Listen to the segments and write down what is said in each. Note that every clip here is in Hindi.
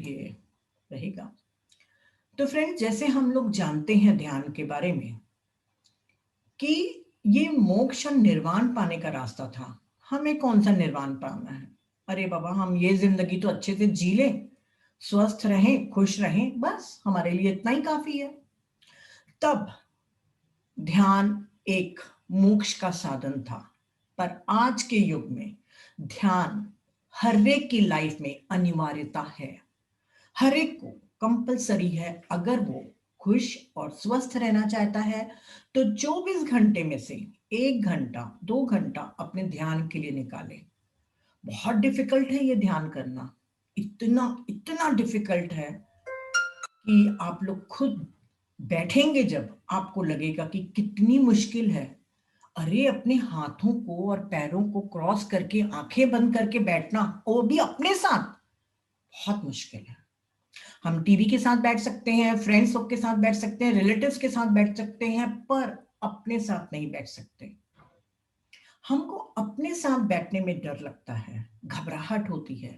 ये रहेगा। तो फ्रेंड्स, जैसे हम लोग जानते हैं ध्यान के बारे में कि ये मोक्ष और निर्वाण पाने का रास्ता था। हमें कौन सा निर्वाण पाना है? अरे बाबा, हम ये जिंदगी तो अच्छे से जी लें, स्वस्थ रहें, खुश रहें, बस हमारे लिए इतना ही काफी है। तब ध्यान एक मोक्ष का साधन था, पर आज के युग में ध्यान हर एक की लाइफ में अनिवार्यता है। हर एक को कंपलसरी है। अगर वो खुश और स्वस्थ रहना चाहता है तो 24 घंटे में से 1 घंटा 2 घंटा अपने ध्यान के लिए निकाले। बहुत डिफिकल्ट है ये ध्यान करना, इतना इतना डिफिकल्ट है कि आप लोग खुद बैठेंगे जब आपको लगेगा कि कितनी मुश्किल है। अरे, अपने हाथों को और पैरों को क्रॉस करके आंखें बंद करके बैठना, वो भी अपने साथ, बहुत मुश्किल है। हम टीवी के साथ बैठ सकते हैं, फ्रेंड्स लोग के साथ बैठ सकते हैं, रिलेटिव्स के साथ बैठ सकते हैं, पर अपने साथ नहीं बैठ सकते। हमको अपने साथ बैठने में डर लगता है, घबराहट होती है,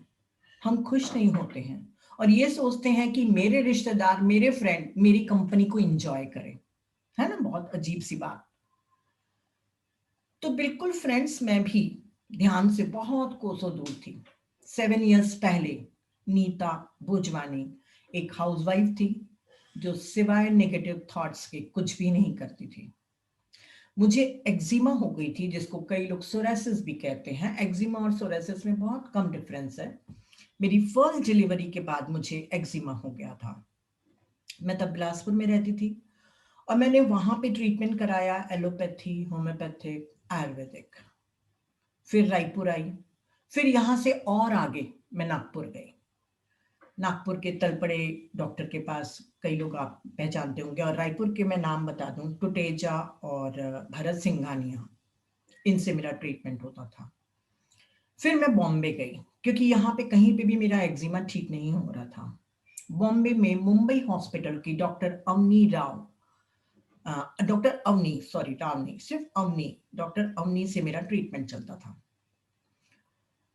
हम खुश नहीं होते हैं और ये सोचते हैं कि मेरे रिश्तेदार, मेरे फ्रेंड मेरी कंपनी को एंजॉय करें। है ना, बहुत अजीब सी बात। तो बिल्कुल फ्रेंड्स, मैं भी ध्यान से बहुत कोसों दूर थी। 7 इयर्स पहले नीता भोजवानी एक हाउसवाइफ थी जो सिवाय नेगेटिव थॉट्स के कुछ भी नहीं करती थी। मुझे एक्जिमा हो गई थी, जिसको कई लोग सोरेसिस भी कहते हैं। एक्जिमा और सोरेसिस में बहुत कम डिफरेंस है। मेरी फर्स्ट डिलीवरी के बाद मुझे एक्जिमा हो गया था। मैं तब बिलासपुर में रहती थी और मैंने वहां पे ट्रीटमेंट कराया, एलोपैथी, होम्योपैथिक, आयुर्वेदिक। फिर रायपुर आई, फिर यहां से और आगे मैं नागपुर गई। नागपुर के तलपड़े डॉक्टर के पास, कई लोग आप पहचानते होंगे, और रायपुर के मैं नाम बता दूं, टुटेजा और भरत सिंघानिया, इनसे मेरा ट्रीटमेंट होता था। फिर मैं बॉम्बे गई क्योंकि यहाँ पे कहीं पे भी मेरा एक्जिमा ठीक नहीं हो रहा था। बॉम्बे में मुंबई हॉस्पिटल की doctor Avani Rao, doctor Avani, sorry Rao नहीं, सिर्फ अवनी, डॉक्टर अवनी से मेरा ट्रीटमेंट चलता था।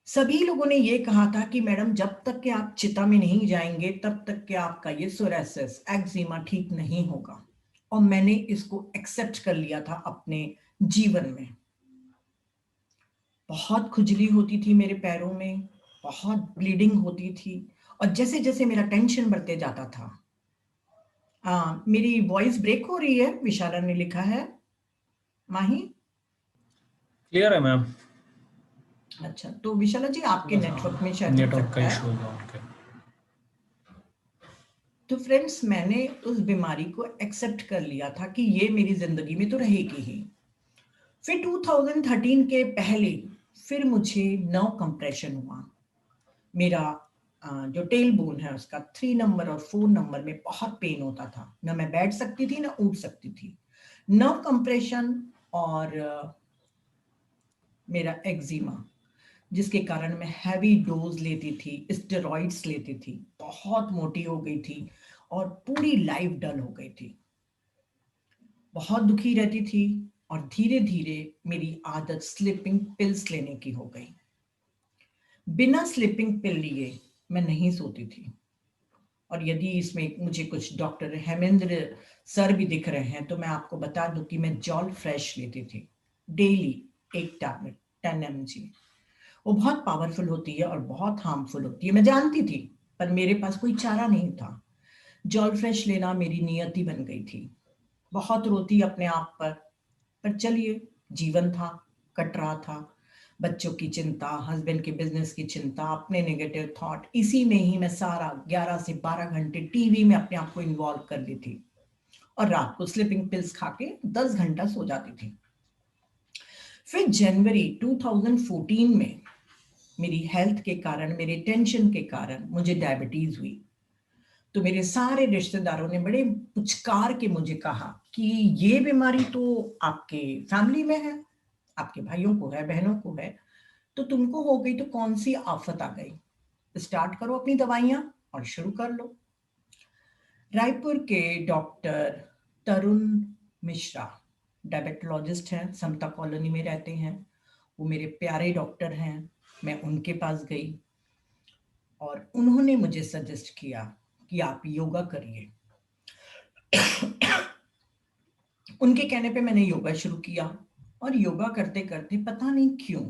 सभी लोगों ने ये कहा था कि मैडम, जब तक कि आप चिता में नहीं जाएंगे तब तक कि आपका ये सोरेसिस, एक्जिमा ठीक नहीं होगा। और मैंने इसको एक्सेप्ट कर लिया था अपने जीवन में। बहुत खुजली होती थी मेरे पैरों में, बहुत ब्लीडिंग होती थी, और जैसे जैसे मेरा टेंशन बढ़ते जाता था। मेरी वॉइस ब्रेक हो रही है, विशाला ने लिखा है। माही? क्लियर है मैम। अच्छा, तो विशाला जी, आपके बस नेटवर्क में हाँ, शायद हो नेटवर्क का सकता इशू है। होगा उनके। तो फ्रेंड्स, मैंने उस बीमारी को एक्सेप्ट कर लिया था कि ये मेरी जिंदगी में तो रहेगी ही। फिर 2013 के पहले फिर मुझे नर्व कंप्रेशन हुआ। मेरा जो टेल बोन है उसका 3 नंबर और 4 नंबर में बहुत पेन होता था। ना मैं बैठ सकती थी, ना उठ सकती थी। नर्व कंप्रेशन और मेरा एक्जिमा, जिसके कारण मैं हैवी डोज लेती थी, स्टेरॉइड्स लेती थी, बहुत मोटी हो गई थी और पूरी लाइफ डल हो गई थी। बहुत दुखी रहती थी और धीरे धीरे मेरी आदत स्लीपिंग पिल्स लेने की हो गई। बिना स्लीपिंग पिल लिए मैं नहीं सोती थी। और यदि इसमें मुझे कुछ डॉक्टर हेमेंद्र सर भी दिख रहे हैं तो मैं आपको बता दूं कि मैं जॉल फ्रेश लेती थी डेली, एक टैबलेट 10 mg। वो बहुत पावरफुल होती है और बहुत हार्मफुल होती है, मैं जानती थी, पर मेरे पास कोई चारा नहीं था। जॉल फ्रेश लेना मेरी नियति बन गई थी। बहुत रोती अपने आप पर चलिए, जीवन था, कट रहा था। बच्चों की चिंता, हस्बैंड के बिजनेस की चिंता, अपने नेगेटिव थॉट, इसी में ही मैं सारा 11 से 12 घंटे टीवी में अपने आप को इन्वॉल्व कर ली थी और रात को स्लीपिंग पिल्स खा के 10 घंटा सो जाती थी। फिर जनवरी 2014 में मेरी हेल्थ के कारण, मेरे टेंशन के कारण मुझे डायबिटीज हुई। तो मेरे सारे रिश्तेदारों ने बड़े पुचकार के मुझे कहा कि ये बीमारी तो आपके फैमिली में है, आपके भाइयों को है, बहनों को है, तो तुमको हो गई तो कौन सी आफत आ गई? स्टार्ट करो अपनी दवाइयां और शुरू कर लो। रायपुर के डॉक्टर तरुण मिश्रा डायबिटोलॉजिस्ट हैं, समता कॉलोनी में रहते हैं। वो मेरे प्यारे डॉक्टर हैं। मैं उनके पास गई। और उन्होंने मुझे सजेस्ट किया कि आप योगा करिए। उनके कहने पे मैंने योगा शुरू किया और योगा करते करते पता नहीं क्यों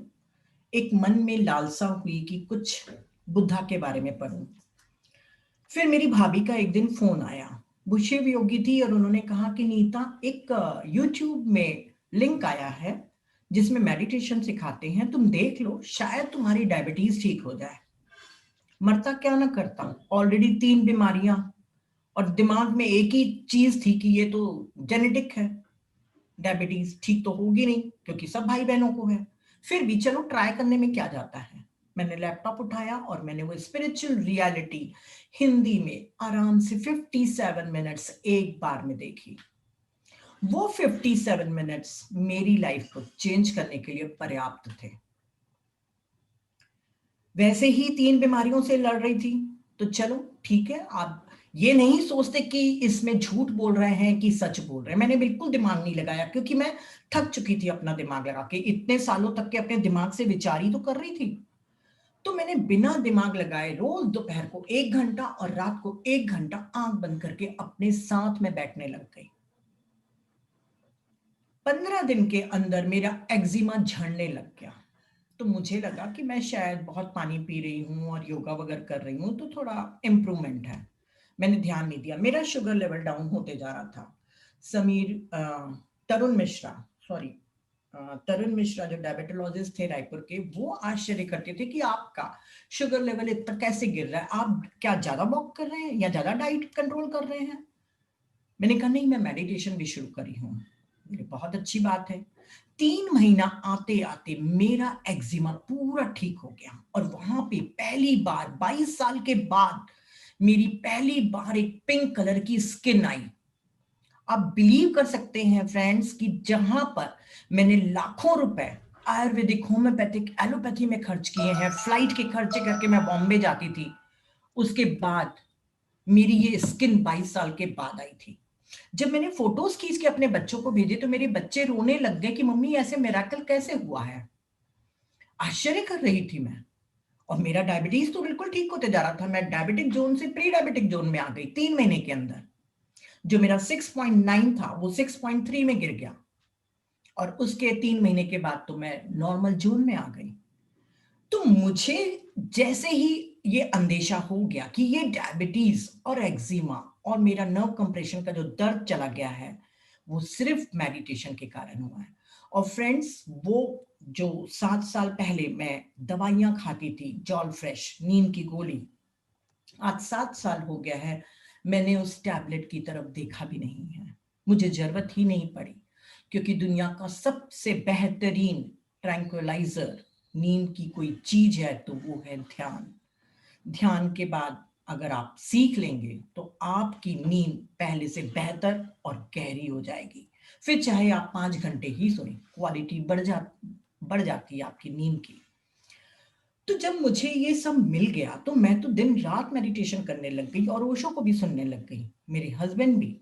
एक मन में लालसा हुई कि कुछ बुद्धा के बारे में पढूं। फिर मेरी भाभी का एक दिन फोन आया, वो शिव योगी थी और उन्होंने कहा कि नीता, एक यूट्यूब में लिंक आया है जिसमें मेडिटेशन सिखाते हैं, तुम देख लो, शायद तुम्हारी डायबिटीज ठीक हो जाए। मरता क्या ना करता, ऑलरेडी 3 बीमारियां और दिमाग में एक ही चीज थी कि ये तो जेनेटिक है, डायबिटीज ठीक तो होगी नहीं क्योंकि सब भाई बहनों को है। फिर भी चलो ट्राई करने में क्या जाता है। मैंने लैपटॉप उठाया और मैंने वो स्पिरिचुअल रियलिटी हिंदी में आराम से 57 मिनट्स एक बार में देखी। वो 57 मिनट्स मेरी लाइफ को चेंज करने के लिए पर्याप्त थे। वैसे ही 3 बीमारियों से लड़ रही थी, तो चलो ठीक है, आप ये नहीं सोचते कि इसमें झूठ बोल रहे हैं कि सच बोल रहे हैं। मैंने बिल्कुल दिमाग नहीं लगाया क्योंकि मैं थक चुकी थी अपना दिमाग लगा के, इतने सालों तक के अपने दिमाग से विचार ही तो कर रही थी। तो मैंने बिना दिमाग लगाए रोज दोपहर को 1 घंटा और रात को 1 घंटा आंख बंद करके अपने साथ में बैठने लग गई। 15 दिन के अंदर मेरा एक्जिमा झड़ने लग गया। तो मुझे लगा कि मैं शायद बहुत पानी पी रही हूँ और योगा वगैरह कर रही हूँ तो थोड़ा इम्प्रूवमेंट है। मैंने ध्यान नहीं दिया, मेरा शुगर लेवल डाउन होते जा रहा था। समीर तरुण मिश्रा सॉरी तरुण मिश्रा जो डायबिटोलॉजिस्ट थे रायपुर के, वो आश्चर्य करते थे कि आपका शुगर लेवल इतना कैसे गिर रहा है, आप क्या ज्यादा वॉक कर रहे हैं या ज्यादा डाइट कंट्रोल कर रहे हैं। मैंने कहा नहीं, मैं मेडिटेशन भी शुरू करी हूँ। बहुत अच्छी बात है। 3 महीना आते आते मेरा एक्जिमा पूरा ठीक हो गया और वहां पे पहली बार 22 साल के बाद मेरी पहली बार एक पिंक कलर की स्किन आई। आप बिलीव कर सकते हैं फ्रेंड्स कि जहां पर मैंने लाखों रुपए आयुर्वेदिक, होम्योपैथिक, एलोपैथी में खर्च किए हैं, फ्लाइट के खर्चे करके मैं बॉम्बे जाती थी, उसके बाद मेरी ये स्किन 22 साल के बाद आई थी। जब मैंने फोटोज खींच के अपने बच्चों को भेजे तो मेरे बच्चे रोने लग गए कि मम्मी ऐसे मिरेकल कैसे हुआ है। आश्चर्य कर रही थी मैं। और मेरा डायबिटीज तो बिल्कुल ठीक होते जा रहा था, मैं डायबिटिक जोन से प्री डायबिटिक जोन में आ गई 3 महीने के अंदर। जो मेरा 6.9 था वो 6.3 में गिर गया और उसके 3 महीने के बाद तो मैं नॉर्मल जोन में आ गई। तो मुझे जैसे ही ये अंदेशा हो गया कि ये डायबिटीज और एक्जिमा और मेरा नर्व कंप्रेशन का जो दर्द चला गया है वो सिर्फ मेडिटेशन के कारण हुआ है। और फ्रेंड्स, वो जो 7 साल पहले मैं दवाइयां खाती थी, जॉल फ्रेश नींद की गोली, आज 7 साल हो गया है, मैंने उस टैबलेट की तरफ देखा भी नहीं है। मुझे जरूरत ही नहीं पड़ी क्योंकि दुनिया का सबसे बेहतरीन ट्रैंक्विलाइजर नींद की कोई चीज है तो वो है ध्यान। ध्यान के बाद अगर आप सीख लेंगे तो आपकी नींद पहले से बेहतर और गहरी हो जाएगी। फिर चाहे आप 5 घंटे ही सोएं, क्वालिटी बढ़ जाती है आपकी नींद की। तो जब मुझे ये सब मिल गया तो मैं तो दिन रात मेडिटेशन करने लग गई और ओशो को भी सुनने लग गई। मेरे हस्बैंड भी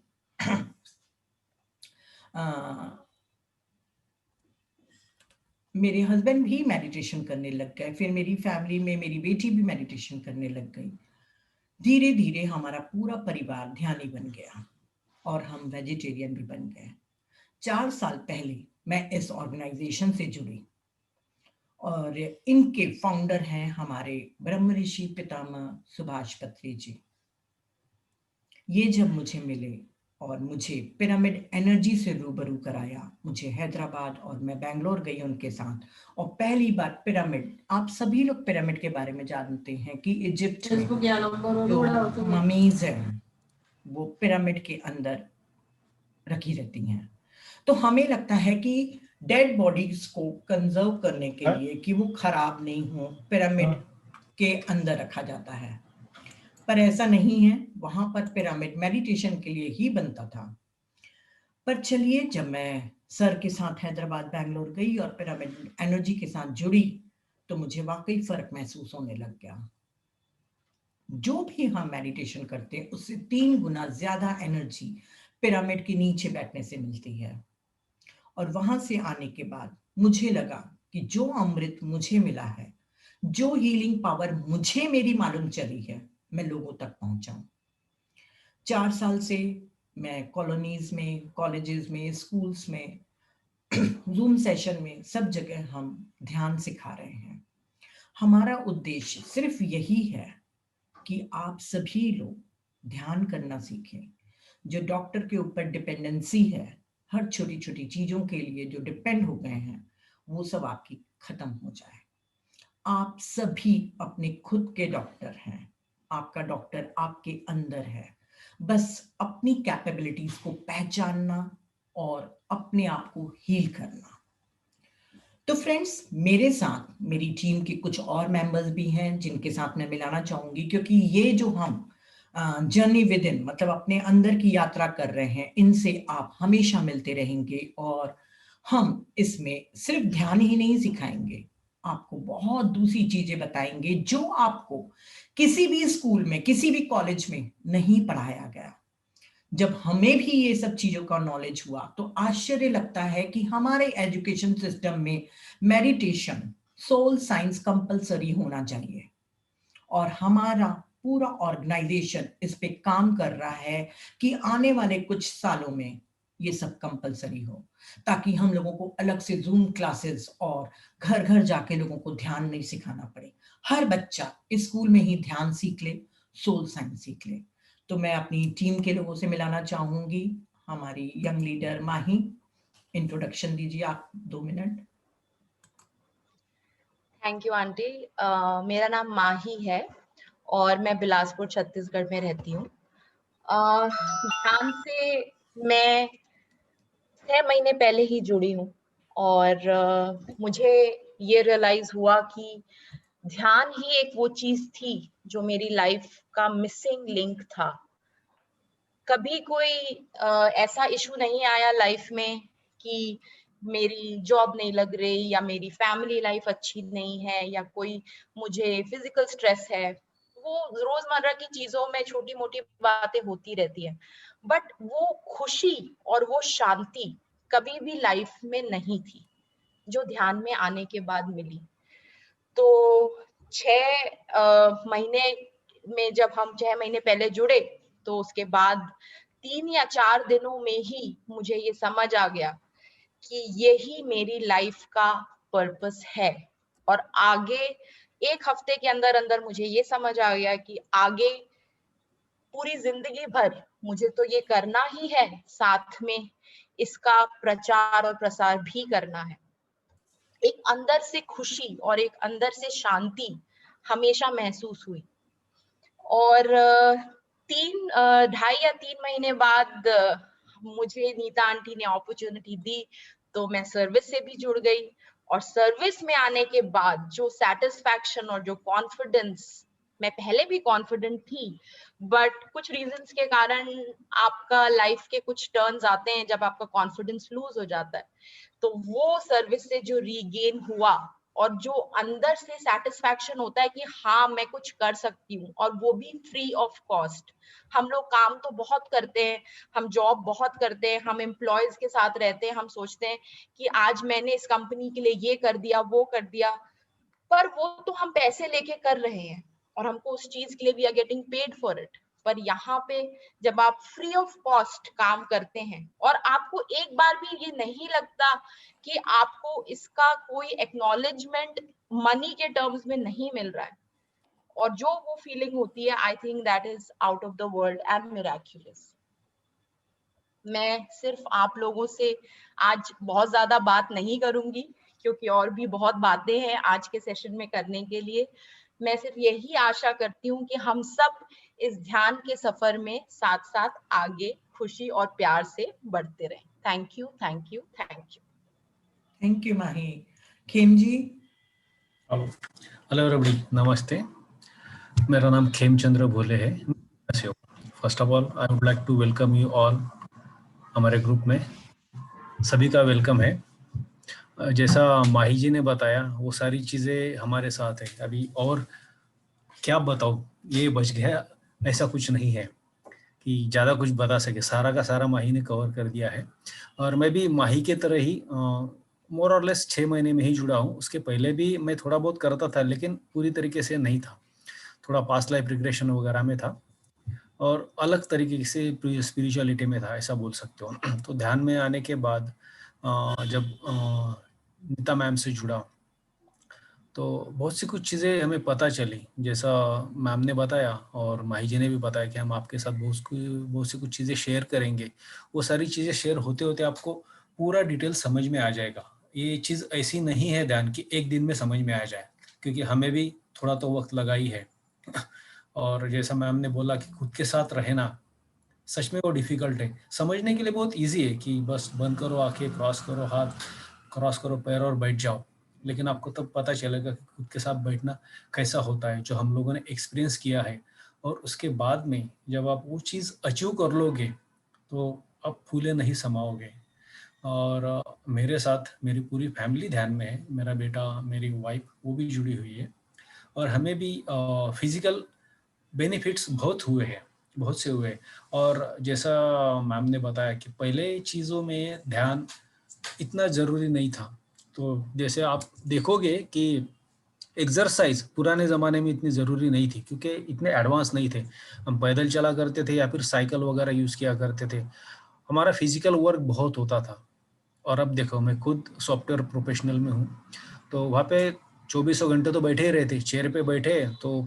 मेरे हस्बैंड भी मेडिटेशन करने लग गए। फिर मेरी फैमिली में मेरी बेटी भी मेडिटेशन करने लग गई। धीरे धीरे हमारा पूरा परिवार ध्यानी बन गया और हम वेजिटेरियन भी बन गए। 4 साल पहले मैं इस ऑर्गेनाइजेशन से जुड़ी और इनके फाउंडर हैं हमारे ब्रह्म ऋषि पितामह सुभाष पत्री जी। ये जब मुझे मिले और मुझे पिरामिड एनर्जी से रूबरू कराया, मुझे हैदराबाद और मैं बेंगलोर गई उनके साथ और पहली बार पिरामिड, आप सभी लोग पिरामिड के बारे में जानते हैं कि इजिप्ट में जो ममीज है वो पिरामिड के अंदर रखी रहती हैं। तो हमें लगता है कि डेड बॉडीज को कंजर्व करने के लिए कि वो खराब नहीं हो, पिरामिड के अंदर रखा जाता है, पर ऐसा नहीं है। वहां पर पिरामिड मेडिटेशन के लिए ही बनता था। पर चलिए, जब मैं सर के साथ हैदराबाद बेंगलोर गई और पिरामिड एनर्जी के साथ जुड़ी तो मुझे वाकई फर्क महसूस होने लग गया। जो भी हम मेडिटेशन करते हैं उससे 3 गुना ज्यादा एनर्जी पिरामिड के नीचे बैठने से मिलती है। और वहां से आने के बाद मुझे लगा कि जो अमृत मुझे मिला है जो हीलिंग पावर मुझे मेरी मालूम चली है मैं लोगों तक पहुंचाऊं। 4 साल से मैं कॉलोनीज में, कॉलेजेस में, स्कूल्स में, जूम सेशन में, सब जगह हम ध्यान सिखा रहे हैं। हमारा उद्देश्य सिर्फ यही है कि आप सभी लोग ध्यान करना सीखें। जो डॉक्टर के ऊपर डिपेंडेंसी है, हर छोटी छोटी चीजों के लिए जो डिपेंड हो गए हैं, वो सब आपकी खत्म हो जाए। आप सभी अपने खुद के डॉक्टर हैं। आपका डॉक्टर आपके अंदर है। बस अपनी कैपेबिलिटीज को पहचानना और अपने आप को हील करना। तो फ्रेंड्स, मेरे साथ मेरी टीम के कुछ और मेंबर्स भी हैं जिनके साथ मैं मिलाना चाहूंगी, क्योंकि ये जो हम जर्नी विद इन, मतलब अपने अंदर की यात्रा कर रहे हैं, इनसे आप हमेशा मिलते रहेंगे। और हम इसमें सिर्फ ध्यान ही नहीं सिखाएंगे, आपको बहुत दूसरी चीजें बताएंगे जो आपको किसी भी स्कूल में, किसी भी कॉलेज में नहीं पढ़ाया गया। जब हमें भी ये सब चीजों का नॉलेज हुआ तो आश्चर्य लगता है कि हमारे एजुकेशन सिस्टम में मेडिटेशन, सोल साइंस कंपलसरी होना चाहिए। और हमारा पूरा ऑर्गेनाइजेशन इस पे काम कर रहा है कि आने वाले कुछ सालों में ये सब कंपलसरी हो, ताकि हम लोगों को अलग से जूम क्लासेस और घर घर जाके लोगों को ध्यान नहीं सिखाना पड़े। हर बच्चा स्कूल में ही ध्यान सीख ले, सोल साइंस सीख ले। तो मैं अपनी टीम के लोगों से मिलाना चाहूंगी। हमारी यंग लीडर माही, इंट्रोडक्शन दीजिए आप 2 मिनट। Thank you aunty. मेरा नाम माही है और मैं बिलासपुर छत्तीसगढ़ में रहती हूँ। ध्यान से मैं 6 महीने पहले ही जुड़ी हूँ और मुझे ये रियलाइज हुआ कि ध्यान ही एक वो चीज थी जो मेरी लाइफ का मिसिंग लिंक था। कभी कोई ऐसा इशू नहीं आया लाइफ में कि मेरी जॉब नहीं लग रही या मेरी फैमिली लाइफ अच्छी नहीं है या कोई मुझे फिजिकल स्ट्रेस है। वो रोजमर्रा की चीजों में छोटी मोटी बातें होती रहती है, बट वो खुशी और वो शांति कभी भी लाइफ में नहीं थी जो ध्यान में आने के बाद मिली। तो 6 महीने में जब हम 6 महीने पहले जुड़े तो उसके बाद 3 या 4 दिनों में ही मुझे ये समझ आ गया कि यही मेरी लाइफ का पर्पस है। और आगे 1 हफ्ते के अंदर अंदर मुझे ये समझ आ गया कि आगे पूरी जिंदगी भर मुझे तो ये करना ही है, साथ में इसका प्रचार और प्रसार भी करना है। एक अंदर से खुशी और एक अंदर से शांति हमेशा महसूस हुई। और 2.5 या 3 महीने बाद मुझे नीता आंटी ने अपॉर्चुनिटी दी तो मैं सर्विस से भी जुड़ गई। और सर्विस में आने के बाद जो सेटिस्फैक्शन और जो कॉन्फिडेंस, मैं पहले भी कॉन्फिडेंट थी बट कुछ रीजंस के कारण आपका लाइफ के कुछ टर्न्स आते हैं जब आपका कॉन्फिडेंस लूज हो जाता है। तो वो सर्विस से जो रीगेन हुआ और जो अंदर से सेटिस्फैक्शन होता है कि हाँ मैं कुछ कर सकती हूँ, और वो भी फ्री ऑफ कॉस्ट। हम लोग काम तो बहुत करते हैं, हम जॉब बहुत करते हैं, हम एम्प्लॉयज के साथ रहते हैं, हम सोचते हैं कि आज मैंने इस कंपनी के लिए ये कर दिया, वो कर दिया, पर वो तो हम पैसे लेके कर रहे हैं और हमको उस चीज के लिए we are getting paid for it. पर यहाँ पे जब आप फ्री ऑफ कॉस्ट काम करते हैं और आपको एक बार भी ये नहीं लगता कि आपको इसका कोई एक्नॉलेजमेंट मनी के टर्म्स में नहीं मिल रहा है, और जो वो फीलिंग होती है, I think that is out of the world and miraculous. मैं सिर्फ आप लोगों से आज बहुत ज्यादा बात नहीं करूंगी क्योंकि और भी बहुत बातें हैं आज के सेशन में करने के लिए। मैं सिर्फ यही आशा करती हूँ कि हम सब इस ध्यान के सफर में साथ साथ आगे खुशी और प्यार से बढ़ते रहें। Thank you, thank you, thank you. Thank you Mahi. Khem ji. Hello everybody, नमस्ते। मेरा नाम खेमचंद्र भोले है। First of all I would like to welcome you all. हमारे ग्रुप में सभी का वेलकम है। जैसा माही जी ने बताया वो सारी चीज़ें हमारे साथ है अभी, और क्या बताऊँ, ये बच गया ऐसा कुछ नहीं है कि ज़्यादा कुछ बता सके। सारा का सारा माही ने कवर कर दिया है। और मैं भी माही के तरह ही मोर और लेस 6 महीने में ही जुड़ा हूँ। उसके पहले भी मैं थोड़ा बहुत करता था, लेकिन पूरी तरीके से नहीं था। थोड़ा पास्ट लाइफ रिग्रेशन वगैरह में था और अलग तरीके से स्पिरिचुअलिटी में था, ऐसा बोल सकते हो। तो ध्यान में आने के बाद जब नीता मैम से जुड़ा तो बहुत सी कुछ चीज़ें हमें पता चली, जैसा मैम ने बताया और माही जी ने भी बताया कि हम आपके साथ बहुत सी कुछ चीज़ें शेयर करेंगे। वो सारी चीज़ें शेयर होते होते आपको पूरा डिटेल समझ में आ जाएगा। ये चीज़ ऐसी नहीं है ध्यान की एक दिन में समझ में आ जाए, क्योंकि हमें भी थोड़ा तो वक्त लगा ही है। और जैसा मैम ने बोला कि खुद के साथ रहना सच में वो डिफिकल्ट है। समझने के लिए बहुत ईजी है कि बस बंद करो आंखें, क्रॉस करो हाथ, क्रॉस करो पैर और बैठ जाओ। लेकिन आपको तब पता चलेगा कि खुद के साथ बैठना कैसा होता है, जो हम लोगों ने एक्सपीरियंस किया है। और उसके बाद में जब आप वो चीज़ अचीव कर लोगे तो आप फूले नहीं समाओगे। और मेरे साथ मेरी पूरी फैमिली ध्यान में है। मेरा बेटा, मेरी वाइफ वो भी जुड़ी हुई है और हमें भी फिजिकल बेनिफिट्स बहुत हुए हैं, बहुत से हुए। और जैसा मैम ने बताया कि पहले चीज़ों में ध्यान इतना ज़रूरी नहीं था। तो जैसे आप देखोगे कि एक्सरसाइज पुराने ज़माने में इतनी ज़रूरी नहीं थी, क्योंकि इतने एडवांस नहीं थे। हम पैदल चला करते थे या फिर साइकिल वगैरह यूज़ किया करते थे। हमारा फिजिकल वर्क बहुत होता था। और अब देखो, मैं खुद सॉफ्टवेयर प्रोफेशनल में हूँ, तो वहाँ पे चौबीसों घंटे तो बैठे ही रहते। चेयर पे बैठे तो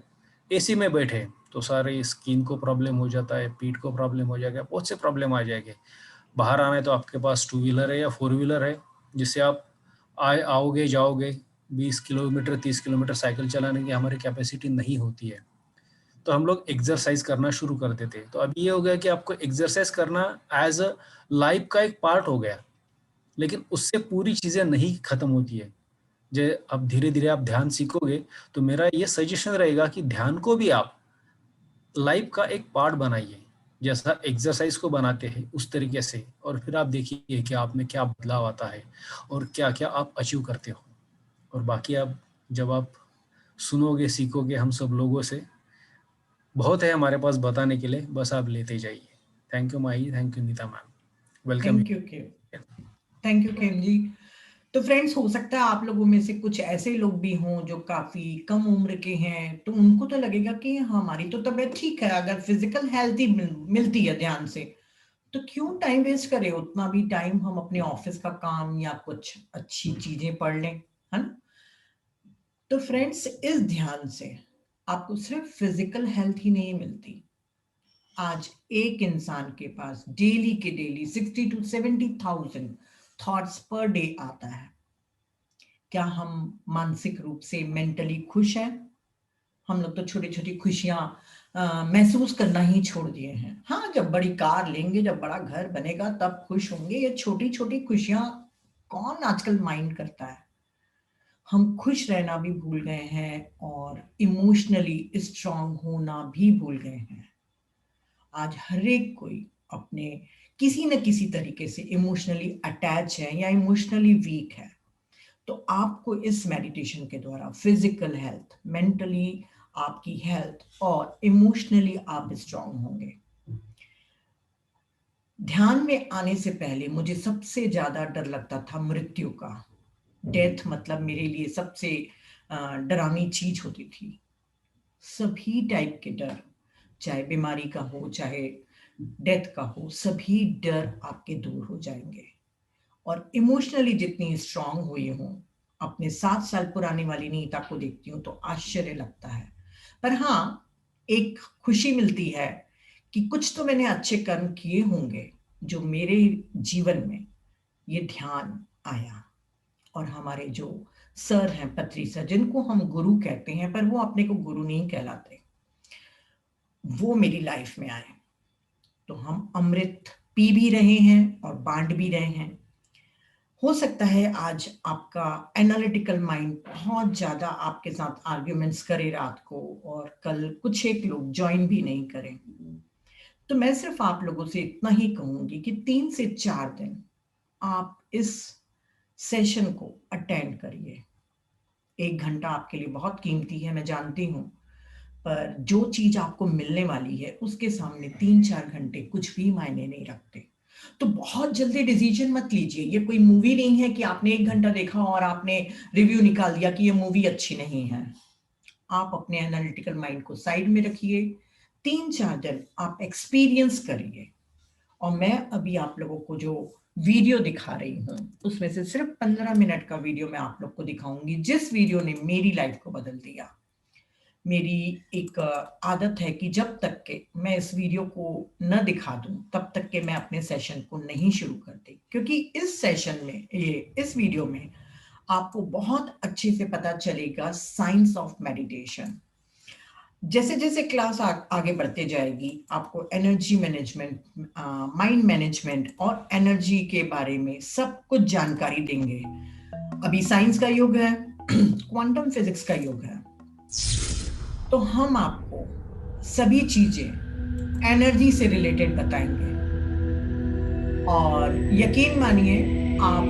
एसी में बैठे तो सारे स्किन को प्रॉब्लम हो जाता है, पीठ को प्रॉब्लम हो जाएगा, बहुत से प्रॉब्लम आ जाएंगे। बाहर आना है तो आपके पास टू व्हीलर है या फोर व्हीलर है, जिससे आप आओगे जाओगे। 20 किलोमीटर 30 किलोमीटर साइकिल चलाने की हमारी कैपेसिटी नहीं होती है। तो हम लोग एक्सरसाइज करना शुरू कर देते। तो अब ये हो गया कि आपको एक्सरसाइज करना एज अ लाइफ का एक पार्ट हो गया। लेकिन उससे पूरी चीज़ें नहीं खत्म होती है। जो अब धीरे धीरे आप ध्यान सीखोगे, तो मेरा ये सजेशन रहेगा कि ध्यान को भी आप लाइफ का एक पार्ट बनाइए, जैसा एक्सरसाइज को बनाते हैं उस तरीके से। और फिर आप देखिए कि आप में क्या बदलाव आता है और क्या क्या आप अचीव करते हो। और बाकी आप जब आप सुनोगे, सीखोगे हम सब लोगों से, बहुत है हमारे पास बताने के लिए, बस आप लेते जाइए। Thank you Mahi, thank you Neeta ma'am, welcome thank you केम, थैंक यू केम जी। तो फ्रेंड्स, हो सकता है आप लोगों में से कुछ ऐसे लोग भी हों जो काफी कम उम्र के हैं, तो उनको तो लगेगा कि हमारी तो तबीयत ठीक है, अगर फिजिकल हेल्थ ही मिलती है ध्यान से तो क्यों टाइम वेस्ट करें। उतना भी टाइम हम अपने ऑफिस का काम या कुछ अच्छी चीजें पढ़ लें, है ना। तो फ्रेंड्स, इस ध्यान से आपको सिर्फ फिजिकल हेल्थ ही नहीं मिलती। आज एक इंसान के पास डेली के daily 60 to 70,000 thoughts per day आता है। क्या हम मानसिक रूप से मेंटली खुश हैं? हम लोग तो छोटी छोटी खुशियां महसूस करना ही छोड़ दिए हैं। हाँ, जब बड़ी कार लेंगे, जब बड़ा घर बनेगा तब खुश होंगे। ये छोटी छोटी खुशियां कौन आजकल माइंड करता है। हम खुश रहना भी भूल गए हैं और इमोशनली स्ट्रांग होना भी भूल गए हैं। आज हर एक कोई अपने किसी न किसी तरीके से इमोशनली अटैच है या इमोशनली वीक है। तो आपको इस मेडिटेशन के द्वारा फिजिकल हेल्थ, मेंटली आपकी हेल्थ और इमोशनली आप स्ट्रांग होंगे। ध्यान में आने से पहले मुझे सबसे ज्यादा डर लगता था मृत्यु का। डेथ मतलब मेरे लिए सबसे डरावनी चीज होती थी। सभी टाइप के डर, चाहे बीमारी का हो चाहे डेथ का हो, सभी डर आपके दूर हो जाएंगे। और इमोशनली जितनी स्ट्रांग हुई हूं, अपने 7 साल पुराने वाली नीता को देखती हूँ तो आश्चर्य लगता है। पर हाँ, एक खुशी मिलती है कि कुछ तो मैंने अच्छे कर्म किए होंगे जो मेरे जीवन में ये ध्यान आया। और हमारे जो सर हैं, पत्री सर, जिनको हम गुरु कहते हैं पर वो अपने को गुरु नहीं कहलाते, वो मेरी लाइफ में आए। तो हम अमृत पी भी रहे हैं और बांट भी रहे हैं। हो सकता है आज आपका एनालिटिकल माइंड बहुत ज्यादा आपके साथ आर्ग्यूमेंट्स करे रात को, और कल कुछ एक लोग ज्वाइन भी नहीं करें। तो मैं सिर्फ आप लोगों से इतना ही कहूंगी कि 3 से 4 दिन आप इस सेशन को अटेंड करिए। 1 घंटा आपके लिए बहुत कीमती है, मैं जानती हूँ, पर जो चीज आपको मिलने वाली है उसके सामने 3-4 घंटे कुछ भी मायने नहीं रखते। तो बहुत जल्दी डिसीजन मत लीजिए। ये कोई मूवी नहीं है कि आपने 1 घंटा देखा और आपने रिव्यू निकाल दिया कि ये मूवी अच्छी नहीं है। आप अपने एनालिटिकल माइंड को साइड में रखिए, 3-4 दिन आप एक्सपीरियंस करिए। और मैं अभी आप लोगों को जो वीडियो दिखा रही हूँ उसमें से सिर्फ 15 मिनट का वीडियो मैं आप लोग को दिखाऊंगी, जिस वीडियो ने मेरी लाइफ को बदल दिया। मेरी एक आदत है कि जब तक के मैं इस वीडियो को न दिखा दूं तब तक के मैं अपने सेशन को नहीं शुरू करती, क्योंकि इस सेशन में इस वीडियो में आपको बहुत अच्छे से पता चलेगा साइंस ऑफ मेडिटेशन। जैसे जैसे क्लास आगे बढ़ते जाएगी आपको एनर्जी मैनेजमेंट, माइंड मैनेजमेंट और एनर्जी के बारे में सब कुछ जानकारी देंगे। अभी साइंस का युग है, क्वांटम फिजिक्स का युग है, तो हम आपको सभी चीजें एनर्जी से रिलेटेड बताएंगे। और यकीन मानिए आप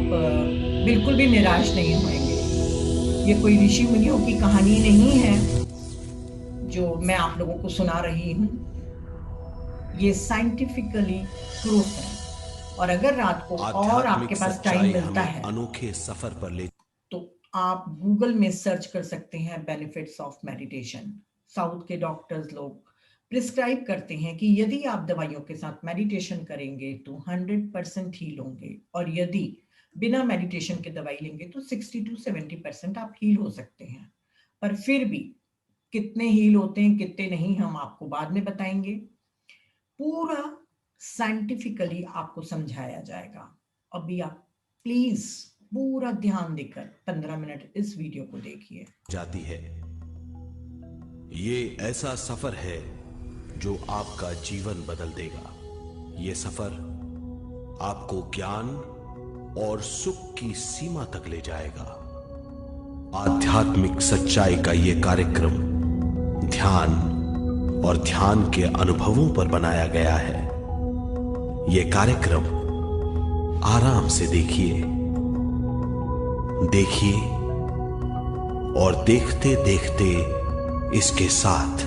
बिल्कुल भी निराश नहीं होंगे। ये कोई ऋषि मुनियों की कहानी नहीं है जो मैं आप लोगों को सुना रही हूँ, ये साइंटिफिकली प्रूफ है। और अगर रात को और आपके पास टाइम मिलता है अनोखे सफर पर ले, तो आप गूगल में सर्च कर सकते हैं बेनिफिट्स ऑफ मेडिटेशन। साउथ के डॉक्टर्स लोग प्रिस्क्राइब करते हैं कि यदि आप दवाइयों के साथ मेडिटेशन करेंगे तो 100% हील होंगे, और यदि बिना मेडिटेशन के दवाई लेंगे तो 60 to 70% आप हील हो सकते हैं। पर फिर भी कितने हील होते हैं कितने नहीं हम आपको बाद में बताएंगे। पूरा साइंटिफिकली आपको समझाया जाएगा। अभी आप प्लीज पूरा ध्यान देकर 15 मिनट इस वीडियो को देखिए। जाती है। ये ऐसा सफर है जो आपका जीवन बदल देगा। ये सफर आपको ज्ञान और सुख की सीमा तक ले जाएगा। आध्यात्मिक सच्चाई का ये कार्यक्रम ध्यान और ध्यान के अनुभवों पर बनाया गया है। ये कार्यक्रम आराम से देखिए और देखते देखते इसके साथ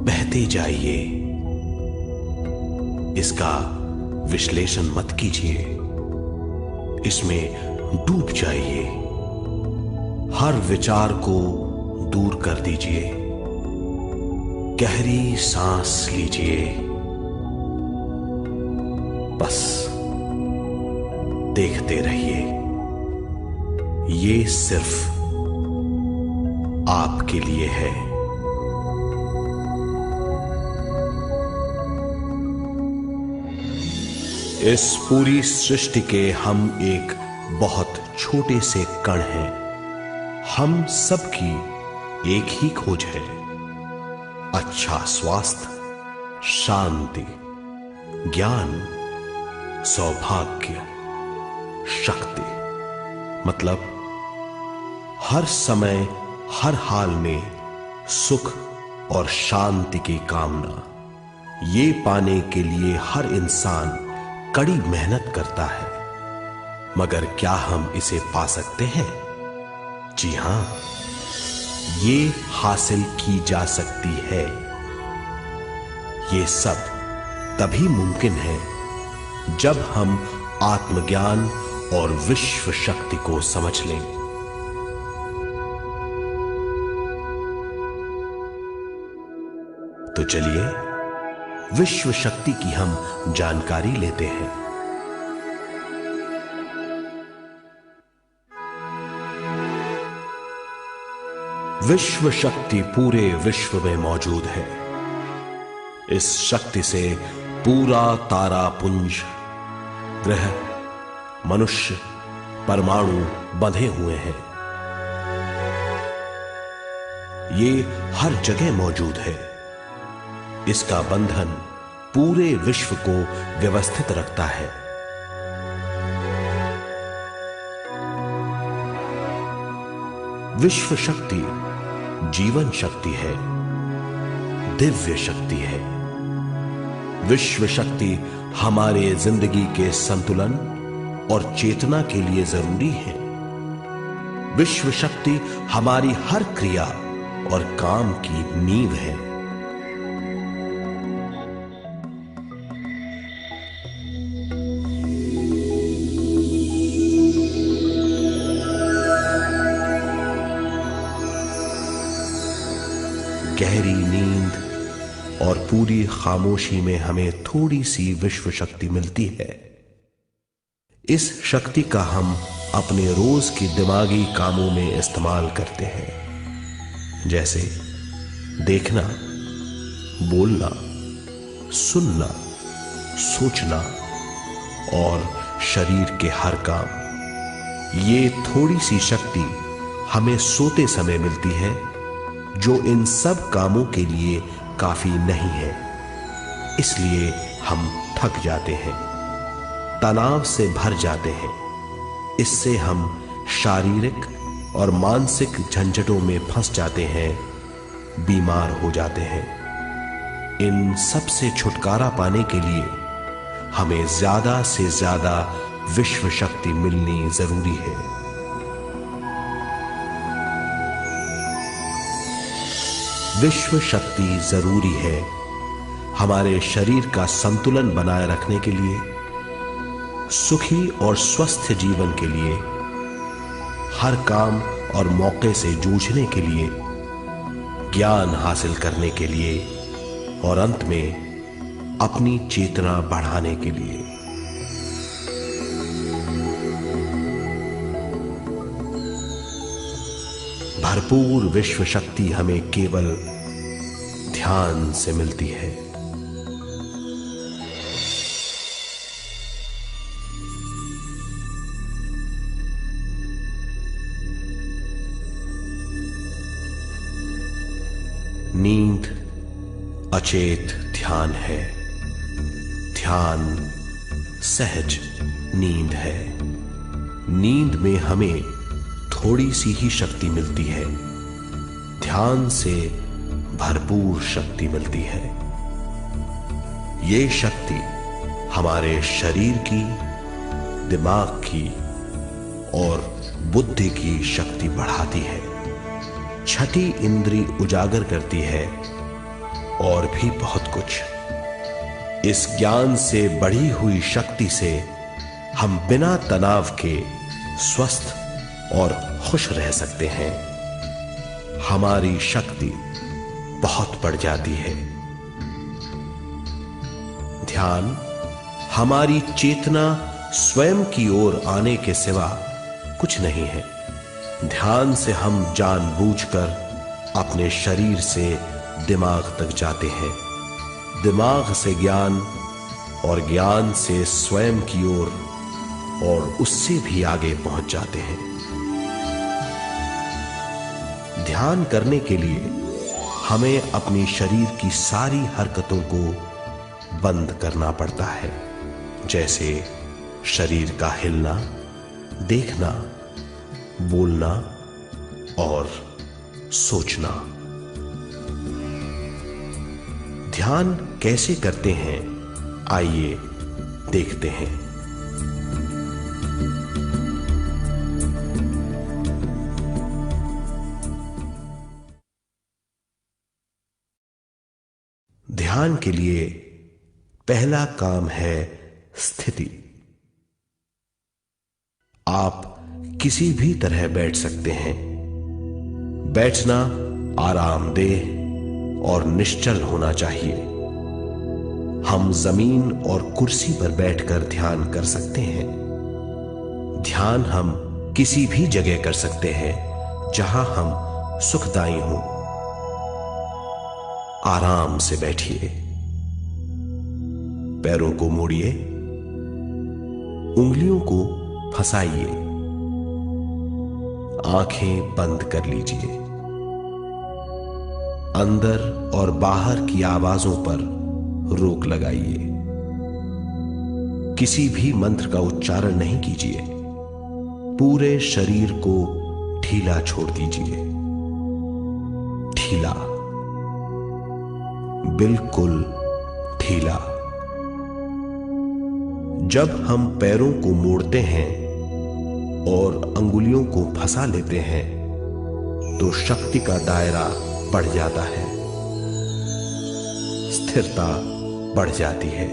बहते जाइए। इसका विश्लेषण मत कीजिए, इसमें डूब जाइए। हर विचार को दूर कर दीजिए। गहरी सांस लीजिए। बस देखते रहिए। ये सिर्फ आपके लिए है। इस पूरी सृष्टि के हम एक बहुत छोटे से कण हैं। हम सबकी एक ही खोज है, अच्छा स्वास्थ्य, शांति, ज्ञान, सौभाग्य, शक्ति। मतलब हर समय हर हाल में सुख और शांति की कामना। ये पाने के लिए हर इंसान कड़ी मेहनत करता है, मगर क्या हम इसे पा सकते हैं? जी हां, ये हासिल की जा सकती है। ये सब तभी मुमकिन है जब हम आत्मज्ञान और विश्व शक्ति को समझ लें। तो चलिए विश्व शक्ति की हम जानकारी लेते हैं। विश्व शक्ति पूरे विश्व में मौजूद है। इस शक्ति से पूरा तारापुंज, ग्रह, मनुष्य, परमाणु बंधे हुए हैं। ये हर जगह मौजूद है। इसका बंधन पूरे विश्व को व्यवस्थित रखता है। विश्व शक्ति जीवन शक्ति है, दिव्य शक्ति है। विश्व शक्ति हमारे जिंदगी के संतुलन और चेतना के लिए जरूरी है। विश्व शक्ति हमारी हर क्रिया और काम की नींव है। पूरी खामोशी में हमें थोड़ी सी विश्व शक्ति मिलती है। इस शक्ति का हम अपने रोज के दिमागी कामों में इस्तेमाल करते हैं, जैसे देखना, बोलना, सुनना, सोचना और शरीर के हर काम। ये थोड़ी सी शक्ति हमें सोते समय मिलती है, जो इन सब कामों के लिए काफी नहीं है। इसलिए हम थक जाते हैं, तनाव से भर जाते हैं। इससे हम शारीरिक और मानसिक झंझटों में फंस जाते हैं, बीमार हो जाते हैं। इन सब से छुटकारा पाने के लिए हमें ज्यादा से ज्यादा विश्व शक्ति मिलनी जरूरी है। विश्व शक्ति जरूरी है हमारे शरीर का संतुलन बनाए रखने के लिए, सुखी और स्वस्थ जीवन के लिए, हर काम और मौके से जूझने के लिए, ज्ञान हासिल करने के लिए और अंत में अपनी चेतना बढ़ाने के लिए। भरपूर विश्व शक्ति हमें केवल ध्यान से मिलती है। नींद अचेत ध्यान है, ध्यान सहज नींद है। नींद में हमें थोड़ी सी ही शक्ति मिलती है, ध्यान से भरपूर शक्ति मिलती है। ये शक्ति हमारे शरीर की, दिमाग की और बुद्धि की शक्ति बढ़ाती है, छठी इंद्री उजागर करती है और भी बहुत कुछ। इस ज्ञान से बढ़ी हुई शक्ति से हम बिना तनाव के स्वस्थ और खुश रह सकते हैं। हमारी शक्ति बहुत बढ़ जाती है। ध्यान हमारी चेतना स्वयं की ओर आने के सिवा कुछ नहीं है। ध्यान से हम जानबूझकर अपने शरीर से दिमाग तक जाते हैं, दिमाग से ज्ञान और ज्ञान से स्वयं की ओर और उससे भी आगे पहुंच जाते हैं। ध्यान करने के लिए हमें अपनी शरीर की सारी हरकतों को बंद करना पड़ता है, जैसे शरीर का हिलना, देखना, बोलना और सोचना। ध्यान कैसे करते हैं, आइए देखते हैं। ध्यान के लिए पहला काम है स्थिति। आप किसी भी तरह बैठ सकते हैं। बैठना आरामदेह और निश्चल होना चाहिए। हम जमीन और कुर्सी पर बैठकर ध्यान कर सकते हैं। ध्यान हम किसी भी जगह कर सकते हैं जहां हम सुखदायी हों। आराम से बैठिए, पैरों को मोड़िए, उंगलियों को फंसाइए, आंखें बंद कर लीजिए। अंदर और बाहर की आवाजों पर रोक लगाइए। किसी भी मंत्र का उच्चारण नहीं कीजिए। पूरे शरीर को ढीला छोड़ दीजिए। ढीला, बिल्कुल ढीला। जब हम पैरों को मोड़ते हैं और अंगुलियों को फंसा लेते हैं तो शक्ति का दायरा बढ़ जाता है, स्थिरता बढ़ जाती है।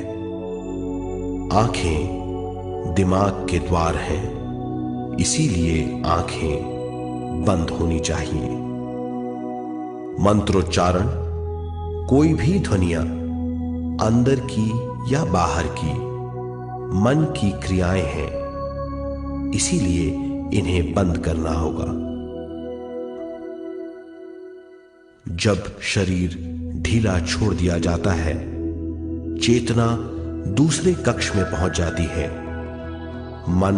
आंखें दिमाग के द्वार हैं, इसीलिए आंखें बंद होनी चाहिए। मंत्रोच्चारण, कोई भी ध्वनियां अंदर की या बाहर की मन की क्रियाएं हैं, इसीलिए इन्हें बंद करना होगा। जब शरीर ढीला छोड़ दिया जाता है, चेतना दूसरे कक्ष में पहुंच जाती है। मन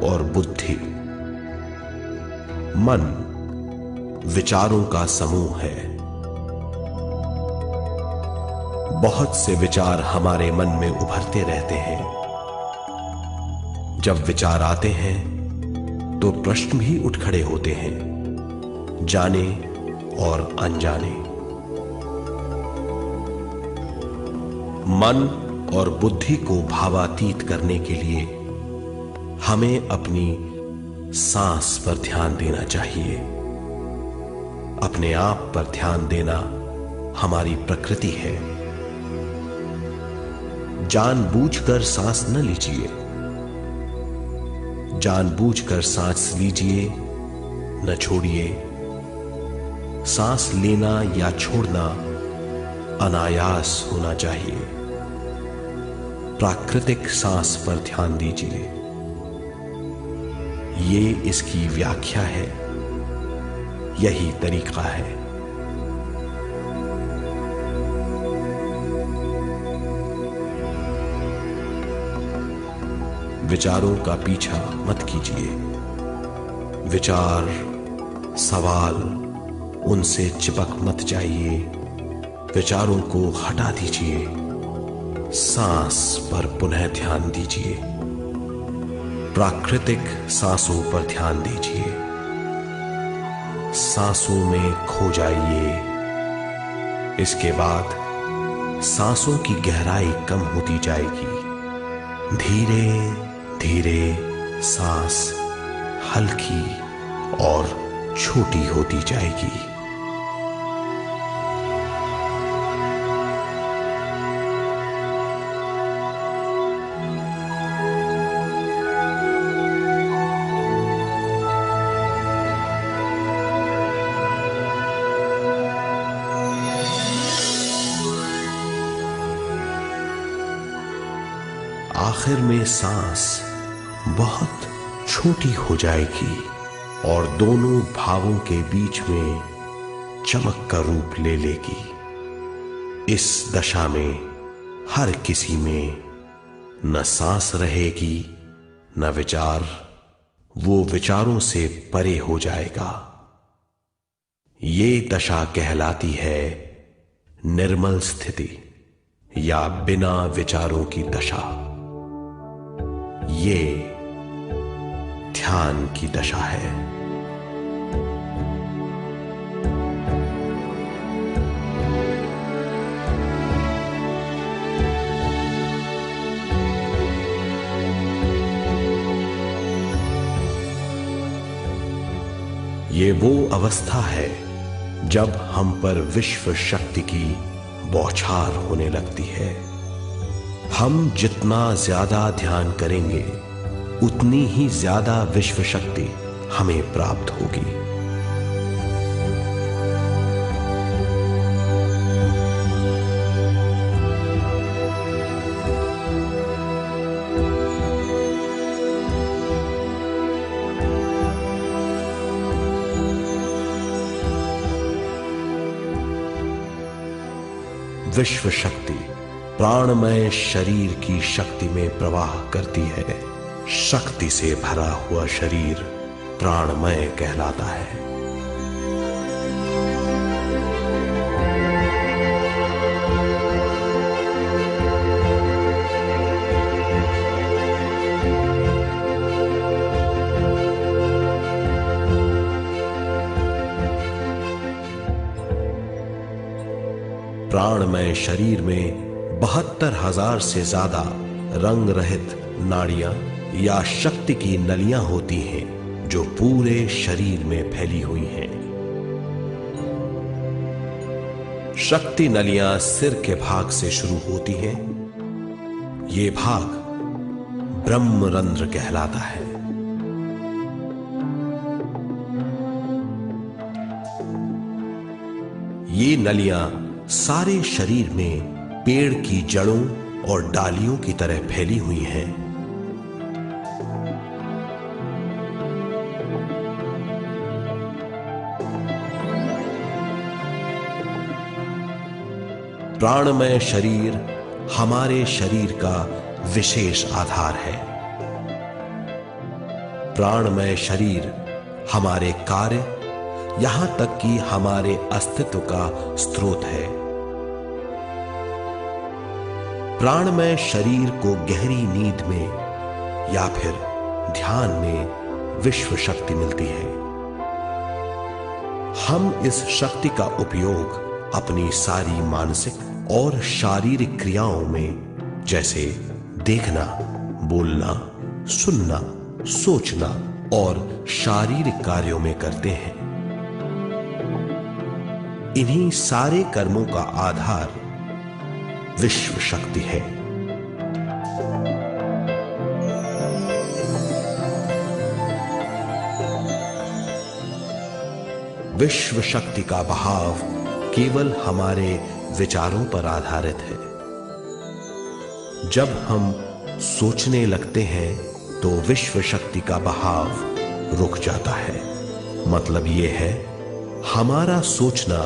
और बुद्धि। मन विचारों का समूह है। बहुत से विचार हमारे मन में उभरते रहते हैं। जब विचार आते हैं तो प्रश्न भी उठ खड़े होते हैं, जाने और अनजाने। मन और बुद्धि को भावातीत करने के लिए हमें अपनी सांस पर ध्यान देना चाहिए। अपने आप पर ध्यान देना हमारी प्रकृति है। जानबूझकर सांस न लीजिए। जानबूझकर सांस लीजिए, न छोड़िए। सांस लेना या छोड़ना अनायास होना चाहिए। प्राकृतिक सांस पर ध्यान दीजिए। ये इसकी व्याख्या है, यही तरीका है। विचारों का पीछा मत कीजिए। विचार, सवाल, उनसे चिपक मत जाइए। विचारों को हटा दीजिए। सांस पर पुनः ध्यान दीजिए। प्राकृतिक सांसों पर ध्यान दीजिए। सांसों में खो जाइए। इसके बाद सांसों की गहराई कम होती जाएगी। धीरे धीरे सांस हल्की और छोटी होती जाएगी। आखिर में सांस बहुत छोटी हो जाएगी और दोनों भावों के बीच में चमक का रूप ले लेगी। इस दशा में हर किसी में न सांस रहेगी न विचार। वो विचारों से परे हो जाएगा। ये दशा कहलाती है निर्मल स्थिति या बिना विचारों की दशा। ये ध्यान की दशा है। ये वो अवस्था है जब हम पर विश्व शक्ति की बौछार होने लगती है। हम जितना ज्यादा ध्यान करेंगे उतनी ही ज्यादा विश्व शक्ति हमें प्राप्त होगी। विश्व शक्ति प्राणमय शरीर की शक्ति में प्रवाह करती है। शक्ति से भरा हुआ शरीर प्राणमय कहलाता है। प्राणमय शरीर में 72,000 से ज्यादा रंग रहित नाड़ियां या शक्ति की नलियां होती हैं जो पूरे शरीर में फैली हुई हैं। शक्ति नलियां सिर के भाग से शुरू होती हैं। ये भाग ब्रह्मरंध्र कहलाता है। ये नलियां सारे शरीर में पेड़ की जड़ों और डालियों की तरह फैली हुई हैं। प्राणमय शरीर हमारे शरीर का विशेष आधार है। प्राणमय शरीर हमारे कार्य, यहां तक कि हमारे अस्तित्व का स्रोत है। प्राणमय शरीर को गहरी नींद में या फिर ध्यान में विश्व शक्ति मिलती है। हम इस शक्ति का उपयोग अपनी सारी मानसिक और शारीरिक क्रियाओं में, जैसे देखना, बोलना, सुनना, सोचना और शारीरिक कार्यों में करते हैं। इन्हीं सारे कर्मों का आधार विश्व शक्ति है। विश्व शक्ति का बहाव केवल हमारे विचारों पर आधारित है। जब हम सोचने लगते हैं तो विश्व शक्ति का बहाव रुक जाता है। मतलब यह है, हमारा सोचना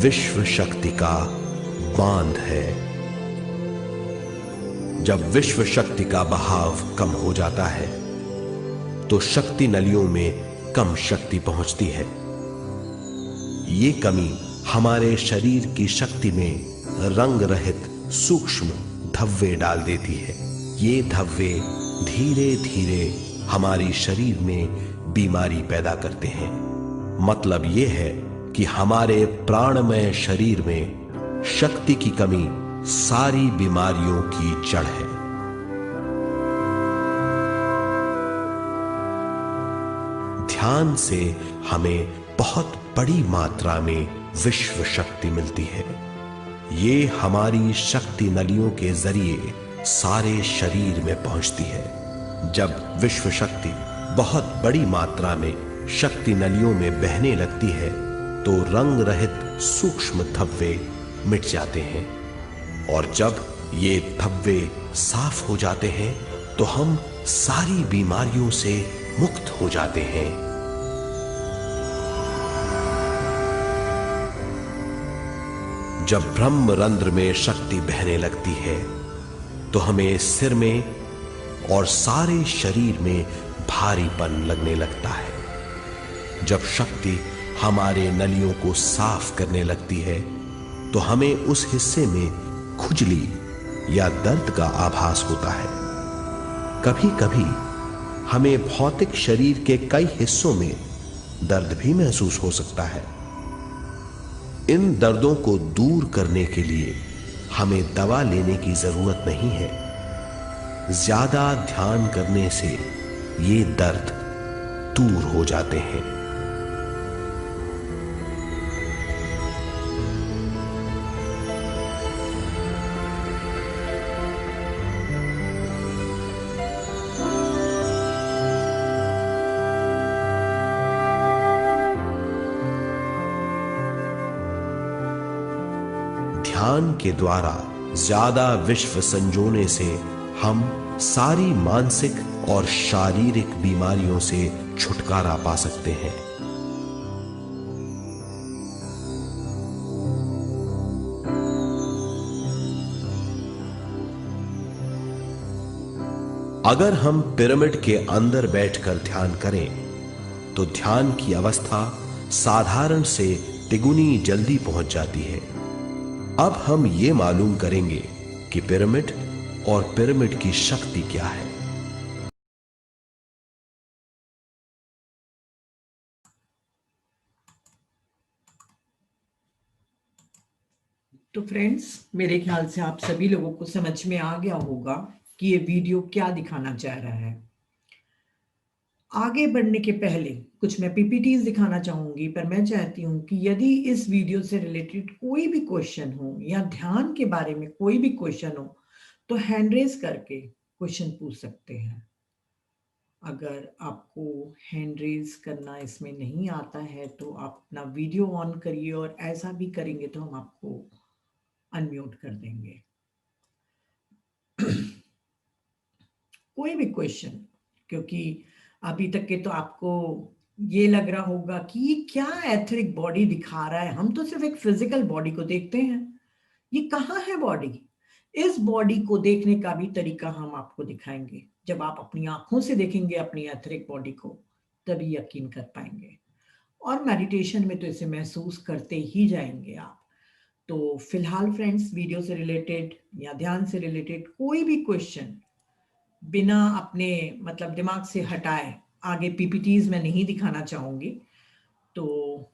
विश्व शक्ति का बांध है। जब विश्व शक्ति का बहाव कम हो जाता है तो शक्ति नलियों में कम शक्ति पहुंचती है। ये कमी हमारे शरीर की शक्ति में रंग रहित सूक्ष्म धब्बे डाल देती है। ये धब्बे धीरे धीरे हमारी शरीर में बीमारी पैदा करते हैं। मतलब यह है कि हमारे प्राणमय शरीर में शक्ति की कमी सारी बीमारियों की जड़ है। ध्यान से हमें बहुत बड़ी मात्रा में विश्व शक्ति मिलती है। ये हमारी शक्ति नलियों के जरिए सारे शरीर में पहुंचती है। जब विश्व शक्ति बहुत बड़ी मात्रा में शक्ति नलियों में बहने लगती है तो रंग रहित सूक्ष्म धब्बे मिट जाते हैं, और जब ये धब्बे साफ हो जाते हैं तो हम सारी बीमारियों से मुक्त हो जाते हैं। जब ब्रह्म रंध्र में शक्ति बहने लगती है तो हमें सिर में और सारे शरीर में भारीपन लगने लगता है। जब शक्ति हमारे नलियों को साफ करने लगती है तो हमें उस हिस्से में खुजली या दर्द का आभास होता है। कभी कभी हमें भौतिक शरीर के कई हिस्सों में दर्द भी महसूस हो सकता है। इन दर्दों को दूर करने के लिए हमें दवा लेने की जरूरत नहीं है। ज्यादा ध्यान करने से ये दर्द दूर हो जाते हैं। ध्यान के द्वारा ज्यादा विश्व संजोने से हम सारी मानसिक और शारीरिक बीमारियों से छुटकारा पा सकते हैं। अगर हम पिरामिड के अंदर बैठकर ध्यान करें तो ध्यान की अवस्था साधारण से तिगुनी जल्दी पहुंच जाती है। अब हम ये मालूम करेंगे कि पिरामिड और पिरामिड की शक्ति क्या है। तो फ्रेंड्स, मेरे ख्याल से आप सभी लोगों को समझ में आ गया होगा कि ये वीडियो क्या दिखाना चाह रहा है। आगे बढ़ने के पहले कुछ मैं पीपीटीज दिखाना चाहूंगी, पर मैं चाहती हूं कि यदि इस वीडियो से रिलेटेड कोई भी क्वेश्चन हो या ध्यान के बारे में कोई भी क्वेश्चन हो तो हैंड रेज करके क्वेश्चन पूछ सकते हैं। अगर आपको हैंड रेज करना इसमें नहीं आता है तो आप अपना वीडियो ऑन करिए, और ऐसा भी करेंगे तो हम आपको अनम्यूट कर देंगे। कोई भी क्वेश्चन, क्योंकि अभी तक के तो आपको ये लग रहा होगा कि ये क्या एथरिक बॉडी दिखा रहा है, हम तो सिर्फ एक फिजिकल बॉडी को देखते हैं, ये कहाँ है बॉडी। इस बॉडी को देखने का भी तरीका हम आपको दिखाएंगे। जब आप अपनी आंखों से देखेंगे अपनी एथरिक बॉडी को, तभी यकीन कर पाएंगे, और मेडिटेशन में तो इसे महसूस करते ही जाएंगे आप। तो फिलहाल फ्रेंड्स, वीडियो से रिलेटेड या ध्यान से रिलेटेड कोई भी क्वेश्चन बिना अपने मतलब दिमाग से हटाए, आगे पीपीटीज में नहीं दिखाना चाहूंगी, तो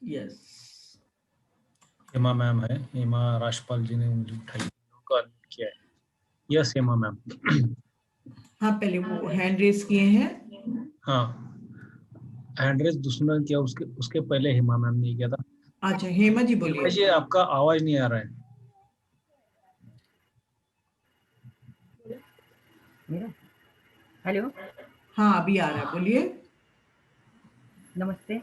यस। हेमा मैम है, हेमा राजपाल जी ने उंगली उठाई, उनको अनम्यूट किया है। Yes Hema ma'am. हाँ, पहले वो हैंड रेस किए हैं। हाँ, हैंड रेस दूसरा किया, उसके पहले हेमा मैम ने किया था। अच्छा, हेमा जी हेमा बोलिए। जी, आपका आवाज नहीं आ रहा है। मेरा हेलो, हाँ, अभी आ रहा है, बोलिए। नमस्ते।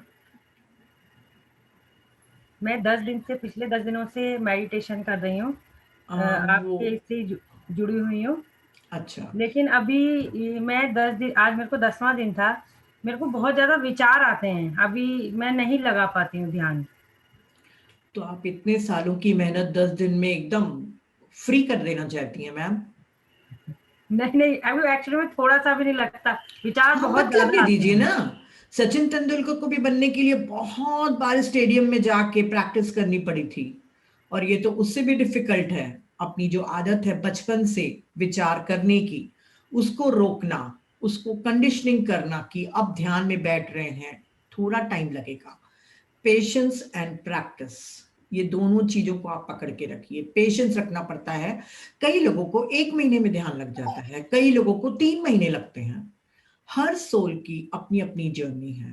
मैं 10 दिन से, पिछले 10 दिनों से मेडिटेशन कर रही हूँ, वो आपके इससे जुड़ी हुई हूँ। अच्छा, लेकिन अभी मैं 10 दिन, आज मेरे को 10वां दिन था, मेरे को बहुत ज़्यादा विचार आते हैं, अभी मैं नहीं लगा पाती हूँ ध्यान। तो आप इतने सालों की मेहनत 10 दिन में एकदम फ्री कर देना चाहती हैं मैम? नहीं, अभी एक्चुअली में थोड़ा सा भी नहीं लगता, विचार हाँ, बहुत मतलब भी ज़्यादा आते दीजिए हैं। ना। सचिन तेंदुलकर को भी बनने के लिए बहुत बार स्टेडियम में जाके प्रैक्टिस करनी पड़ी थी, और ये तो उससे भी डिफिकल्ट है। अपनी जो आदत है बचपन से विचार करने की, उसको रोकना, उसको कंडीशनिंग करना कि अब ध्यान में बैठ रहे हैं, थोड़ा टाइम लगेगा। पेशेंस एंड प्रैक्टिस, ये दोनों चीजों को आप पकड़ के रखिए। पेशेंस रखना पड़ता है। कई लोगों को 1 महीने में ध्यान लग जाता है, कई लोगों को 3 महीने लगते हैं। हर सोल की अपनी अपनी जर्नी है।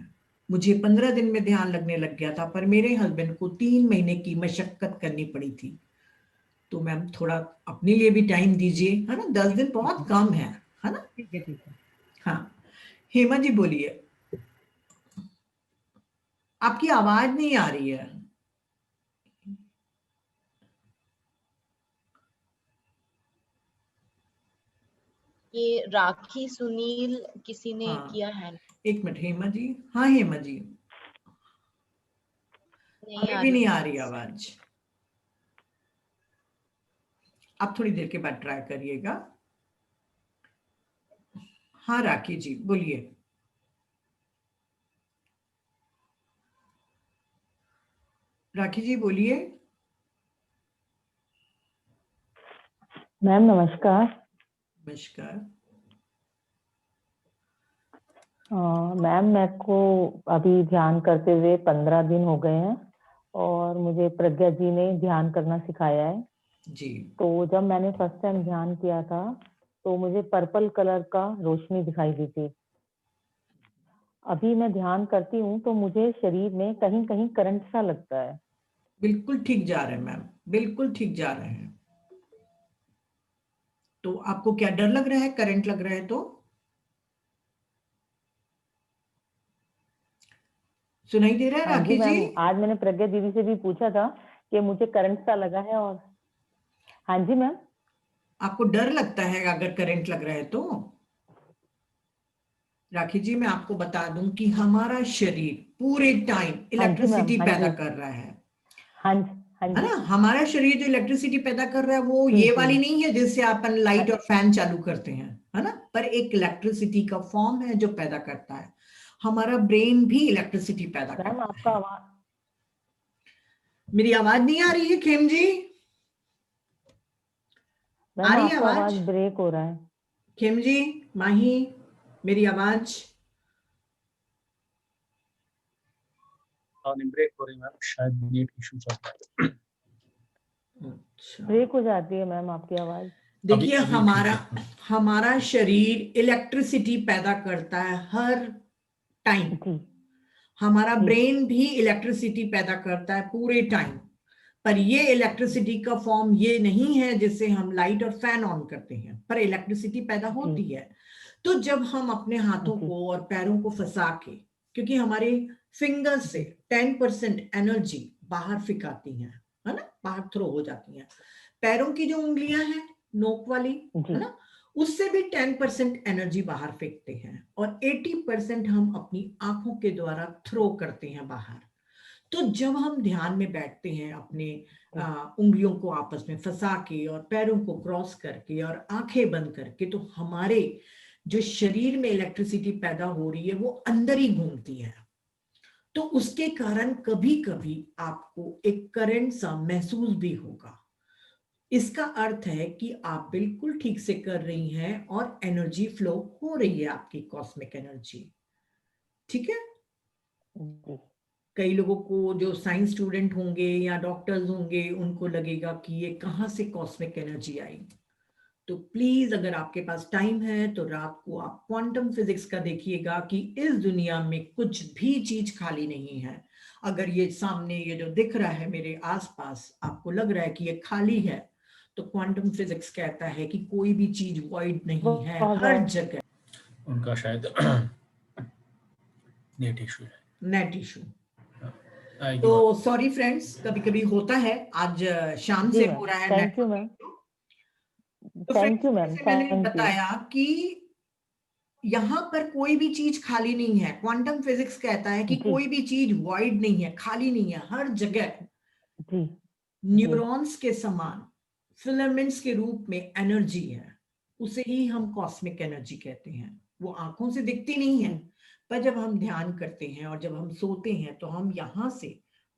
मुझे 15 दिन में ध्यान लगने लग गया था, पर मेरे हस्बैंड को 3 महीने की मशक्कत करनी पड़ी थी। तो मैम, थोड़ा अपने लिए भी टाइम दीजिए, है ना। 10 दिन बहुत कम है ना। ठीक है, ठीक है। हाँ, हेमा जी बोलिए। आपकी आवाज नहीं आ रही है। ये राखी सुनील किसी ने हाँ, किया है, एक मिनट हेमा जी। हाँ हेमा जी, नहीं अभी आ भी रही नहीं आ रही आवाज। आवाज। आप थोड़ी देर के बाद ट्राई करिएगा। हाँ राखी जी बोलिए। राखी जी बोलिए। मैम नमस्कार। नमस्कार। मैम मेरे को अभी ध्यान करते हुए 15 दिन हो गए हैं, और मुझे प्रज्ञा जी ने ध्यान करना सिखाया है। जी। तो जब मैंने फर्स्ट टाइम ध्यान किया था, तो मुझे पर्पल कलर का रोशनी दिखाई दी थी। अभी मैं ध्यान करती हूँ तो मुझे शरीर में कहीं कहीं करंट सा लगता है। बिल्कुल ठीक जा रहे हैं मैम, बिल्कुल ठीक जा रहे हैं। तो आपको क्या डर लग रहा है, करंट लग रहा है तो? सुनाई दे रहा है हाँ जी राखी जी? मैम, आज मैंने प्रज्ञा दीदी से भी पूछा था कि मुझे करंट सा लगा है। और हाँ जी मैम। आपको डर लगता है अगर करंट लग रहा है तो? राखी जी, मैं आपको बता दूं कि हमारा शरीर पूरे टाइम हाँ जी मैम। इलेक्ट्रिसिटी हाँ पैदा जी। कर रहा है हाँ जी। हाँ है जी। ना। हमारा शरीर जो इलेक्ट्रिसिटी पैदा कर रहा है वो जी ये जी। वाली नहीं है जिससे अपन हाँ, लाइट और फैन चालू करते हैं, है ना। पर एक इलेक्ट्रिसिटी का फॉर्म है जो पैदा करता है। हमारा ब्रेन भी इलेक्ट्रिसिटी पैदा मैम करता आपका है। आवाज मेरी आवाज नहीं आ रही है खेम जी? आ मैम रही है आपका आवाज? आवाज ब्रेक हो रहा है। खेम जी, माही, मेरी आवाज? ब्रेक हो रही है मैम, शायद नेट इशू चल रहा है। अच्छा, ब्रेक हो जाती है मैम आपकी आवाज। देखिए अभी ठीक हमारा है। हमारा शरीर इलेक्ट्रिसिटी पैदा करता है हर टाइम। जी हमारा जी। ब्रेन भी इलेक्ट्रिसिटी पैदा करता है पूरे टाइम। पर ये इलेक्ट्रिसिटी का फॉर्म ये नहीं है जिससे हम लाइट और फैन ऑन करते हैं, पर इलेक्ट्रिसिटी पैदा जी होती है। तो जब हम अपने हाथों जी। को और पैरों को फंसा के, क्योंकि हमारे फिंगर से जी 10% एनर्जी बाहर फेंकाती है ना, बाहर थ्रो हो जाती हैं। पैरों की जो उंगलियां हैं नोक वाली, जी है ना, उससे भी 10% एनर्जी बाहर फेंकते हैं और 80% हम अपनी आंखों के द्वारा थ्रो करते हैं बाहर। तो जब हम ध्यान में बैठते हैं अपने उंगलियों को आपस में फंसा के और पैरों को क्रॉस करके और आंखें बंद करके, तो हमारे जो शरीर में इलेक्ट्रिसिटी पैदा हो रही है वो अंदर ही घूमती है। तो उसके कारण कभी कभी आपको एक करंट सा महसूस भी होगा। इसका अर्थ है कि आप बिल्कुल ठीक से कर रही हैं और एनर्जी फ्लो हो रही है, आपकी कॉस्मिक एनर्जी। ठीक है। जी कई लोगों को जो साइंस स्टूडेंट होंगे या डॉक्टर्स होंगे उनको लगेगा कि ये कहाँ से कॉस्मिक एनर्जी आई। तो प्लीज अगर आपके पास टाइम है तो रात को आप क्वांटम फिजिक्स का देखिएगा कि इस दुनिया में कुछ भी चीज खाली नहीं है। अगर ये सामने ये जो दिख रहा है मेरे आसपास आपको लग रहा है कि ये खाली है, तो क्वांटम फिजिक्स कहता है कि कोई भी चीज वॉइड नहीं है, हर जगह। उनका शायद नेट इशू है, नेट इशू। आएगी तो बात। सॉरी फ्रेंड्स, कभी कभी होता है, आज शाम जी से मैम, हो रहा है thank you network ma'am, issue. तो थैंक फ्रेंड्स यू मैम, जैसे मैंने थैंक यू। बताया कि यहाँ पर कोई भी चीज खाली नहीं है। क्वांटम फिजिक्स कहता है कि जी कोई भी चीज वॉइड नहीं है, खाली नहीं है, हर जगह जी न्यूरॉन्स के समान फिलामेंट्स के रूप में एनर्जी है। उसे ही हम कॉस्मिक एनर्जी कहते हैं। वो आंखों से दिखती नहीं है, पर जब हम ध्यान करते हैं और जब हम सोते हैं तो हम यहाँ से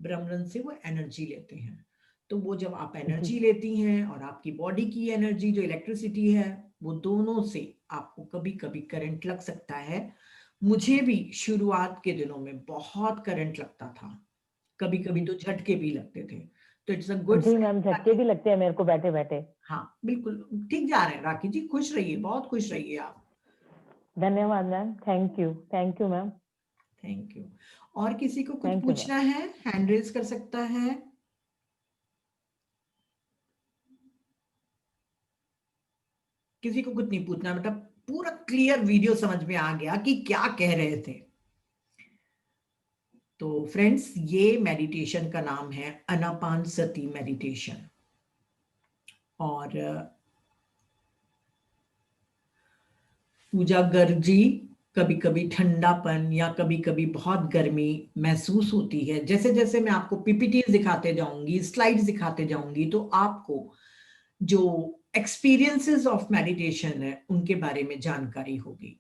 ब्रह्मांड से वो एनर्जी लेते हैं। तो वो जब आप एनर्जी लेती हैं और आपकी बॉडी की एनर्जी जो इलेक्ट्रिसिटी है, वो दोनों से आपको कभी कभी करंट लग सकता है। मुझे भी शुरुआत के दिनों में बहुत करंट लगता था, कभी कभी तो झटके भी लगते थे। तो इट्स अ गुड जी मैम, झटके भी लगते हैं मेरे को बैठे बैठे। हाँ बिल्कुल ठीक जा रहे हैं राखी जी, खुश रहिए, बहुत खुश रहिए आप। धन्यवाद ma'am, thank you ma'am, thank you. और किसी को कुछ थैंक यू मैम। पूछना है, हैंड रेज कर सकता है। किसी को कुछ नहीं पूछना, मतलब पूरा क्लियर वीडियो समझ में आ गया कि क्या कह रहे थे। तो फ्रेंड्स, ये मेडिटेशन का नाम है आनापानसति मेडिटेशन। और पूजा गर्ग जी, कभी कभी ठंडापन या कभी कभी बहुत गर्मी महसूस होती है। जैसे जैसे मैं आपको पीपीटीज दिखाते जाऊंगी, स्लाइड्स दिखाते जाऊंगी, तो आपको जो एक्सपीरियंसेस ऑफ मेडिटेशन है उनके बारे में जानकारी होगी।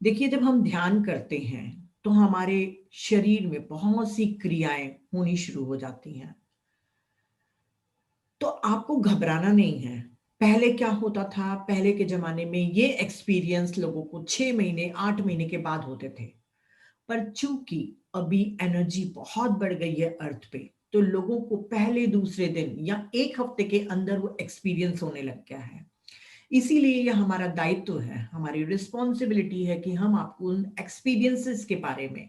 देखिए, जब हम ध्यान करते हैं तो हमारे शरीर में बहुत सी क्रियाएं होनी शुरू हो जाती हैं। तो आपको घबराना नहीं है। पहले क्या होता था, पहले के जमाने में ये एक्सपीरियंस लोगों को 6 महीने 8 महीने के बाद होते थे। पर चूंकि अभी एनर्जी बहुत बढ़ गई है अर्थ पे, तो लोगों को पहले दूसरे दिन या एक हफ्ते के अंदर वो एक्सपीरियंस होने लग गया है। इसीलिए यह हमारा दायित्व है, हमारी रिस्पॉन्सिबिलिटी है कि हम आपको उन एक्सपीरियंसेस के बारे में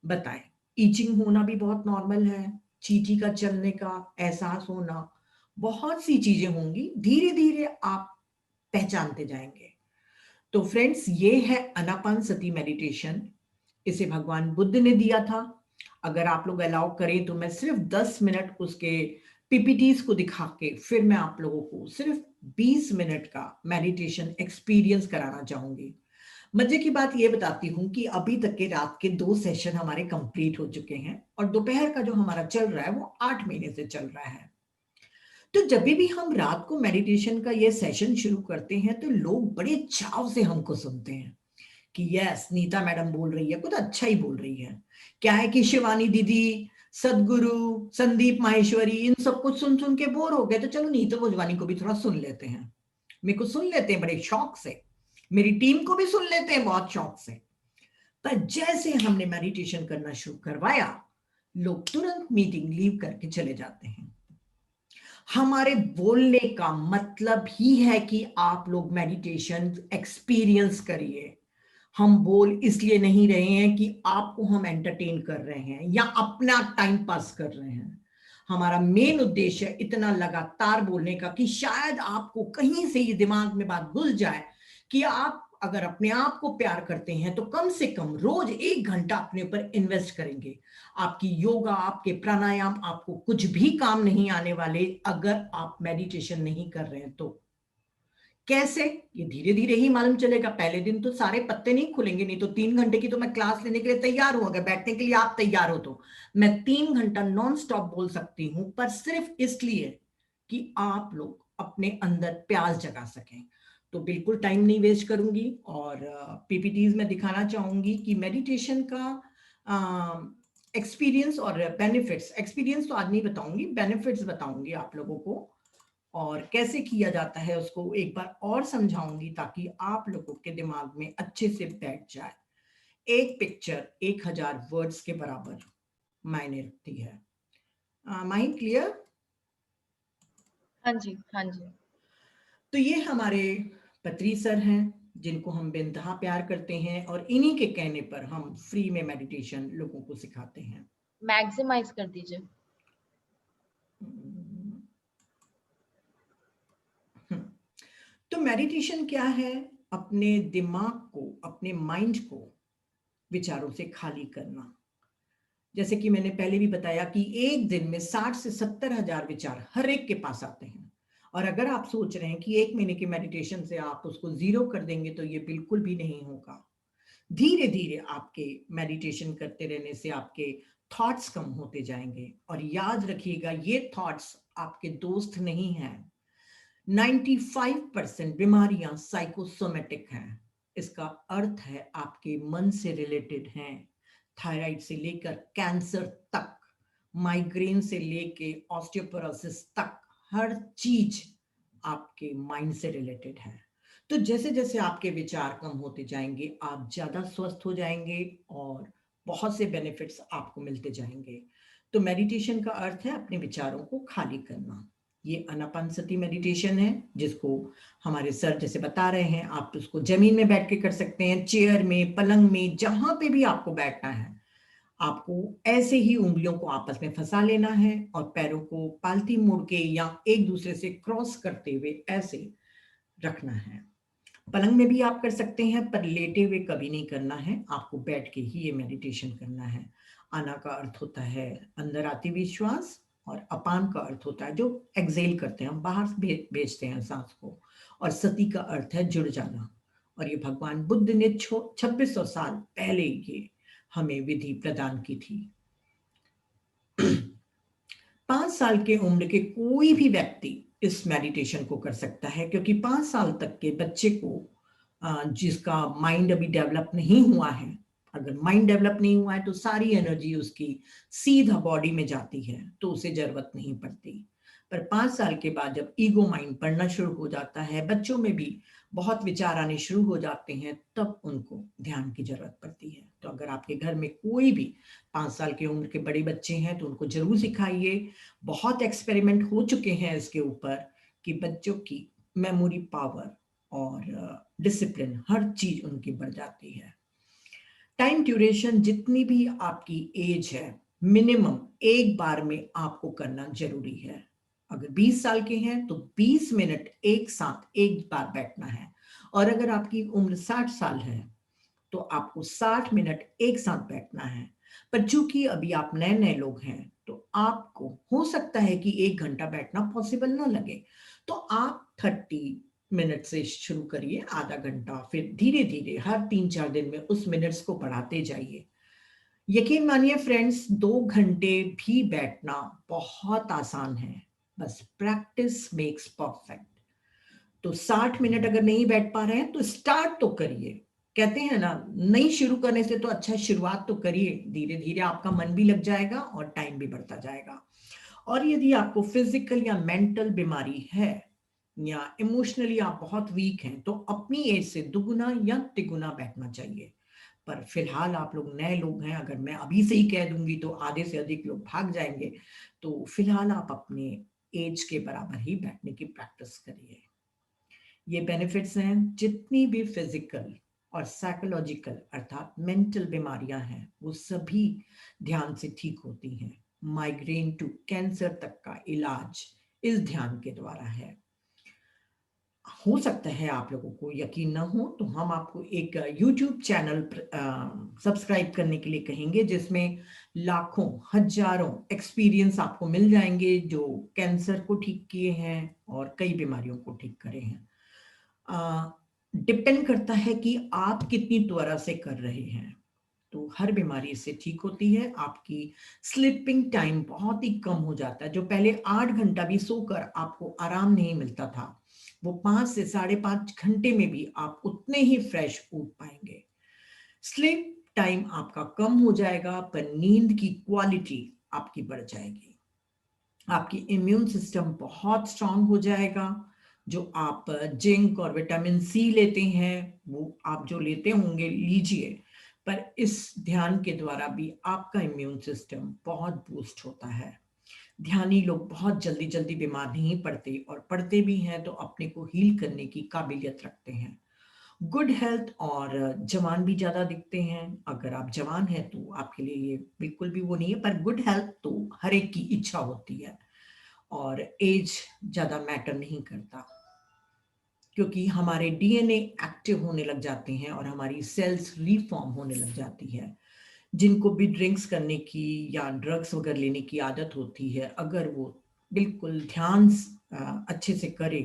बताएं। ईचिंग होना भी बहुत नॉर्मल है, चींटी का चलने का एहसास होना, बहुत सी चीजें होंगी, धीरे धीरे आप पहचानते जाएंगे। तो फ्रेंड्स, ये है आनापानसति मेडिटेशन। इसे भगवान बुद्ध ने दिया था। अगर आप लोग अलाउ करें तो मैं सिर्फ 10 मिनट उसके पीपीटीज को दिखा के फिर मैं आप लोगों को सिर्फ 20 मिनट का मेडिटेशन एक्सपीरियंस कराना चाहूंगी। मजे की बात ये बताती हूँ कि अभी तक के रात के 2 सेशन हमारे कंप्लीट हो चुके हैं और दोपहर का जो हमारा चल रहा है वो 8 महीने से चल रहा है। तो जब भी हम रात को मेडिटेशन का ये सेशन शुरू करते हैं तो लोग बड़े चाव से हमको सुनते हैं कि यस, नीता मैडम बोल रही है, कुछ अच्छा ही बोल रही है। क्या है कि शिवानी दीदी, सदगुरु, संदीप माहेश्वरी, इन सब कुछ सुन सुन के बोर हो गए, तो चलो नीता भोजवानी को भी थोड़ा सुन लेते हैं। मेरे को सुन लेते हैं बड़े शौक से, मेरी टीम को भी सुन लेते हैं बहुत शौक से। पर जैसे हमने मेडिटेशन करना शुरू करवाया, लोग तुरंत मीटिंग लीव करके चले जाते हैं। हमारे बोलने का मतलब ही है कि आप लोग मेडिटेशन एक्सपीरियंस करिए। हम बोल इसलिए नहीं रहे हैं कि आपको हम एंटरटेन कर रहे हैं या अपना टाइम पास कर रहे हैं। हमारा मेन उद्देश्य इतना लगातार बोलने का कि शायद आपको कहीं से ये दिमाग में बात घुस जाए कि आप अगर अपने आप को प्यार करते हैं तो कम से कम रोज 1 घंटा अपने ऊपर इन्वेस्ट करेंगे। आपकी योगा, आपके प्राणायाम, आपको कुछ भी काम नहीं आने वाले अगर आप मेडिटेशन नहीं कर रहे हैं तो। कैसे? ये धीरे धीरे ही मालूम चलेगा। पहले दिन तो सारे पत्ते नहीं खुलेंगे, नहीं तो 3 घंटे की तो मैं क्लास लेने के लिए तैयार हूं, अगर बैठने के लिए आप तैयार हो तो मैं 3 घंटा नॉन स्टॉप बोल सकती हूं, पर सिर्फ इसलिए कि आप लोग अपने अंदर प्यास जगा सकें। तो बिल्कुल टाइम नहीं वेस्ट करूंगी और पीपीटीज में दिखाना चाहूंगी कि मेडिटेशन का एक्सपीरियंस और बेनिफिट्स। एक्सपीरियंस तो आज नहीं बताऊंगी, बेनिफिट्स बताऊंगी आप लोगों को, और कैसे किया जाता है उसको एक बार और समझाऊंगी ताकि आप लोगों के दिमाग में अच्छे से बैठ जाए। एक पिक्चर 1000 वर्ड्स के बराबर मायने रखती है। Mind clear? हाँ जी, हाँ जी। तो ये हमारे पत्री सर हैं जिनको हम बेइंतहा प्यार करते हैं और इन्हीं के कहने पर हम फ्री में मेडिटेशन लोगों को सिखाते हैं। मैक्सिमाइज कर दीजिए। तो मेडिटेशन क्या है? अपने दिमाग को, अपने माइंड को विचारों से खाली करना। जैसे कि मैंने पहले भी बताया कि एक दिन में 60 से 70 हजार विचार हर एक के पास आते हैं, और अगर आप सोच रहे हैं कि 1 महीने की मेडिटेशन से आप उसको 0 कर देंगे तो ये बिल्कुल भी नहीं होगा। धीरे धीरे आपके मेडिटेशन करते रहने से आपके थॉट्स कम होते जाएंगे, और याद रखिएगा ये थॉट्स आपके दोस्त नहीं हैं। 95% बीमारियां साइकोसोमेटिक हैं। इसका अर्थ है आपके मन से रिलेटेड हैं। थायराइड से लेकर कैंसर तक, माइग्रेन से लेकर ऑस्टियोपोरोसिस तक, हर चीज आपके माइंड से रिलेटेड है। तो जैसे जैसे आपके विचार कम होते जाएंगे आप ज्यादा स्वस्थ हो जाएंगे और बहुत से बेनिफिट्स आपको मिलते जाएंगे। तो मेडिटेशन का अर्थ है अपने विचारों को खाली करना। ये आनापानसति मेडिटेशन है जिसको हमारे सर जैसे बता रहे हैं, आप उसको जमीन में बैठ के कर सकते हैं, चेयर में, पलंग में, जहां पे भी आपको बैठना है। आपको ऐसे ही उंगलियों को आपस में फंसा लेना है और पैरों को पालती मोड़ के या एक दूसरे से क्रॉस करते हुए ऐसे रखना है। पलंग में भी आप कर सकते हैं पर लेटे हुए कभी नहीं करना है, आपको बैठ के ही ये मेडिटेशन करना है। आना का अर्थ होता है अंदर आती हुई श्वास, और अपान का अर्थ होता है जो एक्सेल करते हैं, हम बाहर भेजते हैं सांस को, और सती का अर्थ है जुड़ जाना। और ये भगवान बुद्ध ने 2600 साल पहले ये हमें विधि प्रदान की थी। 5 साल के उम्र के कोई भी व्यक्ति इस मेडिटेशन को कर सकता है, क्योंकि 5 साल तक के बच्चे को जिसका माइंड अभी डेवलप नहीं हुआ है, अगर माइंड डेवलप नहीं हुआ है तो सारी एनर्जी उसकी सीधा बॉडी में जाती है, तो उसे जरूरत नहीं पड़ती। पर 5 साल के बाद जब ईगो माइंड पढ़ना शुरू हो जाता है, बच्चों में भी बहुत विचार आने शुरू हो जाते हैं, तब उनको ध्यान की जरूरत पड़ती है। तो अगर आपके घर में कोई भी 5 साल की उम्र के बड़े बच्चे हैं तो उनको जरूर सिखाइए। बहुत एक्सपेरिमेंट हो चुके हैं इसके ऊपर कि बच्चों की मेमोरी पावर और डिसिप्लिन हर चीज उनकी बढ़ जाती है। टाइम ड्यूरेशन जितनी भी आपकी एज है, मिनिमम एक बार में आपको करना जरूरी है। अगर 20 साल के हैं तो 20 मिनट एक साथ एक बार बैठना है, और अगर आपकी उम्र 60 साल है तो आपको 60 मिनट एक साथ बैठना है। पर चूंकि अभी आप नए नए लोग हैं तो आपको हो सकता है कि 1 घंटा बैठना पॉसिबल ना लगे, तो आप 30 मिनट से शुरू करिए, आधा घंटा, फिर धीरे धीरे हर 3-4 दिन में उस मिनट्स को बढ़ाते जाइए। यकीन मानिए फ्रेंड्स, 2 घंटे भी बैठना बहुत आसान है, बस प्रैक्टिस मेक्स परफेक्ट। तो 60 मिनट अगर नहीं बैठ पा रहे हैं तो स्टार्ट तो करिए। कहते हैं ना, नहीं शुरू करने से तो अच्छा शुरुआत तो करिए, धीरे धीरे आपका मन भी लग जाएगा और टाइम भी बढ़ता जाएगा। और यदि आपको फिजिकल या मेंटल बीमारी है या इमोशनली आप बहुत वीक हैं तो अपनी एज से दुगुना या तिगुना बैठना चाहिए। पर फिलहाल आप लोग नए लोग हैं, अगर मैं अभी से ही कह दूंगी तो आधे से अधिक लोग भाग जाएंगे, तो फिलहाल आप अपने एज के बराबर ही बैठने की प्रैक्टिस करिए। ये बेनिफिट्स हैं, जितनी भी फिजिकल और साइकोलॉजिकल अर्थात मेंटल बीमारियां हैं वो सभी ध्यान से ठीक होती हैं। माइग्रेन टू कैंसर तक का इलाज इस ध्यान के द्वारा है। हो सकता है आप लोगों को यकीन ना हो, तो हम आपको एक यूट्यूब चैनल सब्सक्राइब करने के लिए कहेंगे, जिसमें लाखों हजारों एक्सपीरियंस आपको मिल जाएंगे जो कैंसर को ठीक किए हैं और कई बीमारियों को ठीक करे हैं। डिपेंड करता है कि आप कितनी त्वरा से कर रहे हैं, तो हर बीमारी इससे ठीक होती है। आपकी स्लीपिंग टाइम बहुत ही कम हो जाता है। जो पहले 8 घंटा भी सोकर आपको आराम नहीं मिलता था, वो 5 से 5.5 घंटे में भी आप उतने ही फ्रेश उठ पाएंगे। स्लीप टाइम आपका कम हो जाएगा, पर नींद की क्वालिटी आपकी बढ़ जाएगी। आपकी इम्यून सिस्टम बहुत स्ट्रांग हो जाएगा। जो आप जिंक और विटामिन सी लेते हैं, वो आप जो लेते होंगे लीजिए, पर इस ध्यान के द्वारा भी आपका इम्यून सिस्टम बहुत बूस्ट होता है। ध्यानी लोग बहुत जल्दी जल्दी बीमार नहीं पड़ते, और पड़ते भी हैं तो अपने को हील करने की काबिलियत रखते हैं। गुड हेल्थ और जवान भी ज्यादा दिखते हैं। अगर आप जवान हैं तो आपके लिए ये बिल्कुल भी वो नहीं है, पर गुड हेल्थ तो हर एक की इच्छा होती है, और एज ज्यादा मैटर नहीं करता, क्योंकि हमारे डीएनए एक्टिव होने लग जाते हैं और हमारी सेल्स रीफॉर्म होने लग जाती है। जिनको भी ड्रिंक्स करने की या ड्रग्स वगैरह लेने की आदत होती है, अगर वो बिल्कुल ध्यान अच्छे से करे,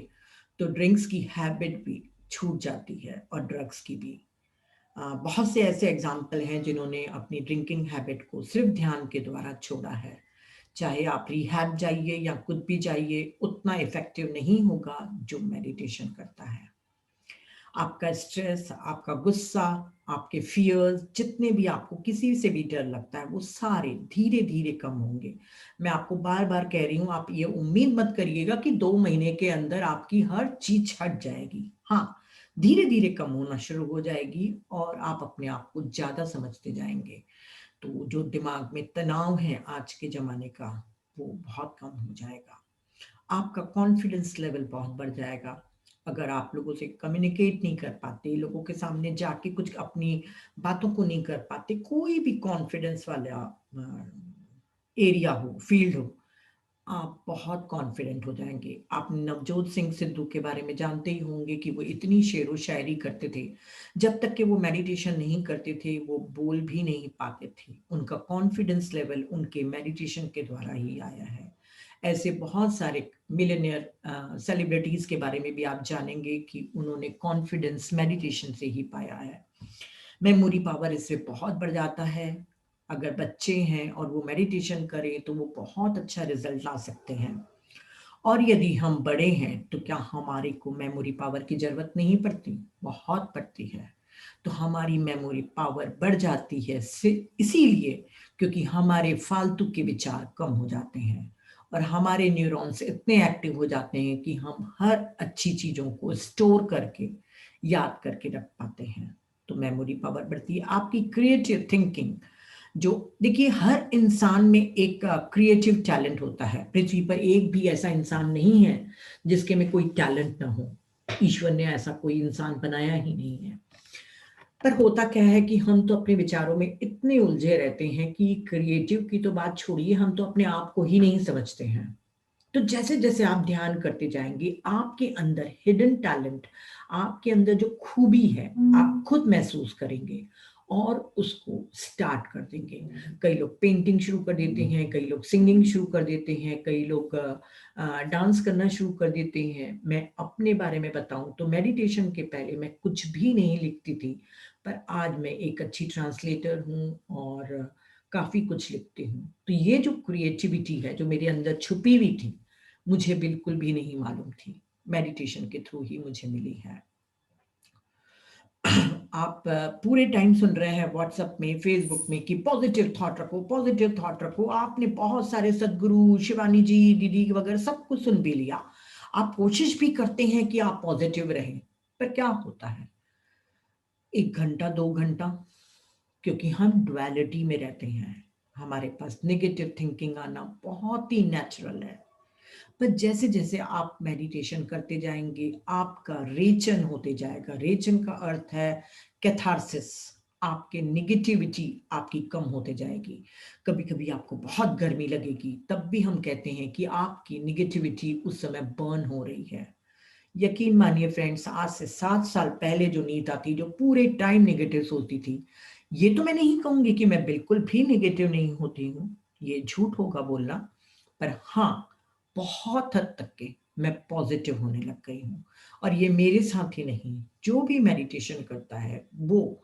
तो ड्रिंक्स की हैबिट भी छूट जाती है और ड्रग्स की भी। बहुत से ऐसे एग्जाम्पल हैं जिन्होंने अपनी ड्रिंकिंग हैबिट को सिर्फ ध्यान के द्वारा छोड़ा है। चाहे आप रिहैब जाइए या खुद भी जाइए, उतना इफेक्टिव नहीं होगा जो मेडिटेशन करता है। आपका स्ट्रेस, आपका गुस्सा, आपके फियर्स, जितने भी आपको किसी से भी डर लगता है, वो सारे धीरे धीरे कम होंगे। मैं आपको बार बार कह रही हूँ, आप ये उम्मीद मत करिएगा कि 2 महीने के अंदर आपकी हर चीज हट जाएगी। हाँ, धीरे धीरे कम होना शुरू हो जाएगी और आप अपने आप को ज्यादा समझते जाएंगे। तो जो दिमाग में तनाव है आज के जमाने का, वो बहुत कम हो जाएगा। आपका कॉन्फिडेंस लेवल बहुत बढ़ जाएगा। अगर आप लोगों से कम्युनिकेट नहीं कर पाते, लोगों के सामने जाके कुछ अपनी बातों को नहीं कर पाते, कोई भी कॉन्फिडेंस वाला एरिया हो, फील्ड हो, आप बहुत कॉन्फिडेंट हो जाएंगे। आप नवजोत सिंह सिद्धू के बारे में जानते ही होंगे कि वो इतनी शेरो शायरी करते थे। जब तक कि वो मेडिटेशन नहीं करते थे, वो बोल भी नहीं पाते थे। उनका कॉन्फिडेंस लेवल उनके मेडिटेशन के द्वारा ही आया है। ऐसे बहुत सारे मिलियनियर सेलिब्रिटीज के बारे में भी आप जानेंगे कि उन्होंने कॉन्फिडेंस मेडिटेशन से ही पाया है। मेमोरी पावर इससे बहुत बढ़ जाता है। अगर बच्चे हैं और वो मेडिटेशन करें तो वो बहुत अच्छा रिजल्ट ला सकते हैं। और यदि हम बड़े हैं तो क्या हमारे को मेमोरी पावर की जरूरत नहीं पड़ती? बहुत पड़ती है। तो हमारी मेमोरी पावर बढ़ जाती है इसीलिए क्योंकि हमारे फालतू के विचार कम हो जाते हैं और हमारे न्यूरॉन्स इतने एक्टिव हो जाते हैं कि हम हर अच्छी चीजों को स्टोर करके याद करके रख पाते हैं। तो मेमोरी पावर बढ़ती है। आपकी क्रिएटिव थिंकिंग, जो देखिए, हर इंसान में एक क्रिएटिव टैलेंट होता है। पृथ्वी पर एक भी ऐसा इंसान नहीं है जिसके में कोई टैलेंट ना हो। ईश्वर ने ऐसा कोई इंसान बनाया ही नहीं है। पर होता क्या है कि हम तो अपने विचारों में इतने उलझे रहते हैं कि क्रिएटिव की तो बात छोड़िए, हम तो अपने आप को ही नहीं समझते हैं। तो जैसे जैसे आप ध्यान करते जाएंगे, आपके अंदर हिडन टैलेंट, आपके अंदर जो खूबी है, आप खुद महसूस करेंगे और उसको स्टार्ट कर देंगे। कई लोग पेंटिंग शुरू कर देते हैं, कई लोग सिंगिंग शुरू कर देते हैं, कई लोग डांस करना शुरू कर देते हैं। मैं अपने बारे में बताऊं तो मेडिटेशन के पहले मैं कुछ भी नहीं लिखती थी, पर आज मैं एक अच्छी ट्रांसलेटर हूं और काफी कुछ लिखती हूँ। तो ये जो क्रिएटिविटी है जो मेरे अंदर छुपी हुई थी, मुझे बिल्कुल भी नहीं मालूम थी, मेडिटेशन के थ्रू ही मुझे मिली है। आप पूरे टाइम सुन रहे हैं व्हाट्सएप में, फेसबुक में कि पॉजिटिव थॉट रखो, पॉजिटिव थॉट रखो। आपने बहुत सारे सदगुरु, शिवानी जी, दीदी वगैरह सब कुछ सुन भी लिया। आप कोशिश भी करते हैं कि आप पॉजिटिव रहें, पर क्या होता है? 1 घंटा 2 घंटा, क्योंकि हम डुअलिटी में रहते हैं। हमारे पास नेगेटिव थिंकिंग आना बहुत ही नेचुरल है। पर जैसे जैसे आप मेडिटेशन करते जाएंगे, आपका रेचन होते जाएगा। रेचन का अर्थ है कैथारसिस। आपके निगेटिविटी आपकी कम होते जाएगी। कभी कभी आपको बहुत गर्मी लगेगी, तब भी हम कहते हैं कि आपकी निगेटिविटी उस समय बर्न हो रही है। यकीन मानिए फ्रेंड्स, आज से 7 साल पहले जो नीता थी, जो पूरे टाइम नेगेटिव सोचती थी, ये तो मैं नहीं कहूंगी कि मैं बिल्कुल भी नेगेटिव नहीं होती हूँ, ये झूठ होगा बोलना, पर हाँ, बहुत हद तक के मैं पॉजिटिव होने लग गई हूँ। और ये मेरे साथ ही नहीं, जो भी मेडिटेशन करता है वो,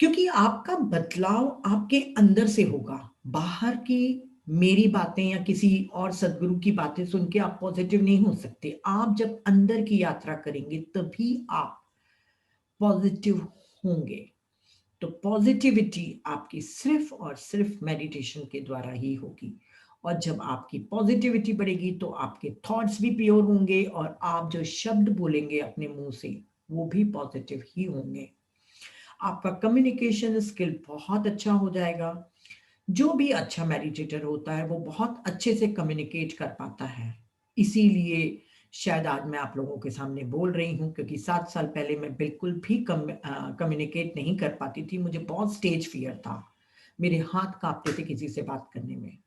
क्योंकि आपका बदलाव आपके अंदर से होगा। बाहर की मेरी बातें या किसी और सदगुरु की बातें सुन के आप पॉजिटिव नहीं हो सकते। आप जब अंदर की यात्रा करेंगे तभी आप पॉजिटिव होंगे। तो पॉजिटिविटी आपकी सिर्फ और सिर्फ मेडिटेशन के द्वारा ही होगी। और जब आपकी पॉजिटिविटी बढ़ेगी तो आपके थॉट्स भी प्योर होंगे और आप जो शब्द बोलेंगे अपने मुंह से वो भी पॉजिटिव ही होंगे। आपका कम्युनिकेशन स्किल बहुत अच्छा हो जाएगा। जो भी अच्छा मेडिटेटर होता है वो बहुत अच्छे से कम्युनिकेट कर पाता है। इसीलिए शायद आज मैं आप लोगों के सामने बोल रही हूँ, क्योंकि 7 साल पहले मैं बिल्कुल भी कम्युनिकेट नहीं कर पाती थी। मुझे बहुत स्टेज फियर था, मेरे हाथ कांपते थे किसी से बात करने में।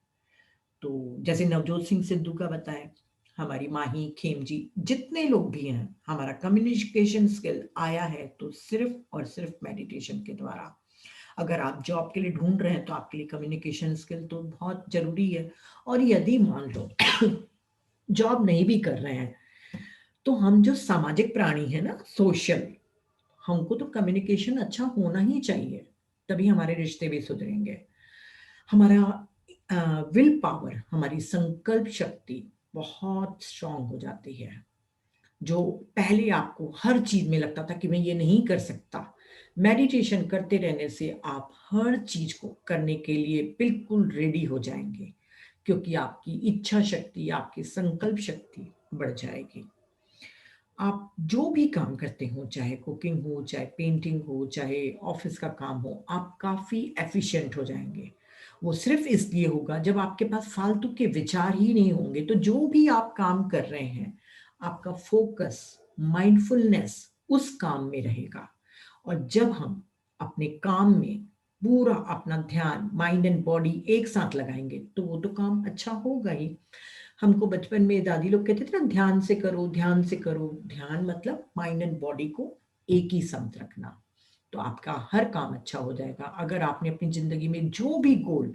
तो जैसे नवजोत सिंह सिद्धू का बताएं, हमारी माही, खेम जी, जितने लोग भी हैं, हमारा कम्युनिकेशन स्किल आया है तो सिर्फ और सिर्फ मेडिटेशन के द्वारा। अगर आप जॉब के लिए ढूंढ रहे हैं तो आपके लिए कम्युनिकेशन स्किल तो बहुत जरूरी है। और यदि मान लो जॉब नहीं भी कर रहे हैं तो हम जो सामाजिक प्राणी है ना, सोशल, हमको तो कम्युनिकेशन अच्छा होना ही चाहिए, तभी हमारे रिश्ते भी सुधरेंगे। हमारा विल पावर, हमारी संकल्प शक्ति बहुत स्ट्रांग हो जाती है। जो पहले आपको हर चीज में लगता था कि मैं ये नहीं कर सकता, मेडिटेशन करते रहने से आप हर चीज को करने के लिए बिल्कुल रेडी हो जाएंगे, क्योंकि आपकी इच्छा शक्ति, आपकी संकल्प शक्ति बढ़ जाएगी। आप जो भी काम करते हो, चाहे कुकिंग हो, चाहे पेंटिंग हो, चाहे ऑफिस का काम हो, आप काफी एफिशिएंट हो जाएंगे। वो सिर्फ इसलिए होगा जब आपके पास फालतू के विचार ही नहीं होंगे। तो जो भी आप काम कर रहे हैं, आपका फोकस, माइंडफुलनेस उस काम में रहेगा। और जब हम अपने काम में पूरा अपना ध्यान, माइंड एंड बॉडी एक साथ लगाएंगे तो वो तो काम अच्छा होगा ही। हमको बचपन में दादी लोग कहते थे ना, ध्यान से करो, ध्यान से करो। ध्यान मतलब माइंड एंड बॉडी को एक ही साथ रखना, तो आपका हर काम अच्छा हो जाएगा। अगर आपने अपनी जिंदगी में जो भी गोल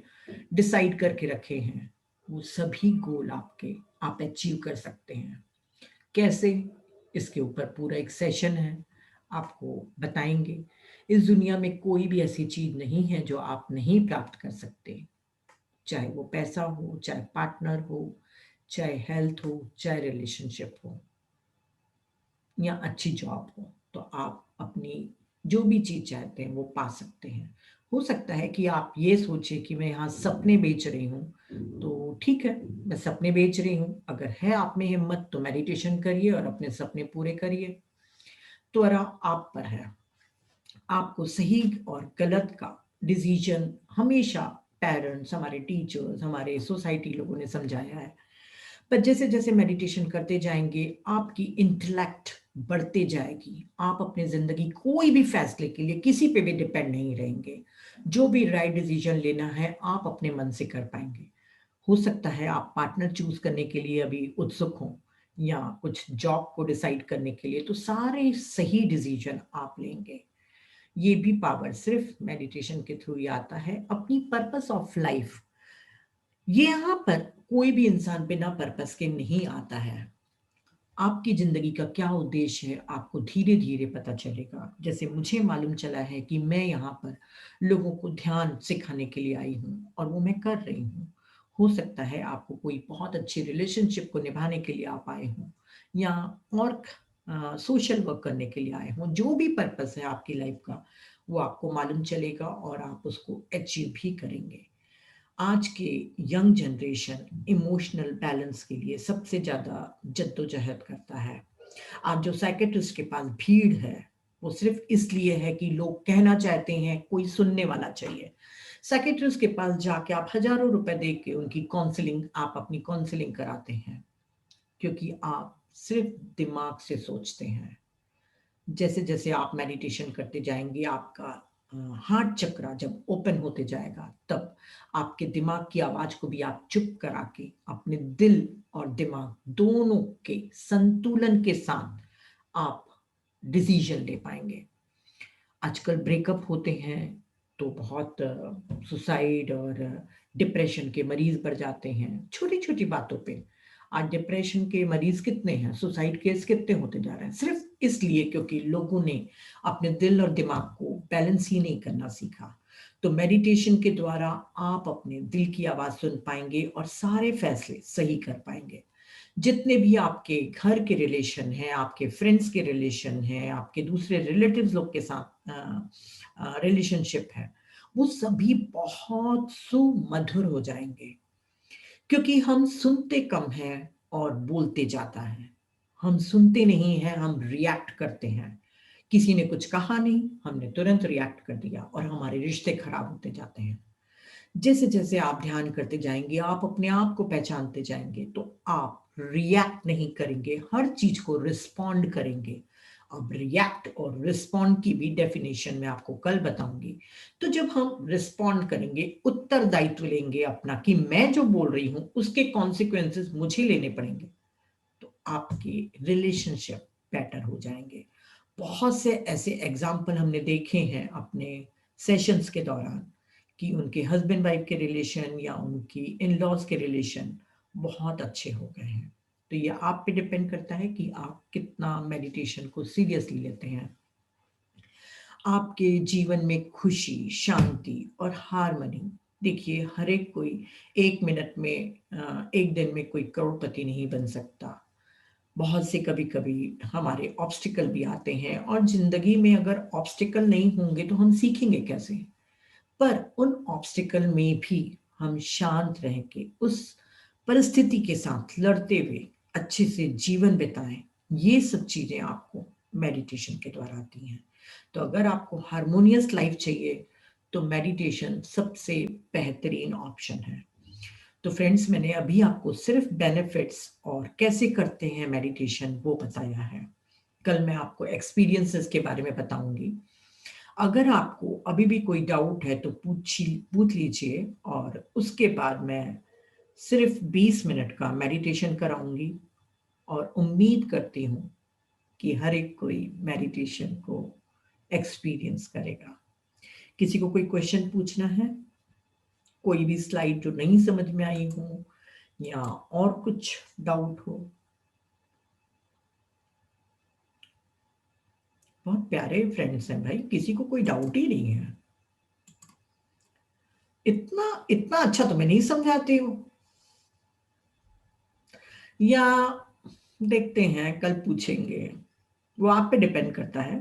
डिसाइड करके रखे हैं, वो सभी गोल आपके आप अचीव कर सकते हैं। कैसे? इसके ऊपर पूरा एक सेशन है, आपको बताएंगे। इस दुनिया में कोई भी ऐसी चीज नहीं है जो आप नहीं प्राप्त कर सकते, चाहे वो पैसा हो, चाहे पार्टनर हो, चाहे हेल्थ हो, चाहे रिलेशनशिप हो, या अच्छी जॉब हो। तो आप अपनी जो भी चीज चाहते हैं वो पा सकते हैं। हो सकता है कि आप ये सोचे कि मैं यहाँ सपने बेच रही हूँ, तो ठीक है, मैं सपने बेच रही हूँ। अगर है आप में हिम्मत तो मेडिटेशन करिए और अपने सपने पूरे करिए। तो आप पर है, आपको सही और गलत का डिसीजन हमेशा पेरेंट्स, हमारे टीचर्स, हमारे सोसाइटी लोगों ने समझाया है। पर जैसे जैसे मेडिटेशन करते जाएंगे आपकी इंटेलेक्ट बढ़ते जाएगी। आप अपने जिंदगी कोई भी फैसले के लिए किसी पे भी डिपेंड नहीं रहेंगे। जो भी राइट डिसीजन लेना है आप अपने मन से कर पाएंगे। हो सकता है आप पार्टनर चूज करने के लिए अभी उत्सुक हो, या कुछ जॉब को डिसाइड करने के लिए, तो सारे सही डिसीजन आप लेंगे। ये भी पावर सिर्फ मेडिटेशन के थ्रू ही आता है। अपनी पर्पस ऑफ लाइफ, ये यहाँ पर कोई भी इंसान बिना पर्पस के नहीं आता है। आपकी जिंदगी का क्या उद्देश्य है आपको धीरे धीरे पता चलेगा। जैसे मुझे मालूम चला है कि मैं यहाँ पर लोगों को ध्यान सिखाने के लिए आई हूँ और वो मैं कर रही हूँ। हो सकता है आपको कोई बहुत अच्छी रिलेशनशिप को निभाने के लिए आप आए हों, या और सोशल वर्क करने के लिए आए हों। जो भी पर्पस है आपकी लाइफ का वो आपको मालूम चलेगा और आप उसको अचीव भी करेंगे। आज के यंग जनरेशन इमोशनल बैलेंस के लिए सबसे ज्यादा जद्दोजहद करता है। आज जो साइकेट्रिस्ट के पास भीड़ है वो सिर्फ इसलिए है कि लोग कहना चाहते हैं, कोई सुनने वाला चाहिए। साइकेट्रिस्ट के पास जाके आप हजारों रुपए दे के उनकी काउंसलिंग, आप अपनी काउंसलिंग कराते हैं, क्योंकि आप सिर्फ दिमाग से सोचते हैं। जैसे जैसे आप मेडिटेशन करते जाएंगे आपका हार्ट चक्रा जब ओपन होते जाएगा, तब आपके दिमाग की आवाज को भी आप चुप करा के अपने दिल और दिमाग दोनों के संतुलन के साथ आप डिसीजन ले पाएंगे। आजकल ब्रेकअप होते हैं तो बहुत सुसाइड और डिप्रेशन के मरीज बढ़ जाते हैं छोटी छोटी बातों पे। आज डिप्रेशन के मरीज कितने हैं, सुसाइड केस कितने होते जा रहे हैं, सिर्फ इसलिए क्योंकि लोगों ने अपने दिल और दिमाग को बैलेंस ही नहीं करना सीखा। तो मेडिटेशन के द्वारा आप अपने दिल की आवाज सुन पाएंगे और सारे फैसले सही कर पाएंगे। जितने भी आपके घर के रिलेशन हैं, आपके फ्रेंड्स के रिलेशन हैं, आपके दूसरे रिलेटिव्स लोग के साथ रिलेशनशिप है, वो सभी बहुत सुमधुर हो जाएंगे। क्योंकि हम सुनते कम हैं और बोलते ज्यादा है। हम सुनते नहीं हैं, हम रिएक्ट करते हैं। किसी ने कुछ कहा नहीं, हमने तुरंत रिएक्ट कर दिया और हमारे रिश्ते खराब होते जाते हैं। जैसे जैसे आप ध्यान करते जाएंगे, आप अपने आप को पहचानते जाएंगे, तो आप रिएक्ट नहीं करेंगे, हर चीज को रिस्पॉन्ड करेंगे। अब रिएक्ट और रिस्पॉन्ड की भी डेफिनेशन मैं आपको कल बताऊंगी। तो जब हम रिस्पॉन्ड करेंगे, उत्तरदायित्व लेंगे अपना कि मैं जो बोल रही हूं उसके कॉन्सिक्वेंसेस मुझे लेने पड़ेंगे, तो आपके रिलेशनशिप बेटर हो जाएंगे। बहुत से ऐसे एग्जाम्पल हमने देखे हैं अपने सेशंस के दौरान कि उनके हस्बैंड वाइफ के रिलेशन या उनकी इन लॉज के रिलेशन बहुत अच्छे हो गए हैं। तो ये आप पे डिपेंड करता है कि आप कितना मेडिटेशन को सीरियसली लेते हैं। आपके जीवन में खुशी, शांति और हार्मनी, देखिए हर एक कोई एक मिनट में एक दिन में कोई करोड़पति नहीं बन सकता। बहुत से कभी कभी हमारे ऑब्स्टिकल भी आते हैं, और जिंदगी में अगर ऑब्स्टिकल नहीं होंगे तो हम सीखेंगे कैसे। पर उन ऑब्स्टिकल में भी हम शांत रह के उस परिस्थिति के साथ लड़ते हुए अच्छे से जीवन बिताएं। ये सब चीजें आपको मेडिटेशन के द्वारा आती हैं। तो अगर आपको हार्मोनियस लाइफ चाहिए तो मेडिटेशन सबसे बेहतरीन ऑप्शन है। तो फ्रेंड्स, मैंने अभी आपको सिर्फ बेनिफिट्स और कैसे करते हैं मेडिटेशन वो बताया है। कल मैं आपको एक्सपीरियंसेस के बारे में बताऊंगी। अगर आपको अभी भी कोई डाउट है तो पूछ लीजिए, और उसके बाद मैं सिर्फ 20 मिनट का मेडिटेशन कराऊंगी और उम्मीद करती हूँ कि हर एक कोई मेडिटेशन को एक्सपीरियंस करेगा। किसी को कोई क्वेश्चन पूछना है, कोई भी स्लाइड जो नहीं समझ में आई हो या और कुछ डाउट हो? बहुत प्यारे फ्रेंड्स हैं भाई, किसी को कोई डाउट ही नहीं है। इतना इतना अच्छा तो मैं नहीं समझाती हूँ। या देखते हैं, कल पूछेंगे, वो आप पे डिपेंड करता है।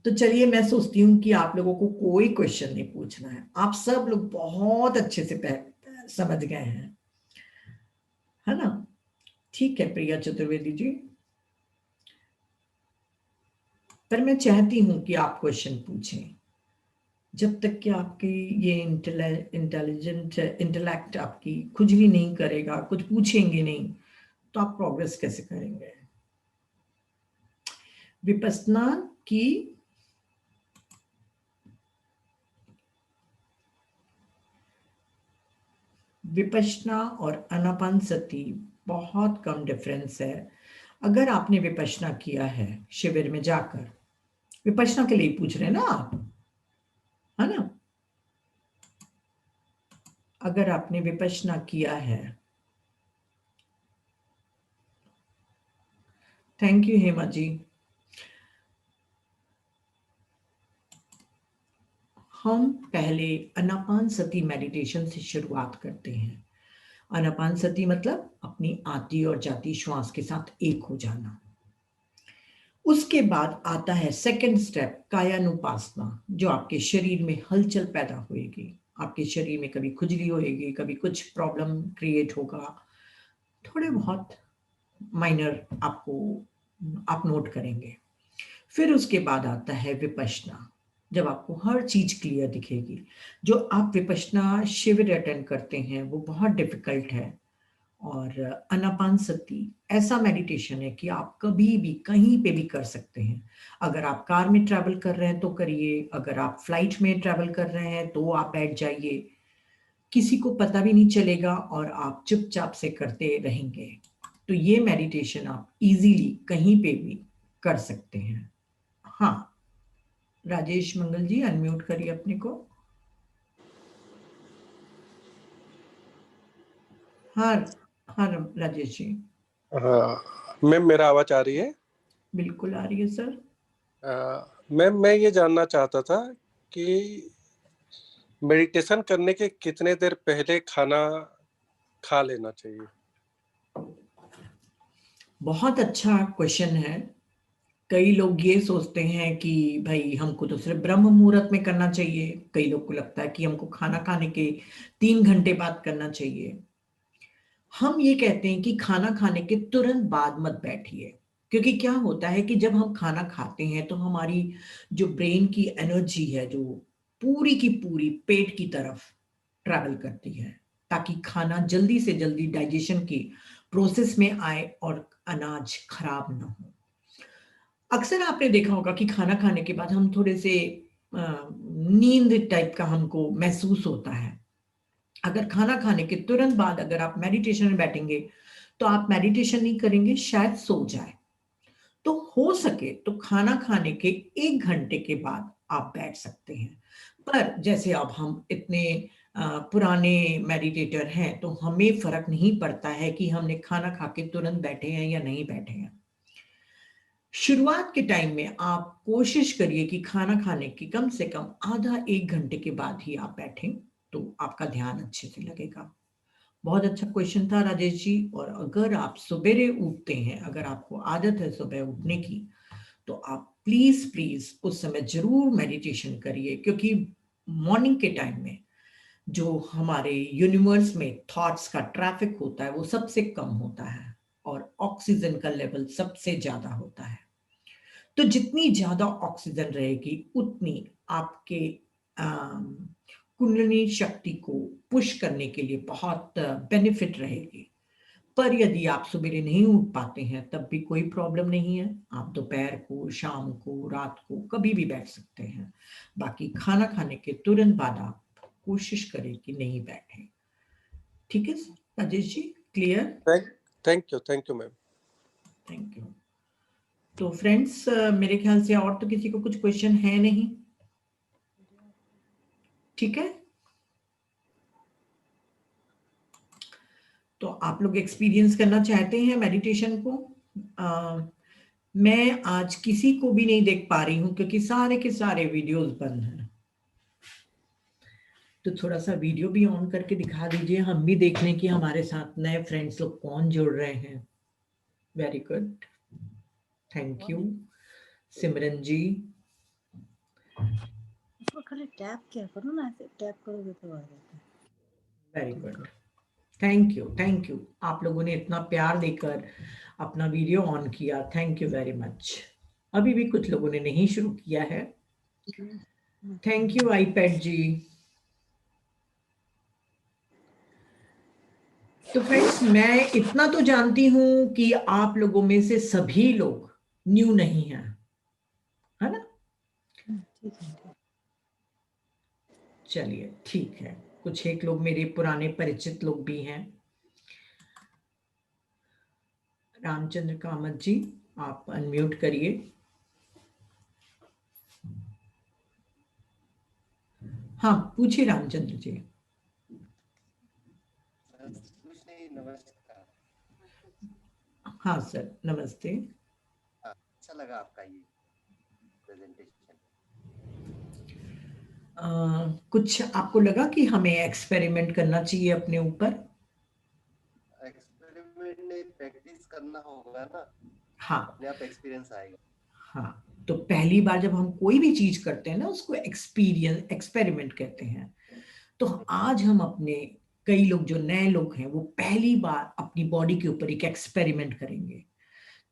तो चलिए, मैं सोचती हूँ कि आप लोगों को कोई क्वेश्चन नहीं पूछना है। आप सब लोग बहुत अच्छे से समझ गए हैं, है ना? ठीक है प्रिया चतुर्वेदी जी, पर मैं चाहती हूं कि आप क्वेश्चन पूछें। जब तक कि आपकी ये इंटेलेक्ट आपकी खुजली नहीं करेगा, कुछ पूछेंगे नहीं, तो आप प्रोग्रेस कैसे करेंगे? विपश्यना की विपश्यना और आनापानसति बहुत कम डिफरेंस है। अगर आपने विपश्यना किया है शिविर में जाकर, विपश्यना के लिए पूछ रहे हैं ना आप, है ना? अगर आपने विपश्यना किया है, थैंक यू हेमा जी। हम पहले आनापानसति मेडिटेशन से शुरुआत करते हैं। आनापानसति मतलब अपनी आती और जाती श्वास के साथ एक हो जाना। उसके बाद आता है सेकंड स्टेप, कायानुपासना, जो आपके शरीर में हलचल पैदा होगी। आपके शरीर में कभी खुजली होगी, कभी कुछ प्रॉब्लम क्रिएट होगा, थोड़े बहुत माइनर आप नोट करेंगे। फिर उसके बाद आता है विपश्यना, जब आपको हर चीज क्लियर दिखेगी। जो आप विपश्यना शिविर अटेंड करते हैं वो बहुत डिफिकल्ट है, और आनापानसति ऐसा मेडिटेशन है कि आप कभी भी कहीं पे भी कर सकते हैं। अगर आप कार में ट्रैवल कर रहे हैं तो करिए, अगर आप फ्लाइट में ट्रैवल कर रहे हैं तो आप बैठ जाइए, किसी को पता भी नहीं चलेगा और आप चुपचाप से करते रहेंगे। तो ये मेडिटेशन आप इजीली कहीं पे भी कर सकते हैं। हाँ, राजेश मंगल जी अनम्यूट करिए अपने को। हाँ हाँ राजेश जी। हाँ मैम, मेरा आवाज आ रही है? बिल्कुल आ रही है सर। मैम, मैं ये जानना चाहता था कि मेडिटेशन करने के कितने देर पहले खाना खा लेना चाहिए? बहुत अच्छा क्वेश्चन है। कई लोग ये सोचते हैं कि भाई हमको तो सिर्फ ब्रह्म मुहूर्त में करना चाहिए, कई लोग को लगता है कि हमको खाना खाने के 3 घंटे बाद करना चाहिए। हम ये कहते हैं कि खाना खाने के तुरंत बाद मत बैठिए, क्योंकि क्या होता है कि जब हम खाना खाते हैं तो हमारी जो ब्रेन की एनर्जी है जो पूरी की पूरी पेट की तरफ ट्रैवल करती है, ताकि खाना जल्दी से जल्दी डाइजेशन की प्रोसेस में आए और अनाज खराब ना हो। अक्सर आपने देखा होगा कि खाना खाने के बाद हम थोड़े से नींद टाइप का हमको महसूस होता है। अगर खाना खाने के तुरंत बाद अगर आप मेडिटेशन में बैठेंगे तो आप मेडिटेशन नहीं करेंगे, शायद सो जाए। तो हो सके तो खाना खाने के 1 घंटे के बाद आप बैठ सकते हैं। पर जैसे अब हम इतने पुराने मेडिटेटर हैं तो हमें फर्क नहीं पड़ता है कि हमने खाना खा के तुरंत बैठे हैं या नहीं बैठे हैं। शुरुआत के टाइम में आप कोशिश करिए कि खाना खाने के कम से कम आधा 1 घंटे के बाद ही आप बैठें, तो आपका ध्यान अच्छे से लगेगा। बहुत अच्छा क्वेश्चन था राजेश जी। और अगर आप सवेरे उठते हैं, अगर आपको आदत है सुबह उठने की, तो आप प्लीज प्लीज उस समय जरूर मेडिटेशन करिए, क्योंकि मॉर्निंग के टाइम में जो हमारे यूनिवर्स में थॉट्स का ट्रैफिक होता है वो सबसे कम होता है और ऑक्सीजन का लेवल सबसे ज्यादा होता है। तो जितनी ज्यादा ऑक्सीजन रहेगी उतनी आपके कुंडलिनी शक्ति को पुश करने के लिए बहुत बेनिफिट रहेगी। पर यदि आप सवेरे नहीं उठ पाते हैं तब भी कोई प्रॉब्लम नहीं है, आप दोपहर को, शाम को, रात को कभी भी बैठ सकते हैं। बाकी खाना खाने के तुरंत बाद आप कोशिश करें कि नहीं बैठें। ठीक है Rajesh ji, clear? Thank you ma'am. Thank you. तो फ्रेंड्स, मेरे ख्याल से और तो किसी को कुछ क्वेश्चन है नहीं? ठीक है, तो आप लोग एक्सपीरियंस करना चाहते हैं मेडिटेशन को? मैं आज किसी को भी नहीं देख पा रही हूं क्योंकि सारे के सारे वीडियोस बंद हैं। तो थोड़ा सा वीडियो भी ऑन करके दिखा दीजिए, हम भी देख लें कि हमारे साथ नए फ्रेंड्स लोग कौन जुड़ रहे हैं। वेरी गुड, थैंक यू सिमरन जी। खाली टैप किया करो ना, ऐसे टैप करोगे तो आ जाता है। Very good, thank you, thank you. आप लोगों ने इतना प्यार देकर अपना वीडियो ऑन किया, थैंक यू वेरी मच। अभी भी कुछ लोगों ने नहीं शुरू किया है। थैंक यू आईपैड जी। तो फ्रेंड्स, मैं इतना तो जानती हूं कि आप लोगों में से सभी लोग न्यू नहीं हैं, है ना? चलिए ठीक है, कुछ एक लोग मेरे पुराने परिचित लोग भी हैं। रामचंद्र कामत जी, आप अनम्यूट करिए। हाँ पूछिए रामचंद्र जी। नमस्कार। हाँ सर, नमस्ते। अच्छा लगा आपका ये प्रेजेंटेशन। कुछ आपको लगा कि हमें एक्सपेरिमेंट करना चाहिए अपने ऊपर? एक्सपेरिमेंट नहीं, प्रैक्टिस करना होगा ना। हाँ, अपने आप एक्सपीरियंस आएगा। हाँ, तो पहली बार जब हम कोई भी चीज करते हैं ना उसको एक्सपेरिमेंट कहते हैं। तो आज हम अपने कई लोग जो नए लोग हैं वो पहली बार अपनी बॉडी के ऊपर एक एक्सपेरिमेंट करेंगे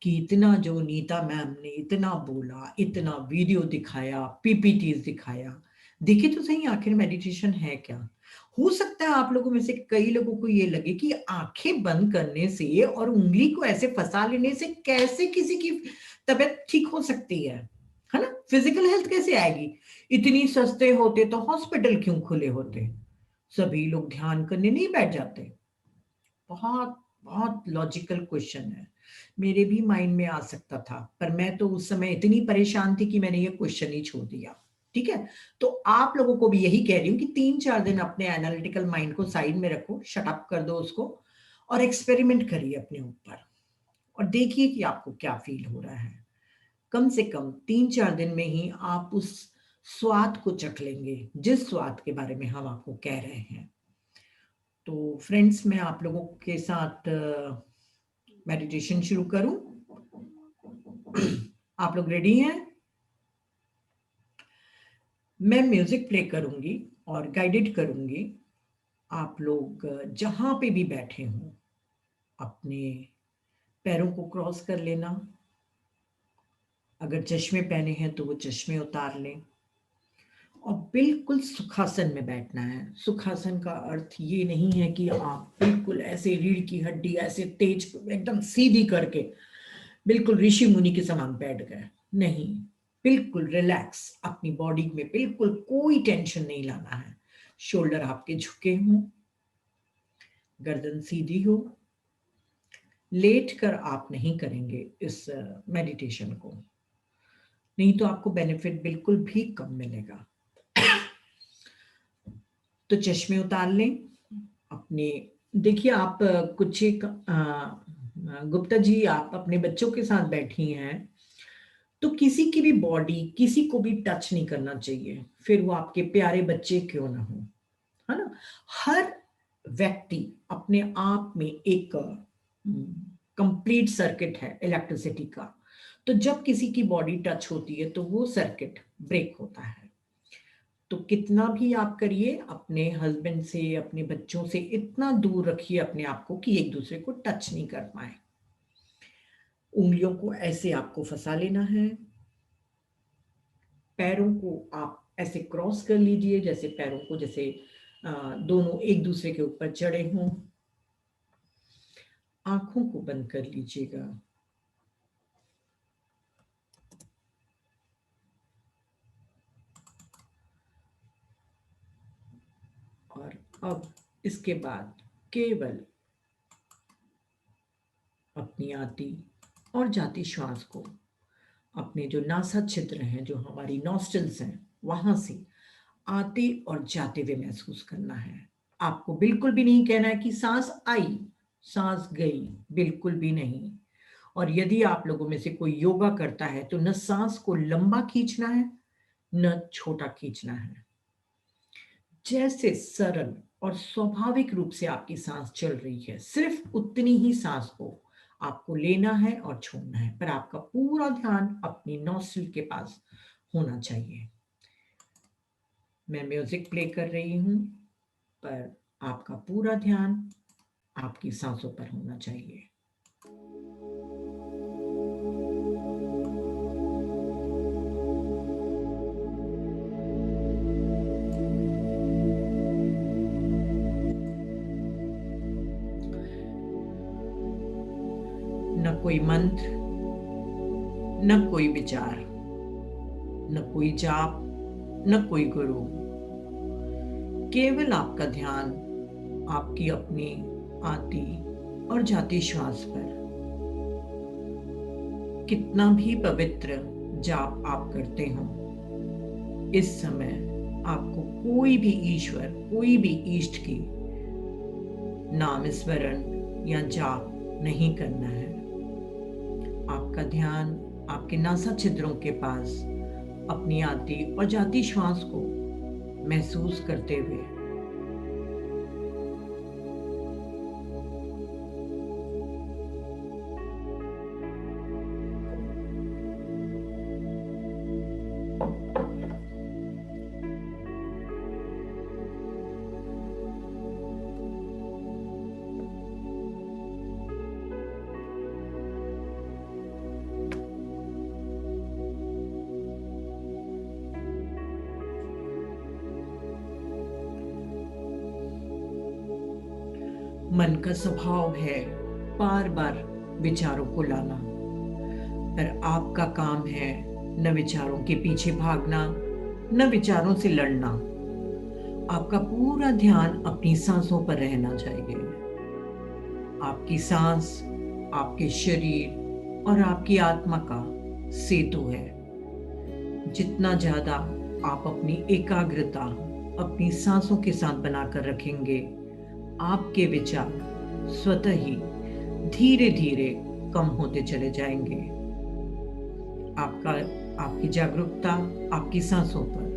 कि इतना जो नीता मैम ने इतना बोला, इतना वीडियो दिखाया, पीपीटीज दिखाया, देखिए तो सही आखिर मेडिटेशन है क्या। हो सकता है आप लोगों में से कई लोगों को ये लगे कि आंखें बंद करने से और उंगली को ऐसे फंसा लेने से कैसे किसी की तबीयत ठीक हो सकती है ना? फिजिकल हेल्थ कैसे आएगी? इतनी सस्ते होते तो हॉस्पिटल क्यों खुले होते? सभी लोग ध्यान करने नहीं बैठ जाते। बहुत बहुत लॉजिकल क्वेश्चन है, मेरे भी माइंड में आ सकता था, पर मैं तो उस समय इतनी परेशान थी कि मैंने ये क्वेश्चन ही छोड़ दिया। ठीक है, तो आप लोगों को भी यही कह रही हूँ कि 3-4 दिन अपने एनालिटिकल माइंड को साइड में रखो, शट अप कर दो उसको और एक्सपेरिमेंट करिए अपने ऊपर और देखिए कि आपको क्या फील हो रहा है। कम से कम 3-4 दिन में ही आप उस स्वाद को चख लेंगे जिस स्वाद के बारे में हम आपको कह रहे हैं। तो फ्रेंड्स, मैं आप लोगों के साथ मेडिटेशन शुरू करूं? आप लोग रेडी हैं? मैं म्यूजिक प्ले करूंगी और गाइडेड करूंगी। आप लोग जहां पे भी बैठे हों अपने पैरों को क्रॉस कर लेना। अगर चश्मे पहने हैं तो वो चश्मे उतार लें और बिल्कुल सुखासन में बैठना है। सुखासन का अर्थ ये नहीं है कि आप बिल्कुल ऐसे रीढ़ की हड्डी ऐसे तेज एकदम सीधी करके बिल्कुल ऋषि मुनि के समान बैठ गए, नहीं, बिल्कुल रिलैक्स। अपनी बॉडी में बिल्कुल कोई टेंशन नहीं लाना है। शोल्डर आपके झुके हों, गर्दन सीधी हो। लेट कर आप नहीं करेंगे इस मेडिटेशन को, नहीं तो आपको बेनिफिट बिल्कुल भी कम मिलेगा। तो चश्मे उतार लें अपने। देखिए आप कुछ एक गुप्ता जी, आप अपने बच्चों के साथ बैठी हैं तो किसी की भी बॉडी किसी को भी टच नहीं करना चाहिए, फिर वो आपके प्यारे बच्चे क्यों ना हो, है ना? हर व्यक्ति अपने आप में एक कंप्लीट सर्किट है इलेक्ट्रिसिटी का। तो जब किसी की बॉडी टच होती है तो वो सर्किट ब्रेक होता है। तो कितना भी आप करिए, अपने हस्बैंड से अपने बच्चों से इतना दूर रखिए अपने आप को कि एक दूसरे को टच नहीं कर पाए। उंगलियों को ऐसे आपको फंसा लेना है। पैरों को आप ऐसे क्रॉस कर लीजिए जैसे पैरों को जैसे दोनों एक दूसरे के ऊपर चढ़े हों। आंखों को बंद कर लीजिएगा और अब इसके बाद केवल अपनी आती और जाती श्वास को अपने जो नासा छिद्र हैं, जो हमारी नॉस्ट्रल्स हैं, वहां से आते और जाते हुए महसूस करना है। आपको बिल्कुल भी नहीं कहना है कि सांस आई सांस गई, बिल्कुल भी नहीं। और यदि आप लोगों में से कोई योगा करता है तो न सांस को लंबा खींचना है न छोटा खींचना है। जैसे सरल और स्वाभाविक रूप से आपकी सांस चल रही है, सिर्फ उतनी ही सांस को आपको लेना है और छोड़ना है, पर आपका पूरा ध्यान अपनी नॉस्ट्रिल के पास होना चाहिए। मैं म्यूजिक प्ले कर रही हूं, पर आपका पूरा ध्यान आपकी सांसों पर होना चाहिए। न कोई मंत्र, न कोई विचार, न कोई जाप, न कोई गुरु, केवल आपका ध्यान आपकी अपनी आती और जाती श्वास पर। कितना भी पवित्र जाप आप करते हो, इस समय आपको कोई भी ईश्वर, कोई भी इष्ट की नाम स्मरण या जाप नहीं करना है। आपका ध्यान आपके नासा छिद्रों के पास अपनी आती और जाती श्वास को महसूस करते हुए मन का स्वभाव है बार बार विचारों को लाना, पर आपका काम है न विचारों के पीछे भागना, न विचारों से लड़ना। आपका पूरा ध्यान अपनी सांसों पर रहना चाहिए। आपकी सांस आपके शरीर और आपकी आत्मा का सेतु है। जितना ज्यादा आप अपनी एकाग्रता अपनी सांसों के साथ बनाकर रखेंगे, आपके विचार स्वतः ही धीरे धीरे कम होते चले जाएंगे। आपकी जागरूकता आपकी सांसों पर।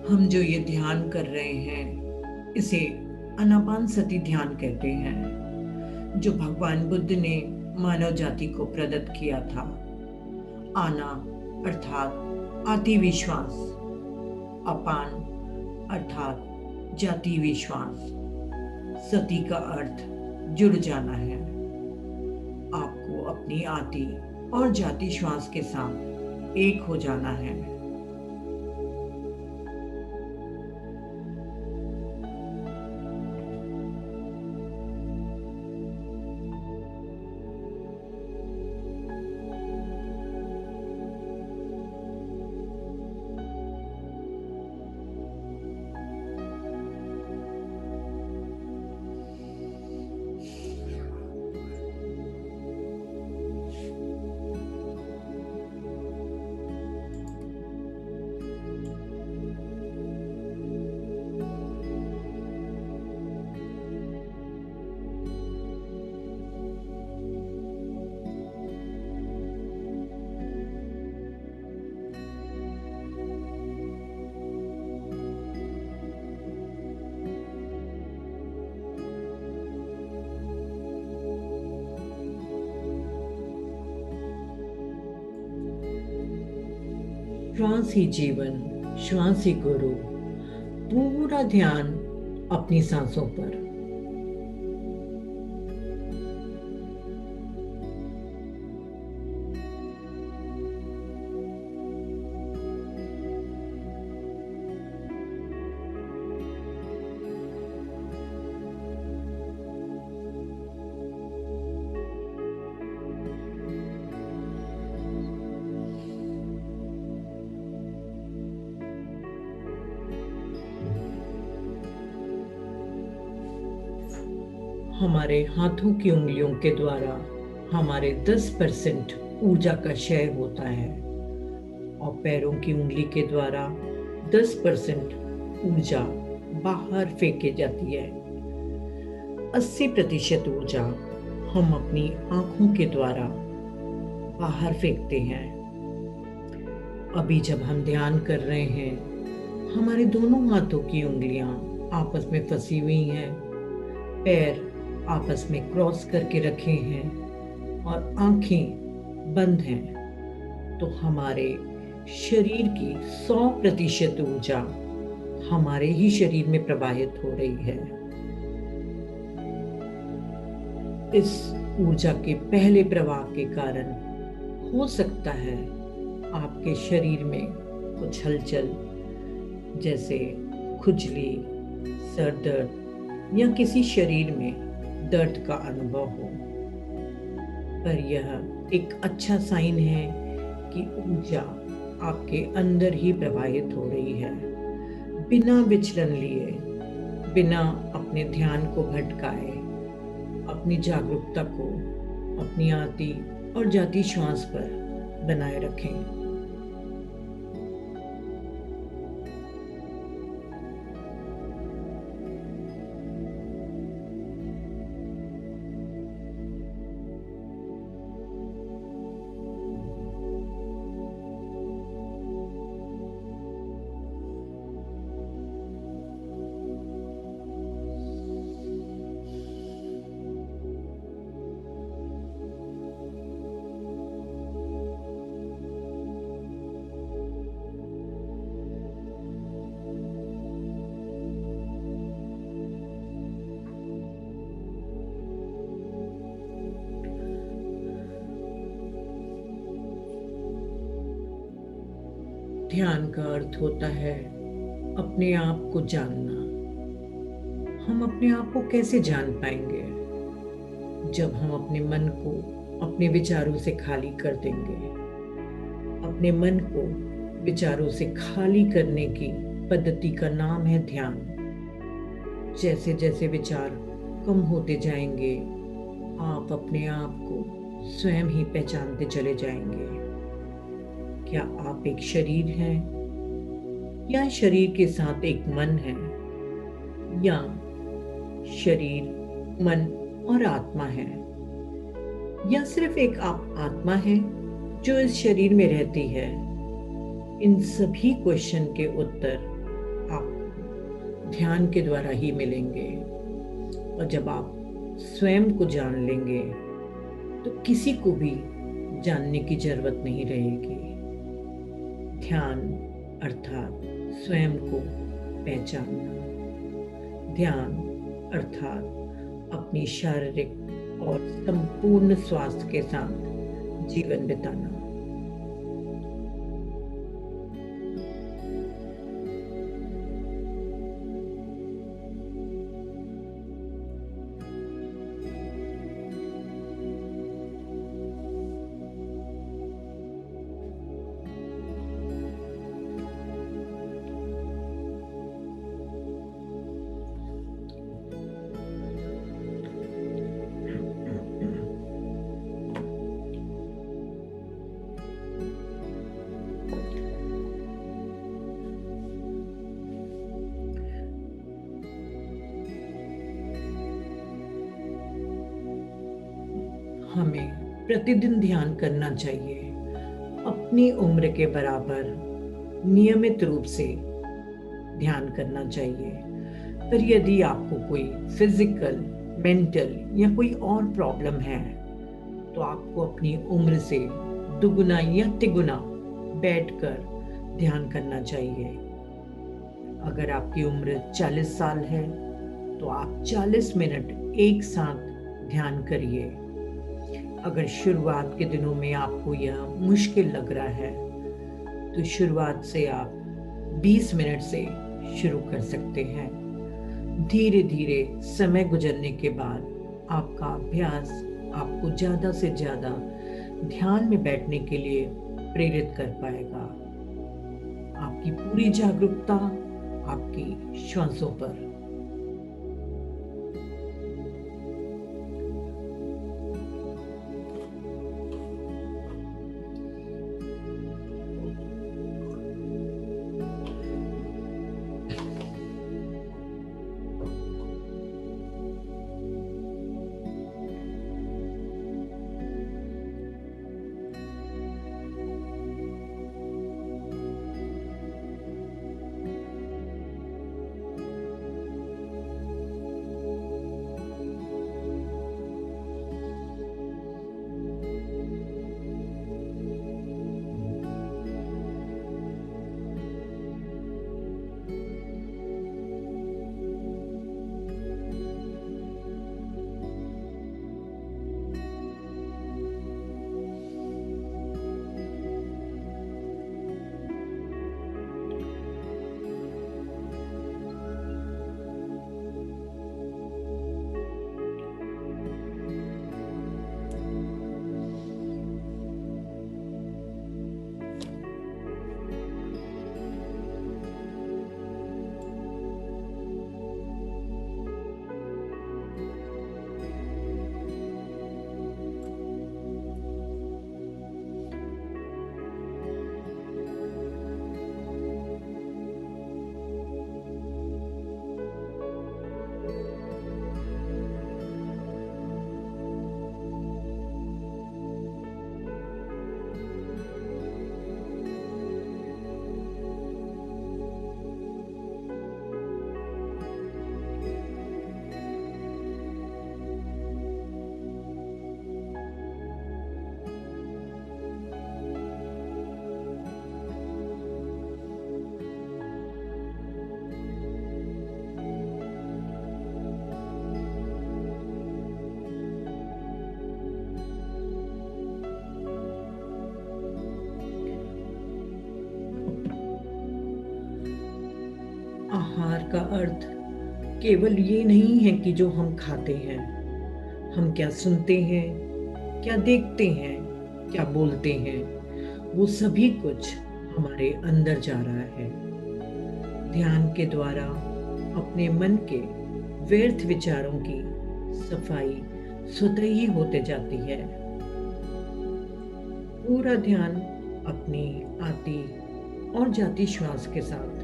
हम जो ये ध्यान कर रहे हैं इसे आनापानसति ध्यान कहते हैं, जो भगवान बुद्ध ने मानव जाति को प्रदत्त किया था। आना अर्थात आति विश्वास, अपान अर्थात जाति विश्वास, सति का अर्थ जुड़ जाना है। आपको अपनी आति और जाति श्वास के साथ एक हो जाना है। श्वास ही जीवन, श्वास ही गुरु। पूरा ध्यान अपनी सांसों पर। हमारे हाथों की उंगलियों के द्वारा हमारे 10% ऊर्जा का क्षय होता है और पैरों की उंगली के द्वारा 10% ऊर्जा बाहर फेंकी जाती है। 80% ऊर्जा हम अपनी आंखों के द्वारा बाहर फेंकते हैं। अभी जब हम ध्यान कर रहे हैं, हमारे दोनों हाथों की उंगलियां आपस में फंसी हुई हैं, पैर आपस में क्रॉस करके रखे हैं और आंखें बंद हैं, तो हमारे शरीर की 100% ऊर्जा हमारे ही शरीर में प्रवाहित हो रही है। इस ऊर्जा के पहले प्रवाह के कारण हो सकता है आपके शरीर में कुछ हलचल, जैसे खुजली, सर दर्द या किसी शरीर में दर्द का अनुभव हो, पर यह एक अच्छा साइन है कि ऊर्जा आपके अंदर ही प्रवाहित हो रही है, बिना विचलन लिए, बिना अपने ध्यान को भटकाए। अपनी जागरूकता को अपनी आती और जाती श्वास पर बनाए रखें। ध्यान का अर्थ होता है अपने आप को जानना। हम अपने आप को कैसे जान पाएंगे? जब हम अपने मन को अपने विचारों से खाली कर देंगे। अपने मन को विचारों से खाली करने की पद्धति का नाम है ध्यान। जैसे जैसे विचार कम होते जाएंगे, आप अपने आप को स्वयं ही पहचानते चले जाएंगे। क्या आप एक शरीर हैं, या शरीर के साथ एक मन है, या शरीर, मन और आत्मा है, या सिर्फ एक आप आत्मा है जो इस शरीर में रहती है? इन सभी क्वेश्चन के उत्तर आपको ध्यान के द्वारा ही मिलेंगे। और जब आप स्वयं को जान लेंगे तो किसी को भी जानने की जरूरत नहीं रहेगी। ध्यान अर्थात स्वयं को पहचानना। ध्यान अर्थात अपनी शारीरिक और संपूर्ण स्वास्थ्य के साथ जीवन बिताना। हमें प्रतिदिन ध्यान करना चाहिए, अपनी उम्र के बराबर नियमित रूप से ध्यान करना चाहिए। पर यदि आपको कोई फिजिकल, मेंटल या कोई और प्रॉब्लम है तो आपको अपनी उम्र से दुगुना या तिगुना बैठकर ध्यान करना चाहिए। अगर आपकी उम्र 40 साल है तो आप 40 मिनट एक साथ ध्यान करिए। अगर शुरुआत के दिनों में आपको यह मुश्किल लग रहा है तो शुरुआत से आप 20 मिनट से शुरू कर सकते हैं। धीरे धीरे समय गुजरने के बाद आपका अभ्यास आपको ज़्यादा से ज़्यादा ध्यान में बैठने के लिए प्रेरित कर पाएगा। आपकी पूरी जागरूकता आपकी श्वासों पर। आहार का अर्थ केवल ये नहीं है कि जो हम खाते हैं, हम क्या सुनते हैं, क्या देखते हैं, क्या बोलते हैं, वो सभी कुछ हमारे अंदर जा रहा है। ध्यान के द्वारा अपने मन के व्यर्थ विचारों की सफाई स्वतः ही होते जाती है। पूरा ध्यान अपनी आती और जाती श्वास के साथ।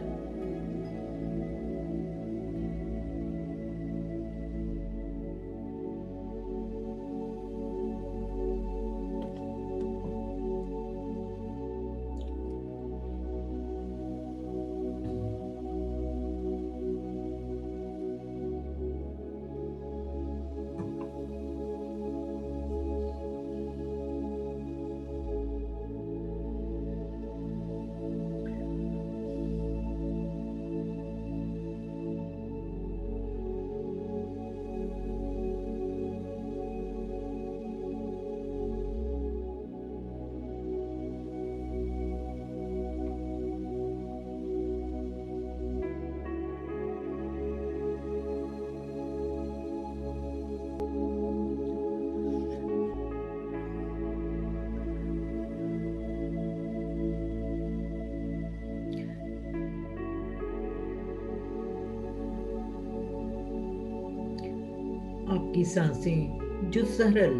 आपकी सांसें जो सरल,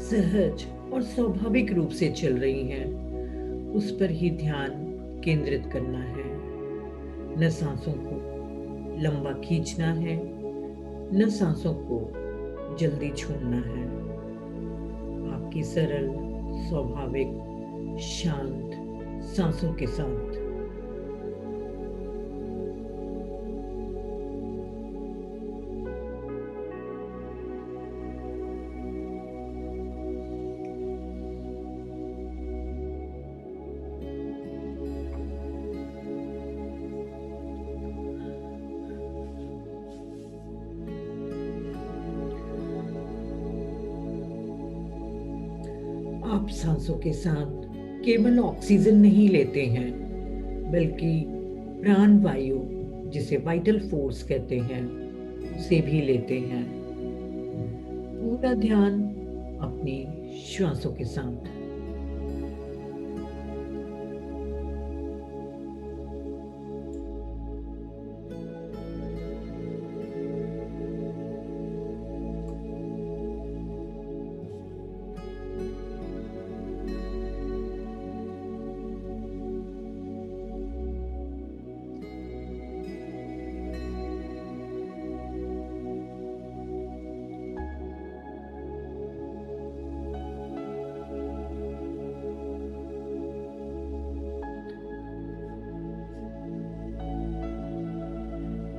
सहज और स्वाभाविक रूप से चल रही हैं, उस पर ही ध्यान केंद्रित करना है। न सांसों को लंबा खींचना है, न सांसों को जल्दी छोड़ना है। आपकी सरल, स्वाभाविक, शांत सांसों के साथ आप सांसों के साथ केवल ऑक्सीजन नहीं लेते हैं, बल्कि प्राण वायु, जिसे वाइटल फोर्स कहते हैं, उसे भी लेते हैं। पूरा ध्यान अपनी श्वासों के साथ।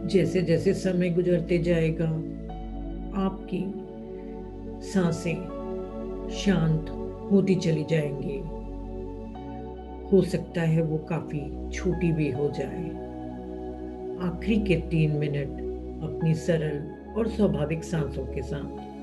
जैसे जैसे समय गुजरते जाएगा, आपकी सांसें शांत होती चली जाएंगी। हो सकता है वो काफी छोटी भी हो जाए। आखिरी के 3 मिनट अपनी सरल और स्वाभाविक सांसों के साथ।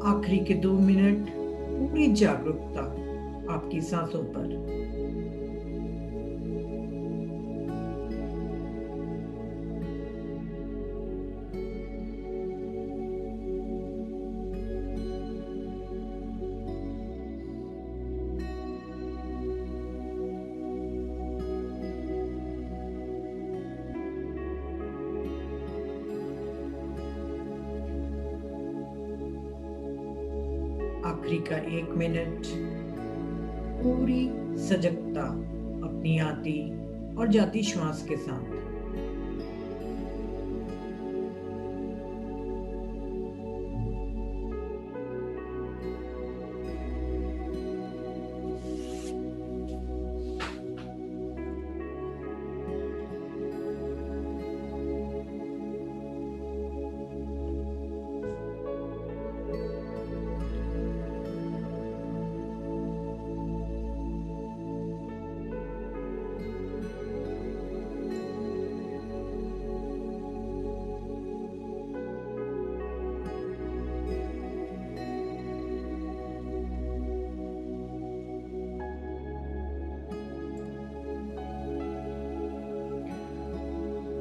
आखिरी के 2 मिनट पूरी जागरूकता आपकी सांसों पर। आखिरी का 1 मिनट पूरी सजगता अपनी आती और जाती श्वास के साथ।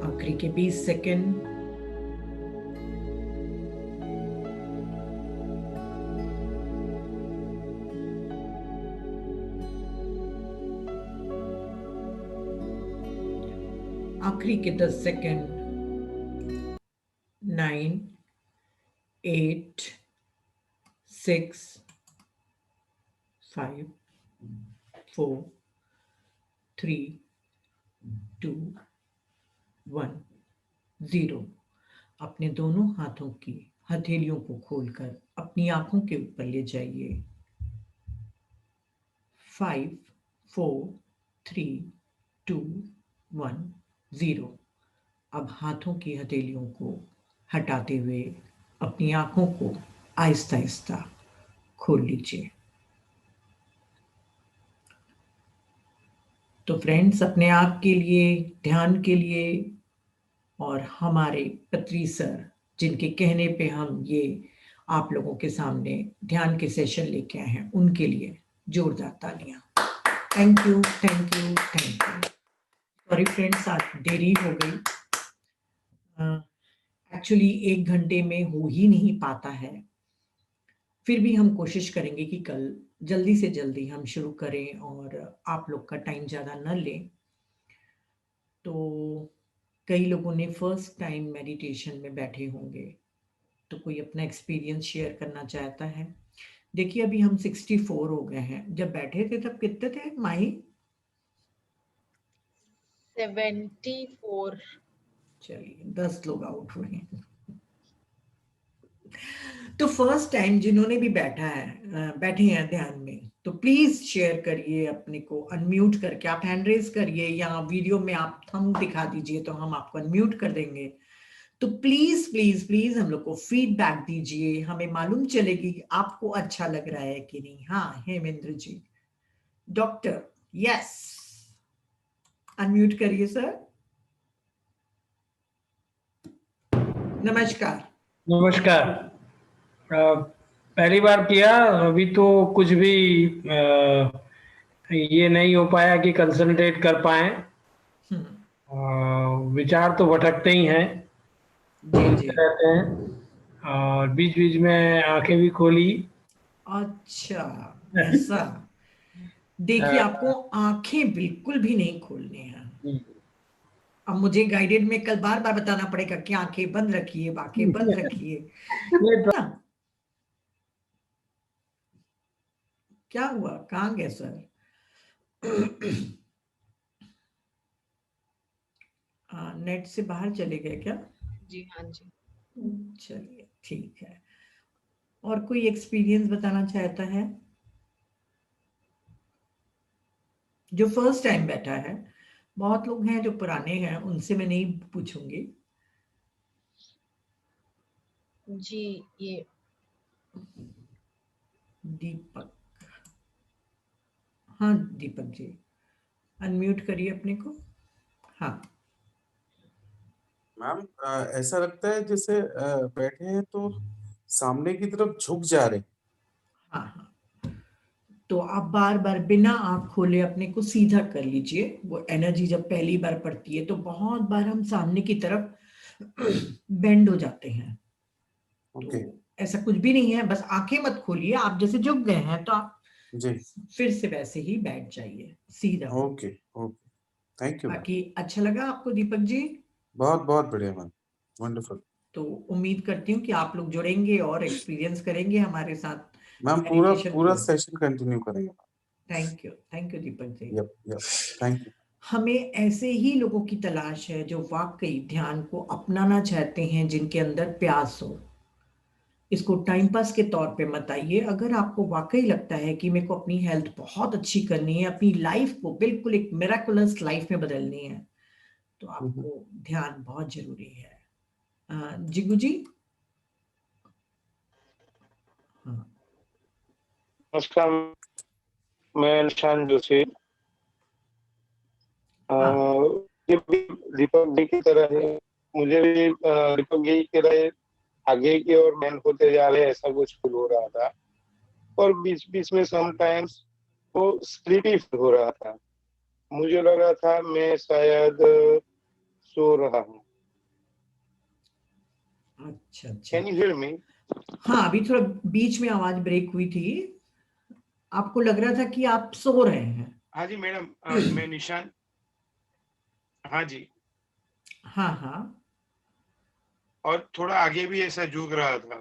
आखिरी के 20 सेकंड। आखिरी के 10 सेकंड। 9, 8, 6, 5, 4, 3, 2, 1, 0। अपने दोनों हाथों की हथेलियों को खोलकर अपनी आंखों के ऊपर ले जाइए। 5, 4, 3, 2, 1, 0। अब हाथों की हथेलियों को हटाते हुए अपनी आंखों को आहिस्ता आहिस्ता खोल लीजिए। तो फ्रेंड्स, अपने आप के लिए, ध्यान के लिए और हमारे पत्री सर जिनके कहने पे हम ये आप लोगों के सामने ध्यान के सेशन लेके आए हैं, उनके लिए जोरदार तालियां। Thank you, thank you, thank you. Sorry friends, आज देरी हो गई। एक्चुअली 1 घंटे में हो ही नहीं पाता है, फिर भी हम कोशिश करेंगे कि कल जल्दी से जल्दी हम शुरू करें और आप लोग का टाइम ज़्यादा न लें। तो कई लोगों ने फर्स्ट टाइम मेडिटेशन में बैठे होंगे, तो कोई अपना एक्सपीरियंस शेयर करना चाहता है? देखिए, अभी हम 64 हो गए हैं। जब बैठे थे तब कितने थे माही? 74। चलिए 10 लोग आउट हुए हैं। तो फर्स्ट टाइम जिन्होंने भी बैठे हैं ध्यान में, तो प्लीज शेयर करिए, अपने को अनम्यूट करके आप हैंड रेज करिए या वीडियो में आप थंब दिखा दीजिए तो हम आपको अनम्यूट कर देंगे। तो प्लीज प्लीज प्लीज हम लोग को फीडबैक दीजिए, हमें मालूम चलेगी कि आपको अच्छा लग रहा है कि नहीं। हाँ हेमेंद्र जी, डॉक्टर, यस, अनम्यूट करिए सर। नमस्कार। नमस्कार। पहली बार किया, अभी तो कुछ भी ये नहीं हो पाया कि कंसंट्रेट कर पाए। विचार तो भटकते ही हैं, रहते हैं, और बीच बीच में आंखें भी खोली। अच्छा, ऐसा। देखिए, आपको आंखें बिल्कुल भी नहीं खोलनी है। अब मुझे गाइडेड में कल बार बार बताना पड़ेगा कि आंखें बंद रखिए, आंखें बंद रखिए। क्या हुआ, कहाँ गए सर? नेट से बाहर चले गए क्या? जी हाँ जी। चलिए ठीक है। और कोई एक्सपीरियंस बताना चाहता है जो फर्स्ट टाइम बैठा है? बहुत लोग हैं जो पुराने हैं, उनसे मैं नहीं पूछूंगी। जी, ये दीपक, हाँ दीपक जी, अनम्यूट करिए अपने को। हाँ मैम, ऐसा लगता है जैसे बैठे हैं तो सामने की तरफ झुक जा रहे। हाँ हाँ, तो आप बार बार बिना आंख खोले अपने को सीधा कर लीजिए। वो एनर्जी जब पहली बार पड़ती है तो बहुत बार हम सामने की तरफ बेंड हो जाते हैं। तो ऐसा कुछ भी नहीं है, बस आंखें मत खोलिए। आप जैसे झुक गए हैं तो आप जी फिर से वैसे ही बैठ जाइए सीधा। Okay okay, thank you. बाकी अच्छा लगा आपको दीपक जी? बहुत बहुत बढ़िया मैम, वंडरफुल। तो उम्मीद करती हूँ कि आप लोग जुड़ेंगे और एक्सपीरियंस करेंगे हमारे साथ मैम पूरा मेडिटेशन पूरा को। सेशन कंटिन्यू करेंगे। Thank you Deepak ji. Yup yup, thank you. हमें ऐसे ही लोगों की तलाश है जो वाकई ध्यान को अपनाना चाहते हैं, जिनके अंदर प्यास हो। इसको टाइम पास के तौर पे मत आइए। अगर आपको वाकई लगता है कि मेरे को अपनी हेल्थ बहुत अच्छी करनी है, अपनी लाइफ को बिल्कुल एक मिराकुलस लाइफ में बदलनी है, तो आपको ध्यान बहुत जरूरी है। जिगू जी। हाँ। नमस्कार, मैं निशान जोशी। ये भी दीपक जी की तरह है, मुझे भी दीपक जी की तरह आगे की ओर मैन होते जा रहे ऐसा कुछ फील हो रहा था, और बीच बीच में समटाइम्स वो स्लीपी फील हो रहा था। मुझे लगा था मैं शायद सो रहा हूँ। अच्छा अच्छा, कैन यू हियर मी? हाँ अभी थोड़ा बीच में आवाज ब्रेक हुई थी। आपको लग रहा था कि आप सो रहे हैं? हाँ जी मैडम, मैं निशान। हाँ जी, हाँ हाँ और थोड़ा आगे भी ऐसा झुक रहा था।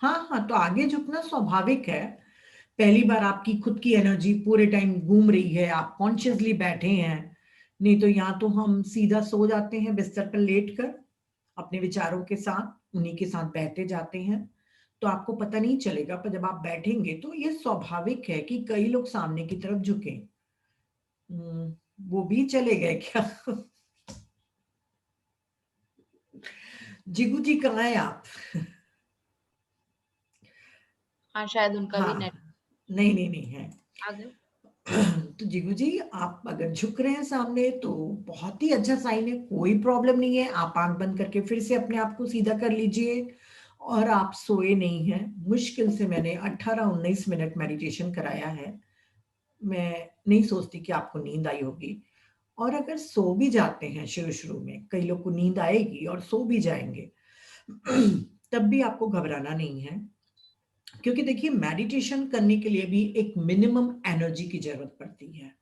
हाँ हाँ, तो आगे झुकना स्वाभाविक है। पहली बार आपकी खुद की एनर्जी पूरे टाइम घूम रही है, आप कॉन्शियसली बैठे हैं। नहीं तो यहाँ तो हम सीधा सो जाते हैं बिस्तर पर लेट कर, अपने विचारों के साथ उन्हीं के साथ बैठे जाते हैं, तो आपको पता नहीं चलेगा। पर जब आप बैठेंगे तो ये स्वाभाविक है कि कई लोग सामने की तरफ झुके। वो भी चले गए क्या? जिगू जी कहाँ है आप? हाँ शायद उनका भी हाँ, नेट नहीं नहीं नहीं है। आ गया। तो जिगू जी, आप अगर झुक रहे हैं सामने तो बहुत ही अच्छा साइन है, कोई प्रॉब्लम नहीं है। आप आंख बंद करके फिर से अपने आप को सीधा कर लीजिए, और आप सोए नहीं हैं। मुश्किल से मैंने 18-19 मिनट मेडिटेशन कराया है। मैं नहीं सोचती कि आपको नींद आई होगी। और अगर सो भी जाते हैं, शुरू शुरू में कई लोग को नींद आएगी और सो भी जाएंगे, तब भी आपको घबराना नहीं है। क्योंकि देखिए, मेडिटेशन करने के लिए भी एक मिनिमम एनर्जी की जरूरत पड़ती है।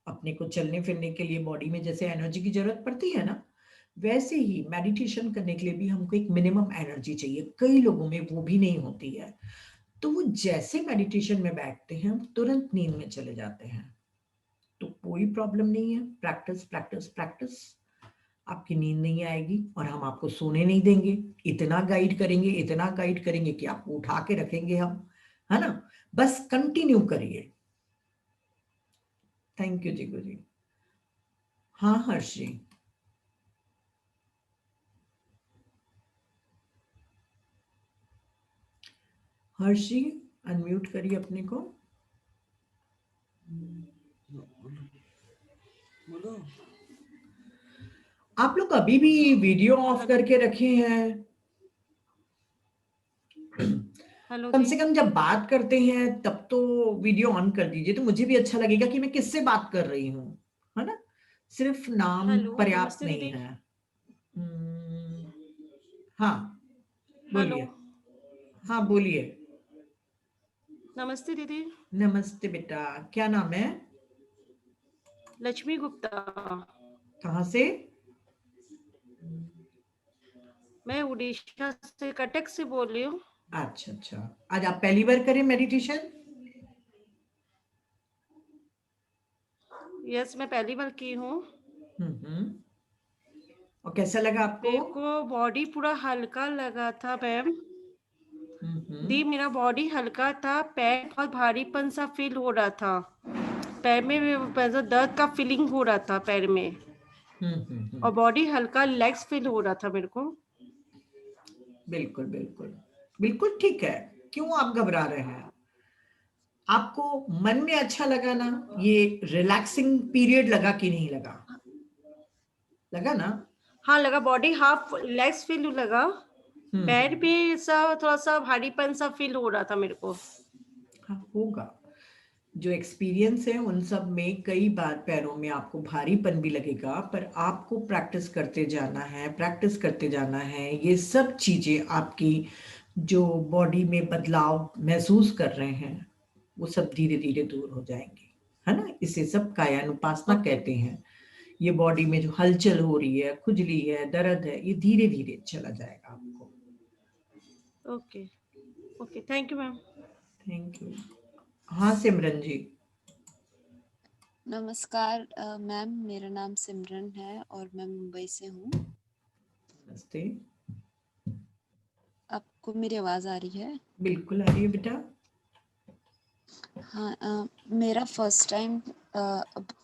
अपने को चलने फिरने के लिए बॉडी में जैसे एनर्जी की जरूरत पड़ती है ना, वैसे ही मेडिटेशन करने के लिए भी हमको एक मिनिमम एनर्जी चाहिए। कई लोगों में वो भी नहीं होती है, तो वो जैसे मेडिटेशन में बैठते हैं हम तुरंत नींद में चले जाते हैं। तो कोई प्रॉब्लम नहीं है, प्रैक्टिस प्रैक्टिस प्रैक्टिस। आपकी नींद नहीं आएगी और हम आपको सोने नहीं देंगे। इतना गाइड करेंगे कि आपको उठा के रखेंगे हम, है ना। बस कंटिन्यू करिए। थैंक यू जिगू जी। हाँ हर्ष जी। हर्ष जी, अनम्यूट करिए अपने को। आप लोग अभी भी वीडियो ऑफ करके रखे हैं? हेलो कम जी। से कम जब बात करते हैं तब तो वीडियो ऑन कर दीजिए, तो मुझे भी अच्छा लगेगा कि मैं किससे बात कर रही हूँ, है ना। सिर्फ नाम हेलो, पर्याप्त नमस्ते नहीं दीदी। है। हाँ हेलो, बोलिए। हाँ बोलिए। नमस्ते दीदी। नमस्ते बेटा, क्या नाम है? लक्ष्मी गुप्ता। कहाँ से? मैं उड़ीसा से, कटक से बोल रही हूँ। अच्छा अच्छा, आज आप पहली बार करें मेडिटेशन? यस, मैं पहली बार की हूँ। और कैसा लगा आपको? मेरे को बॉडी पूरा हल्का लगा था मैम। दी मेरा बॉडी हल्का था, पैर बहुत भारीपन सा फील हो रहा था। पैर में दर्द का फीलिंग हो रहा था पैर में, और बॉडी हल्का रिलैक्स फील हो रहा था मेरे को। बिल्कुल बिल्कुल बिल्कुल ठीक है। क्यों आप घबरा रहे हैं? आपको मन में अच्छा लगा ना? ये रिलैक्सिंग पीरियड लगा कि नहीं लगा? लगा ना? हाँ लगा, बॉडी हाफ रिलैक्स फील लगा। पैर भी ऐसा थोड़ा सा भारीपन सा फील हो रहा था मेरे को। हाँ होगा। जो एक्सपीरियंस है उन सब में कई बार पैरों में आपको भारीपन भी लगेगा, पर आपको प्रैक्टिस करते जाना है, प्रैक्टिस करते जाना है। ये सब चीजें आपकी जो बॉडी में बदलाव महसूस कर रहे हैं वो सब धीरे धीरे दूर हो जाएंगे, है ना। इसे सब कायानुपासना कहते हैं। ये बॉडी में जो हलचल हो रही है, खुजली है, दर्द है, ये धीरे धीरे चला जाएगा आपको। Okay okay, thank you ma'am. Thank you. हाँ सिमरन जी। नमस्कार मैम, मेरा नाम सिमरन है और मैं मुंबई से हूँ। नमस्ते। आपको मेरी आवाज आ रही है? बिल्कुल आ रही है बेटा। हाँ, मेरा फर्स्ट टाइम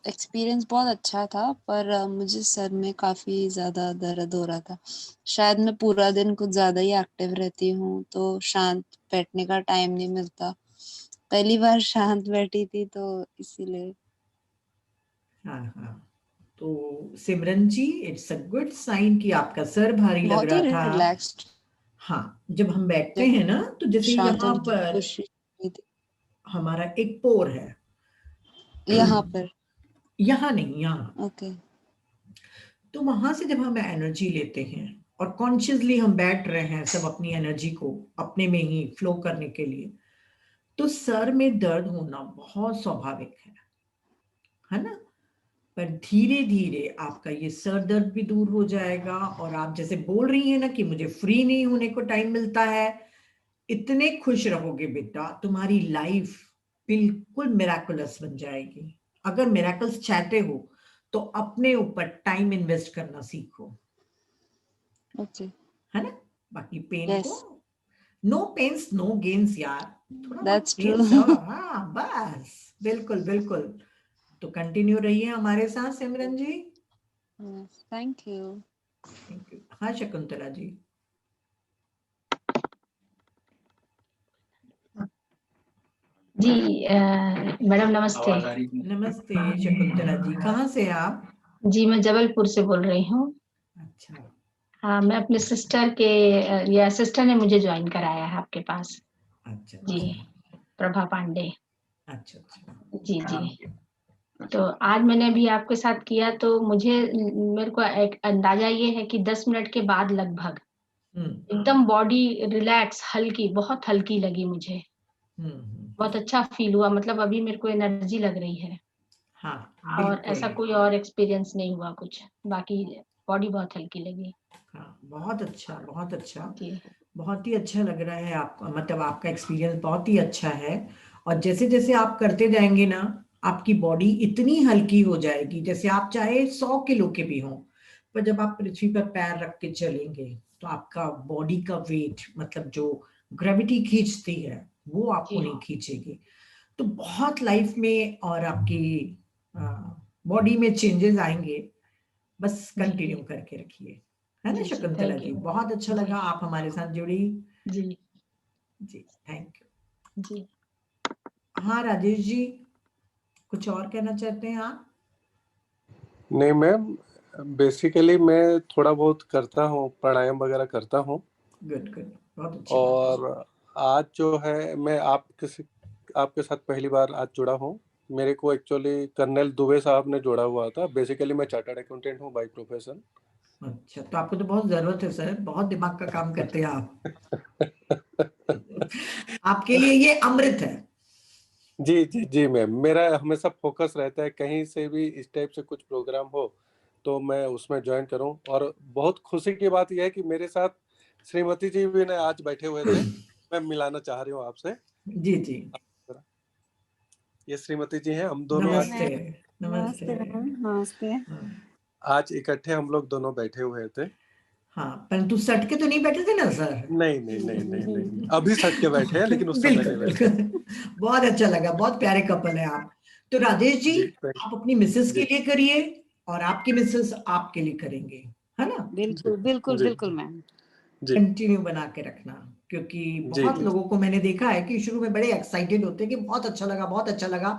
एक्सपीरियंस बहुत अच्छा था, पर मुझे सर में काफी ज्यादा दर्द हो रहा था। शायद मैं पूरा दिन कुछ ज्यादा ही एक्टिव रहती हूँ, तो शांत बैठने का टाइम नहीं मिलता। पहली बार शांत बैठी थी तो इसीलिए। हाँ हाँ, तो सिमरन जी इट्स अ गुड साइन कि आपका सर भारी लग बहुत ही रहा था। रिलैक्स्ड, हाँ, जब हम बैठते हैं ना तो जैसे शांत यहाँ होने की पर कोशिश की थी। हमारा एक पोर है, यहाँ पर? यहाँ नहीं, यहाँ। ओके। तो वहां से जब हम एनर्जी लेते हैं और कॉन्शियसली हम बैठ रहे हैं सब अपनी एनर्जी को अपने में ही फ्लो करने के लिए, तो सर में दर्द होना बहुत स्वाभाविक है ना। पर धीरे धीरे आपका ये सर दर्द भी दूर हो जाएगा और आप जैसे बोल रही हैं ना कि मुझे फ्री नहीं होने को टाइम मिलता है, इतने खुश रहोगे बेटा, तुम्हारी लाइफ बिल्कुल मिराकुलस बन जाएगी। अगर मिराकल्स चाहते हो तो अपने ऊपर टाइम इन्वेस्ट करना सीखो, ओके। है ना। बाकी पेन Yes. को नो पेन्स नो गेन्स यार, थोड़ा बहुत That's true. पेन सह, हाँ बस, बिल्कुल बिल्कुल। तो कंटिन्यू रहिए हमारे साथ Simran ji. Thank you. Thank you. हाँ शकुंतला जी। जी मैडम नमस्ते। नमस्ते शकुंतला जी, कहाँ से आप? जी मैं जबलपुर से बोल रही हूँ। अच्छा। हाँ, मैं अपने सिस्टर के या सिस्टर ने मुझे ज्वाइन कराया है आपके पास। अच्छा। जी, प्रभा पांडे। अच्छा अच्छा। जी जी। तो आज मैंने अभी आपके साथ किया तो मेरे को एक अंदाजा ये है कि 10 मिनट के बाद लगभग एकदम बॉडी रिलैक्स, हल्की, बहुत हल्की लगी मुझे। बहुत अच्छा फील हुआ, मतलब अभी मेरे को एनर्जी लग रही है। हाँ, और ऐसा कोई और एक्सपीरियंस नहीं हुआ कुछ, बाकी बॉडी बहुत हल्की लगी। हाँ, बहुत अच्छा, बहुत अच्छा। बहुत ही अच्छा लग रहा है आपका, मतलब आपका एक्सपीरियंस बहुत ही अच्छा है। और जैसे जैसे आप करते जाएंगे ना, आपकी बॉडी इतनी हल्की हो जाएगी, जैसे आप चाहे 100 किलो के भी हों, पर जब आप पृथ्वी पर पैर रख के चलेंगे तो आपका बॉडी का वेट, मतलब जो ग्रेविटी खींचती है वो आपको नहीं खींचेगी। तो बहुत लाइफ में और आपकी बॉडी में चेंजेस आएंगे। बस कंटिन्यू करके रखिए, है ना शकुंतला जी। बहुत अच्छा लगा आप हमारे साथ जुड़ी। जी जी, थैंक यू जी। हाँ राजेश जी, कुछ और कहना चाहते हैं आप? नहीं मैम, बेसिकली मैं थोड़ा बहुत करता हूँ, प्राणायाम वगैरह करता हूँ। गुड गुड, बहुत अच्छी और आज जो है मैं आपके साथ पहली बार आज जुड़ा हूँ। मेरे को एक्चुअली कर्नल दुबे साहब ने जोड़ा हुआ था। बेसिकली मैं चार्टर्ड अकाउंटेंट हूँ बाय प्रोफेशन। अच्छा, तो आपको तो बहुत जरूरत है सर, बहुत दिमाग का काम करते हैं आप। आपके लिए ये अमृत है। जी जी जी मैम, मेरा हमेशा फोकस रहता है कहीं से भी इस टाइप से कुछ प्रोग्राम हो तो मैं उसमें ज्वाइन करूं। और बहुत खुशी की बात यह है कि मेरे साथ श्रीमती जी भी ने आज बैठे हुए थे। मैं मिलाना चाह रही हूँ आपसे। जी जी। ये श्रीमती जी हैं, हम दोनों नमस्ते। नमस्ते नमस्ते। आज इकट्ठे हम लोग दोनों बैठे हुए थे। हाँ, परंतु सट के तो नहीं बैठे थे ना सर? नहीं नहीं नहीं नहीं नहीं, अभी सट के बैठे हैं लेकिन उस समय नहीं बैठे। बहुत अच्छा लगा, बहुत प्यारे कपल है आप। तो राजेश जी, आप अपनी मिसेस के लिए करिए और आपकी मिसेस आपके लिए करेंगे, है ना? बिल्कुल बिल्कुल बिल्कुल मैम। कंटिन्यू बना के रखना, क्योंकि बहुत लोगों को मैंने देखा है कि शुरू में बड़े एक्साइटेड होते हैं कि बहुत अच्छा लगा, बहुत अच्छा लगा,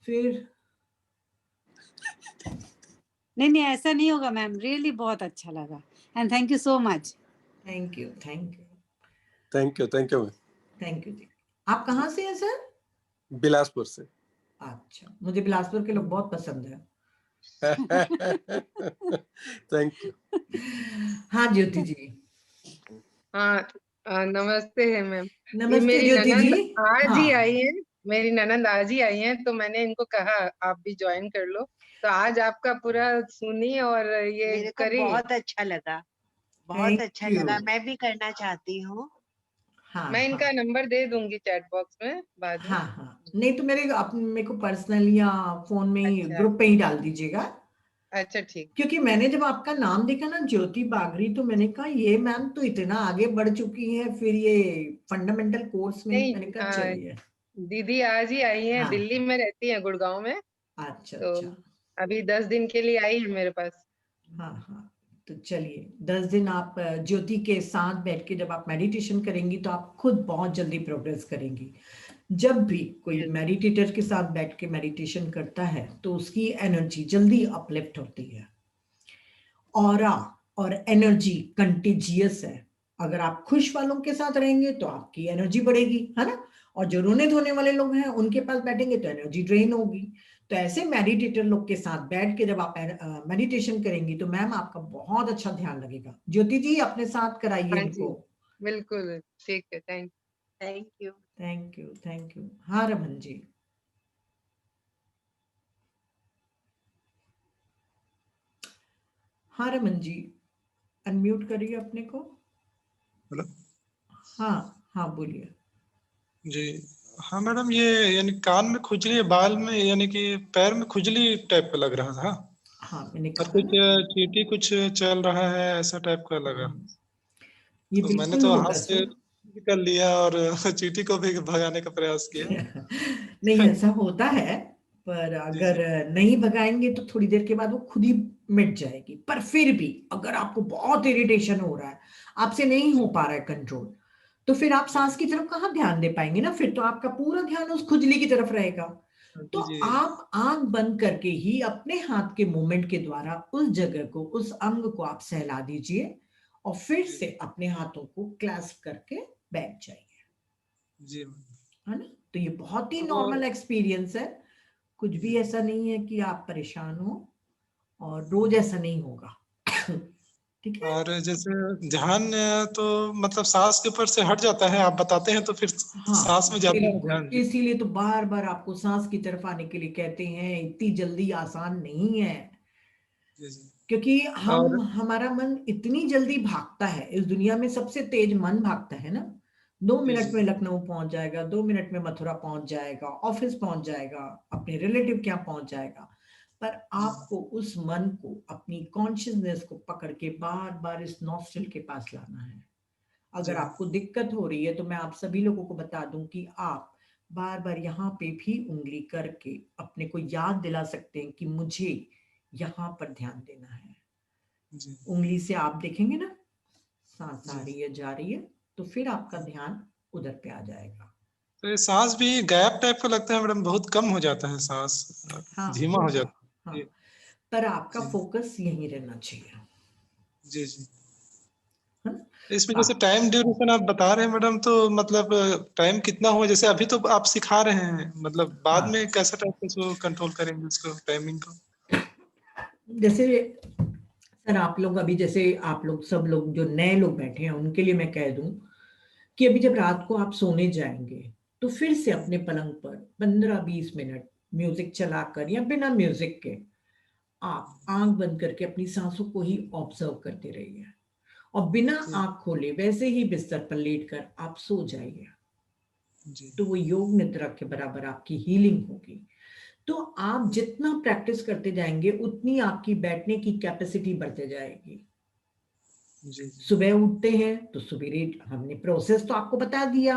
फिर नहीं ऐसा नहीं होगा मैम, रियली बहुत अच्छा लगा and thank you so much. Thank you thank you thank you thank you ma'am. Thank you जी। आप कहाँ से हैं सर? बिलासपुर से। अच्छा, मुझे बिलासपुर के लोग बहुत पसंद है। Thank you. हाँ ज्योति जी। हाँ नमस्ते है मैम। नमस्ते मेरी ज्योति ननंद जी। आज ही हाँ। आई है, मेरी ननंद आज ही आई है, तो मैंने इनको कहा आप भी ज्वाइन कर लो, तो आज आपका पूरा सुनी और ये मेरे को करी। बहुत अच्छा लगा, बहुत अच्छा लगा। मैं भी करना चाहती हूँ। हाँ मैं हाँ इनका नंबर दे दूंगी चैट बॉक्स में बाद में। हाँ हाँ, नहीं तो मेरे को पर्सनल या फोन में ही अच्छा ग्रुप पे ही डाल दीजिएगा। अच्छा ठीक। क्योंकि मैंने जब आपका नाम देखा ना, ज्योति बागरी, तो मैंने कहा ये मैम तो इतना आगे बढ़ चुकी है फिर ये फंडामेंटल कोर्स में। नहीं मैंने कहा चलिए। दीदी आज ही आई हैं, हाँ दिल्ली में रहती हैं, गुड़गांव में। अच्छा तो अच्छा। अभी 10 दिन के लिए आई है मेरे पास। हाँ हाँ, तो चलिए 10 दिन आप ज्योति के साथ बैठ के जब आप मेडिटेशन करेंगी तो आप खुद बहुत जल्दी प्रोग्रेस करेंगी। जब भी कोई मेडिटेटर के साथ बैठ के मेडिटेशन करता है तो उसकी एनर्जी जल्दी अपलिफ्ट होती है। ऑरा और एनर्जी कंटेजियस है। अगर आप खुश वालों के साथ रहेंगे तो आपकी एनर्जी बढ़ेगी, है ना। और जो रोने धोने वाले लोग हैं उनके पास बैठेंगे तो एनर्जी ड्रेन होगी। तो ऐसे मेडिटेटर लोग के साथ बैठ के जब आप मेडिटेशन करेंगी तो मैम आपका बहुत अच्छा ध्यान लगेगा। ज्योति जी अपने साथ कराइए हाँ इनको। जी बिल्कुल ठीक है। Thank you. Thank you thank you. हाँ रमन जी। हाँ रमन जी, अनम्यूट करिए अपने को। हेलो। हाँ हाँ बोलिए। जी हाँ मैडम, ये यानी कान में खुजली, बाल में यानी कि पैर में खुजली टाइप का लग रहा था। हाँ मैंने और कहा कुछ ना, चींटी कुछ चल रहा है ऐसा टाइप का लगा। ये तो मैंने बिल्कुल तो हाथ होगा से सर। कर लिया और चींटी को भी भगाने का प्रयास किया। नहीं ऐसा होता है, पर जी अगर जी नहीं भगाएंगे तो थोड़ी देर के बाद वो खुद ही मिट जाएगी। पर फिर भी अगर आपको बहुत इरिटेशन हो रहा है, आपसे नहीं हो पा रहा है कंट्रोल, तो फिर आप जी सांस की तरफ कहाँ ध्यान दे पाएंगे ना। फिर तो आपका पूरा ध्यान उस खुजली की तरफ रहेगा। तो जी जी आप आंख बंद करके ही अपने हाथ के मूवमेंट के द्वारा उस जगह को, उस अंग को आप सहला दीजिए और फिर जी से अपने हाथों को क्लैस्प करके बैठ जाइए, जी। है ना। तो ये बहुत ही तो नॉर्मल एक्सपीरियंस है। कुछ भी जी ऐसा नहीं है कि आप परेशान हो, और रोज ऐसा नहीं होगा। ठीक है। और जैसे ध्यान तो मतलब सांस के ऊपर से हट जाता है, आप बताते हैं तो फिर हाँ सांस में जाता है बिल्कुल, ध्यान। जी इसीलिए तो बार बार आपको सांस की तरफ आने के लिए कहते हैं। इतनी जल्दी आसान नहीं है, जी जी। क्योंकि और हमारा मन इतनी जल्दी भागता है। इस दुनिया में सबसे तेज मन भागता है ना। 2 मिनट जी में जी लखनऊ पहुंच जाएगा, 2 मिनट में मथुरा पहुंच जाएगा, ऑफिस पहुंच जाएगा, अपने रिलेटिव के यहाँ पहुंच जाएगा। पर जी आपको उस मन को, अपनी कॉन्शियसनेस को पकड़ के बार बार इस नॉस्ट्रल के पास लाना है। जी अगर आपको दिक्कत हो रही है तो मैं आप सभी लोगों को बता दूं कि आप बार बार यहाँ पे भी उंगली करके अपने को याद दिला सकते हैं कि मुझे यहाँ पर ध्यान देना है। जी उंगली से आप देखेंगे ना, सांस आ जी। रही है जा रही है, तो फिर आपका ध्यान उधर पे आ जाएगा। तो ये सांस भी गैप टाइप का लगता है मैडम, बहुत कम हो जाता है सांस, हाँ धीमा हो होगा। जाता हाँ, है। जी पर आपका जी फोकस यहीं रहना चाहिए, जी जी। है ना। इसमें जैसे हाँ टाइम ड्यूरेशन आप बता रहे हैं मैडम, तो मतलब टाइम कितना हुआ? जैसे अभी तो आप सिखा रहे हैं, मतलब बाद हाँ, में कैसा टाइप का इसको कंट्रोल करेंगे उसको, टाइमिंग को? जैसे सर आप लोग अभी, जैसे आप लोग सब लोग जो नए लोग बैठे हैं उनके लिए मैं कह दूं कि अभी जब रात को आप सोने जाएंगे तो फिर से अपने पलंग पर 15-20 मिनट म्यूजिक चलाकर या बिना म्यूजिक के आप आंख बंद करके अपनी सांसों को ही ऑब्जर्व करते रहिए, और बिना जी आंख खोले वैसे ही बिस्तर पर लेटकर आप सो जाइए। जी तो वो योग निद्रा के बराबर आपकी हीलिंग होगी। तो आप जितना प्रैक्टिस करते जाएंगे उतनी आपकी बैठने की कैपेसिटी बढ़ते जाएगी। जी जी सुबह उठते हैं तो सवेरे हमने प्रोसेस तो आपको बता दिया,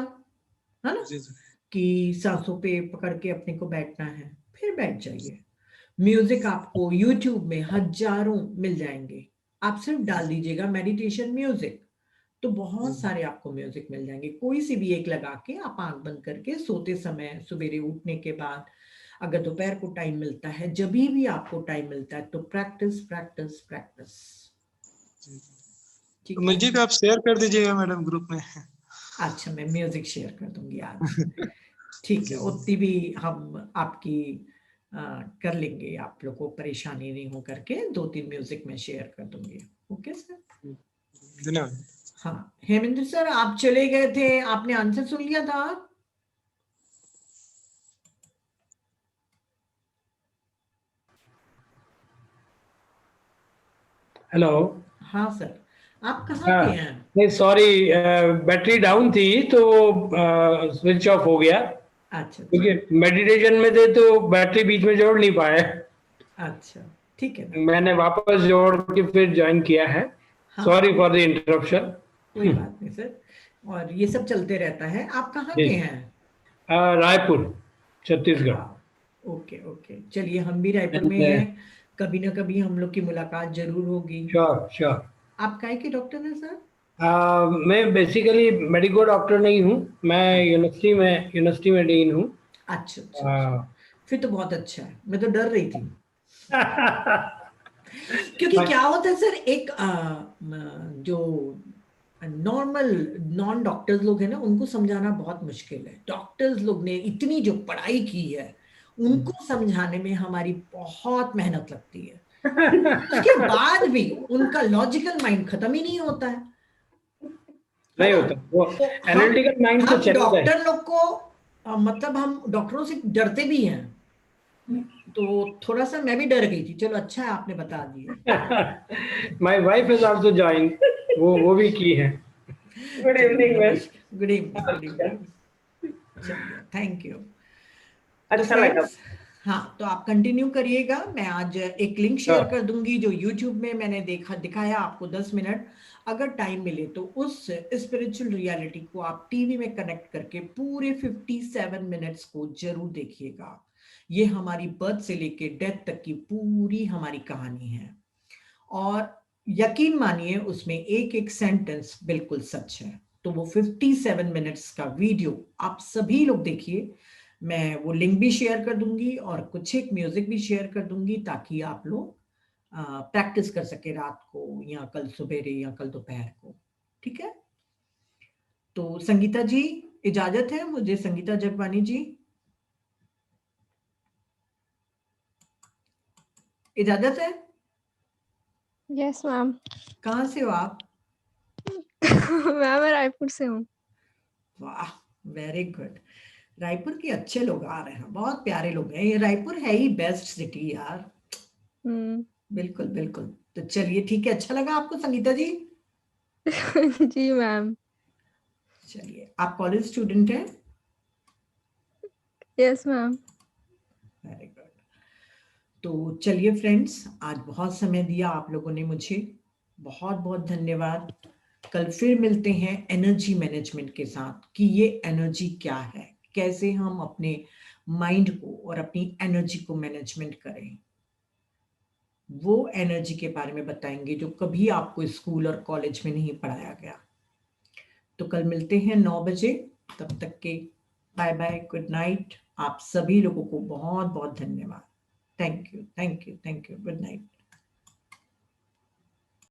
है ना, जी जी कि सांसों पे पकड़ के अपने को बैठना है, फिर बैठ जाइए। म्यूजिक आपको यूट्यूब में हजारों मिल जाएंगे। आप सिर्फ डाल दीजिएगा मेडिटेशन म्यूजिक, तो जी बहुत सारे आपको म्यूजिक मिल जाएंगे। कोई सी भी एक लगा के आप आंख बंद करके सोते समय, सवेरे उठने के बाद, अगर दोपहर को टाइम मिलता है, जब भी आपको टाइम मिलता है, तो प्रैक्टिस प्रैक्टिस प्रैक्टिस। जी। तो ठीक है। म्यूजिक आप शेयर कर दीजिएगा मैडम ग्रुप में। अच्छा मैं म्यूजिक शेयर कर दूंगी आज। ठीक है, जी उतनी भी हम आपकी कर लेंगे, आप लोगों को परेशानी नहीं हो करके 2-3 म्यूजिक में शेयर कर दूंगी। Okay sir. धन्यवाद। हाँ हेमेंद्र सर आप चले गए थे, आपने आंसर सुन लिया था? हेलो। हाँ सर, आप कहाँ के हैं? नहीं सॉरी, बैटरी डाउन थी तो स्विच ऑफ हो गया। अच्छा क्योंकि मेडिटेशन में थे तो बैटरी बीच में जोड़ नहीं पाए। अच्छा, ठीक है ना। मैंने वापस जोड़ के फिर ज्वाइन किया है। हाँ, सॉरी फॉर द इंटरप्शन। कोई बात नहीं सर, और ये सब चलते रहता है। आप कहाँ जी। के हैं? रायपुर, छत्तीसगढ़। ओके ओके, चलिए हम भी रायपुर में हैं, कभी ना कभी हम लोग की मुलाकात जरूर होगी। Sure sure. आप काय के डॉक्टर हैं सर? मैं बेसिकली मेडिको डॉक्टर नहीं हूँ, मैं यूनिवर्सिटी में डीन हूँ। अच्छा अच्छा, फिर तो बहुत अच्छा है, मैं तो डर रही थी। क्योंकि क्या होता है सर, एक जो नॉर्मल नॉन डॉक्टर्स लोग हैं ना, उनको समझाना बहुत मुश्किल है। डॉक्टर्स लोग ने इतनी जो पढ़ाई की है, उनको समझाने में हमारी बहुत मेहनत लगती है। उसके बाद भी उनका लॉजिकल माइंड खत्म ही नहीं होता है। नहीं होता, वो एनालिटिकल माइंड तो चलता है। डॉक्टर लोग को मतलब हम डॉक्टरों से डरते भी हैं, तो थोड़ा सा मैं भी डर गई थी। चलो अच्छा है आपने बता दिया। My wife is also join, वो भी की है। Good evening ma'am. Good evening, thank you. अच्छा लगा। हाँ, तो आप कंटिन्यू करिएगा। मैं आज एक लिंक शेयर कर दूंगी जो YouTube में मैंने दिखाया आपको 10 मिनट। अगर टाइम मिले तो उस स्पिरिचुअल रियलिटी को आप टीवी में कनेक्ट करके पूरे 57 मिनट्स को जरूर देखिएगा। ये हमारी बर्थ से लेके डेथ तक की पूरी हमारी कहानी है, और यकीन मानिए उसमें एक एक सेंटेंस बिल्कुल सच है। तो वो 57 मिनट्स का वीडियो आप सभी लोग देखिए। मैं वो लिंक भी शेयर कर दूंगी और कुछ एक म्यूजिक भी शेयर कर दूंगी, ताकि आप लोग प्रैक्टिस कर सके रात को या कल सवेरे या कल दोपहर को। ठीक है, तो संगीता जी इजाजत है मुझे। संगीता जगवानी जी इजाजत है? Yes ma'am. कहाँ से हो आप? मैम मैं रायपुर से हूँ। वाह, वेरी गुड। रायपुर के अच्छे लोग आ रहे हैं, बहुत प्यारे लोग हैं। ये रायपुर है ही बेस्ट सिटी यार। बिल्कुल बिल्कुल। तो चलिए ठीक है, अच्छा लगा आपको संगीता जी? जी मैम। चलिए, आप कॉलेज स्टूडेंट हैं? Yes ma'am. Very good. तो चलिए फ्रेंड्स, आज बहुत समय दिया आप लोगों ने मुझे, बहुत बहुत धन्यवाद। कल फिर मिलते हैं एनर्जी मैनेजमेंट के साथ, कि ये एनर्जी क्या है, कैसे हम अपने माइंड को और अपनी एनर्जी को मैनेजमेंट करें। वो एनर्जी के बारे में बताएंगे जो कभी आपको स्कूल और कॉलेज में नहीं पढ़ाया गया। तो कल मिलते हैं 9 बजे, तब तक के बाय बाय, गुड नाइट। आप सभी लोगों को बहुत बहुत धन्यवाद। Thank you, thank you, thank you. Good night.